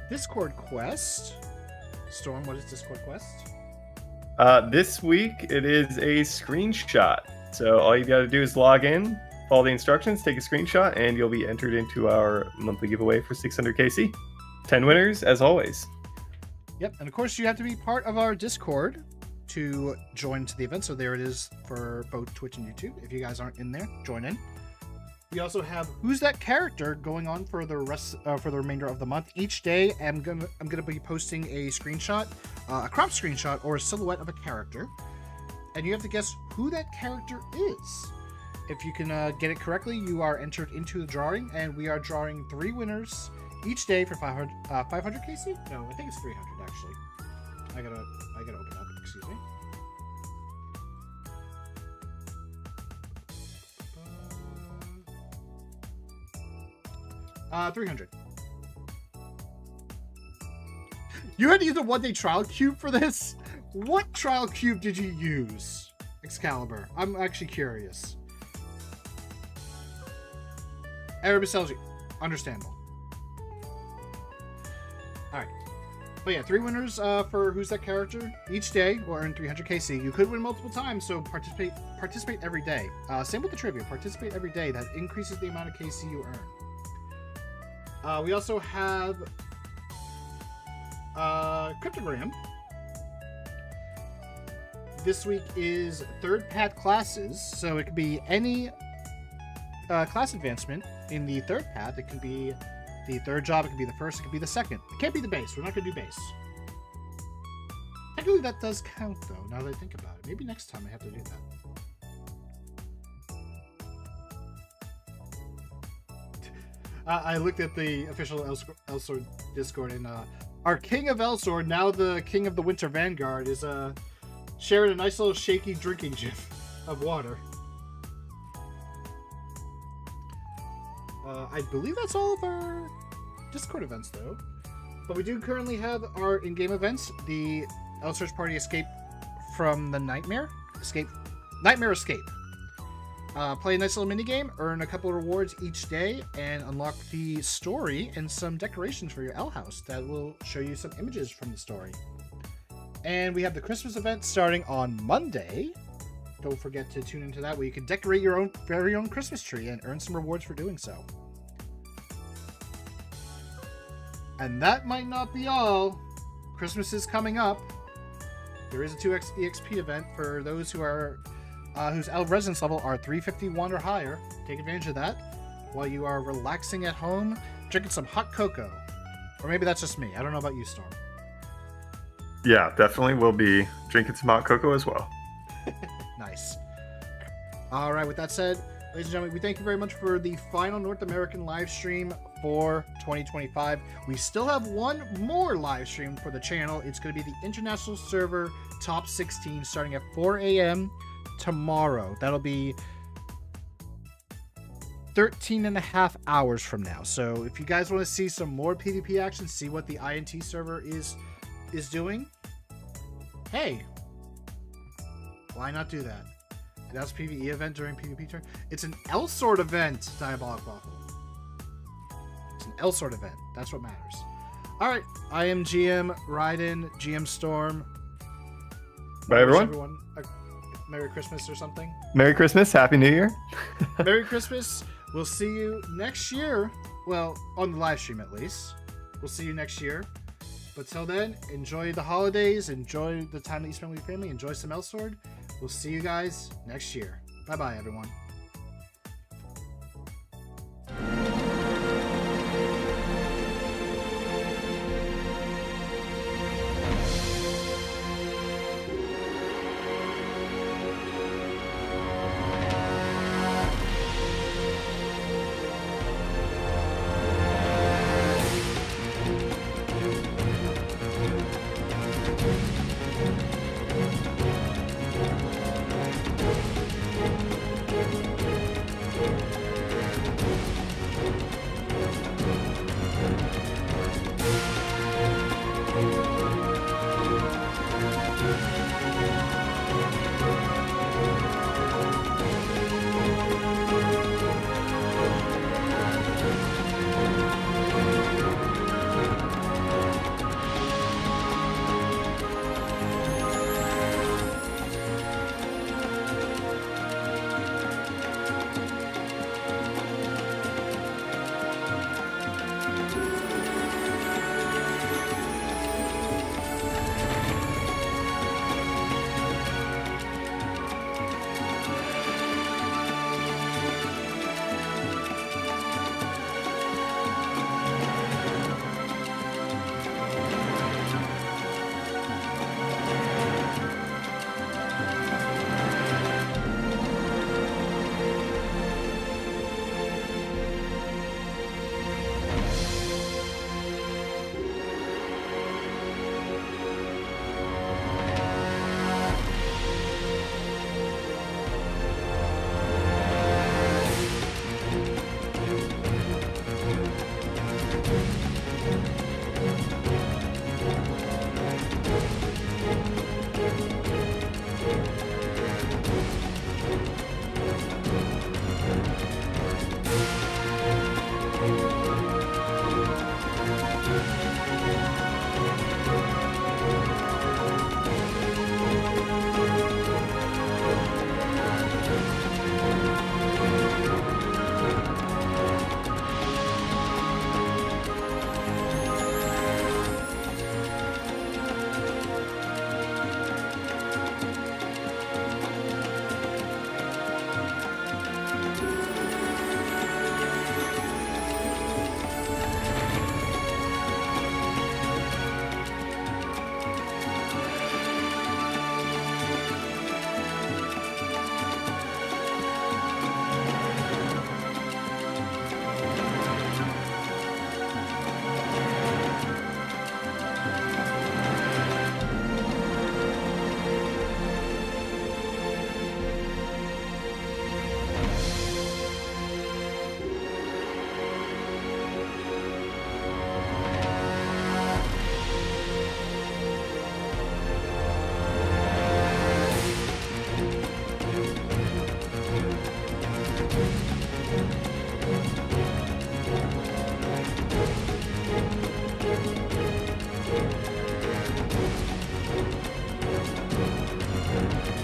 Discord quest. Storm, what is Discord quest? This week it is a screenshot. So all you got to do is log in, follow the instructions, take a screenshot, and you'll be entered into our monthly giveaway for 600 KC. 10 winners, as always. Yep, and of course you have to be part of our Discord to join to the event. So there it is for both Twitch and YouTube. If you guys aren't in there, join in. We also have Who's That Character going on for the rest for the remainder of the month. Each day, I'm gonna be posting a screenshot, a crop screenshot, or a silhouette of a character, and you have to guess who that character is. If you can get it correctly, you are entered into the drawing, and we are drawing 3 winners each day for 500 KC. No, I think it's 300 actually. I gotta open up. Excuse me. 300. You had to use a one-day trial cube for this? What trial cube did you use, Excalibur? I'm actually curious. Arabiselji, understandable. Alright. But yeah, 3 winners for Who's That Character. Each day will earn 300 KC. You could win multiple times, so participate every day. Same with the trivia. Participate every day. That increases the amount of KC you earn. We also have Cryptogram. This week is third path classes, so it could be any class advancement in the third path. It can be the third job, it could be the first, it could be the second. It can't be the base. We're not going to do base. Technically, that does count, though, now that I think about it. Maybe next time I have to do that. I looked at the official Elsword Discord, and our King of Elsword, now the King of the Winter Vanguard, is sharing a nice little shaky drinking gif of water. I believe that's all of our Discord events, though. But we do currently have our in-game events. The Elsword Party Escape from the Nightmare Escape. Play a nice little mini game, earn a couple of rewards each day, and unlock the story and some decorations for your L house that will show you some images from the story. And we have the Christmas event starting on Monday. Don't forget to tune into that, where you can decorate your very own Christmas tree and earn some rewards for doing so. And that might not be all. Christmas is coming up. There is a 2x EXP event for those who are whose residence level are 351 or higher. Take advantage of that while you are relaxing at home, drinking some hot cocoa. Or maybe that's just me. I don't know about you, Storm. Yeah, definitely. We'll be drinking some hot cocoa as well. Nice. All right, with that said, ladies and gentlemen, we thank you very much for the final North American live stream for 2025. We still have one more live stream for the channel. It's going to be the International Server Top 16 starting at 4 a.m. tomorrow. That'll be 13 and a half hours from now. So if you guys want to see some more PvP action, see what the INT server is doing, hey, why not do that? That's PvE event during PvP turn. It's an Elsword event, Diabolic Waffle. It's an Elsword event. That's what matters. All right, I am GM Raiden, GM Storm. Bye, everyone. Merry Christmas or something. Merry Christmas. Happy New Year. Merry Christmas. We'll see you next year. Well, on the live stream at least. We'll see you next year. But till then, enjoy the holidays. Enjoy the time that you spend with your family. Enjoy some Elsword. We'll see you guys next year. Bye-bye, everyone. Bye.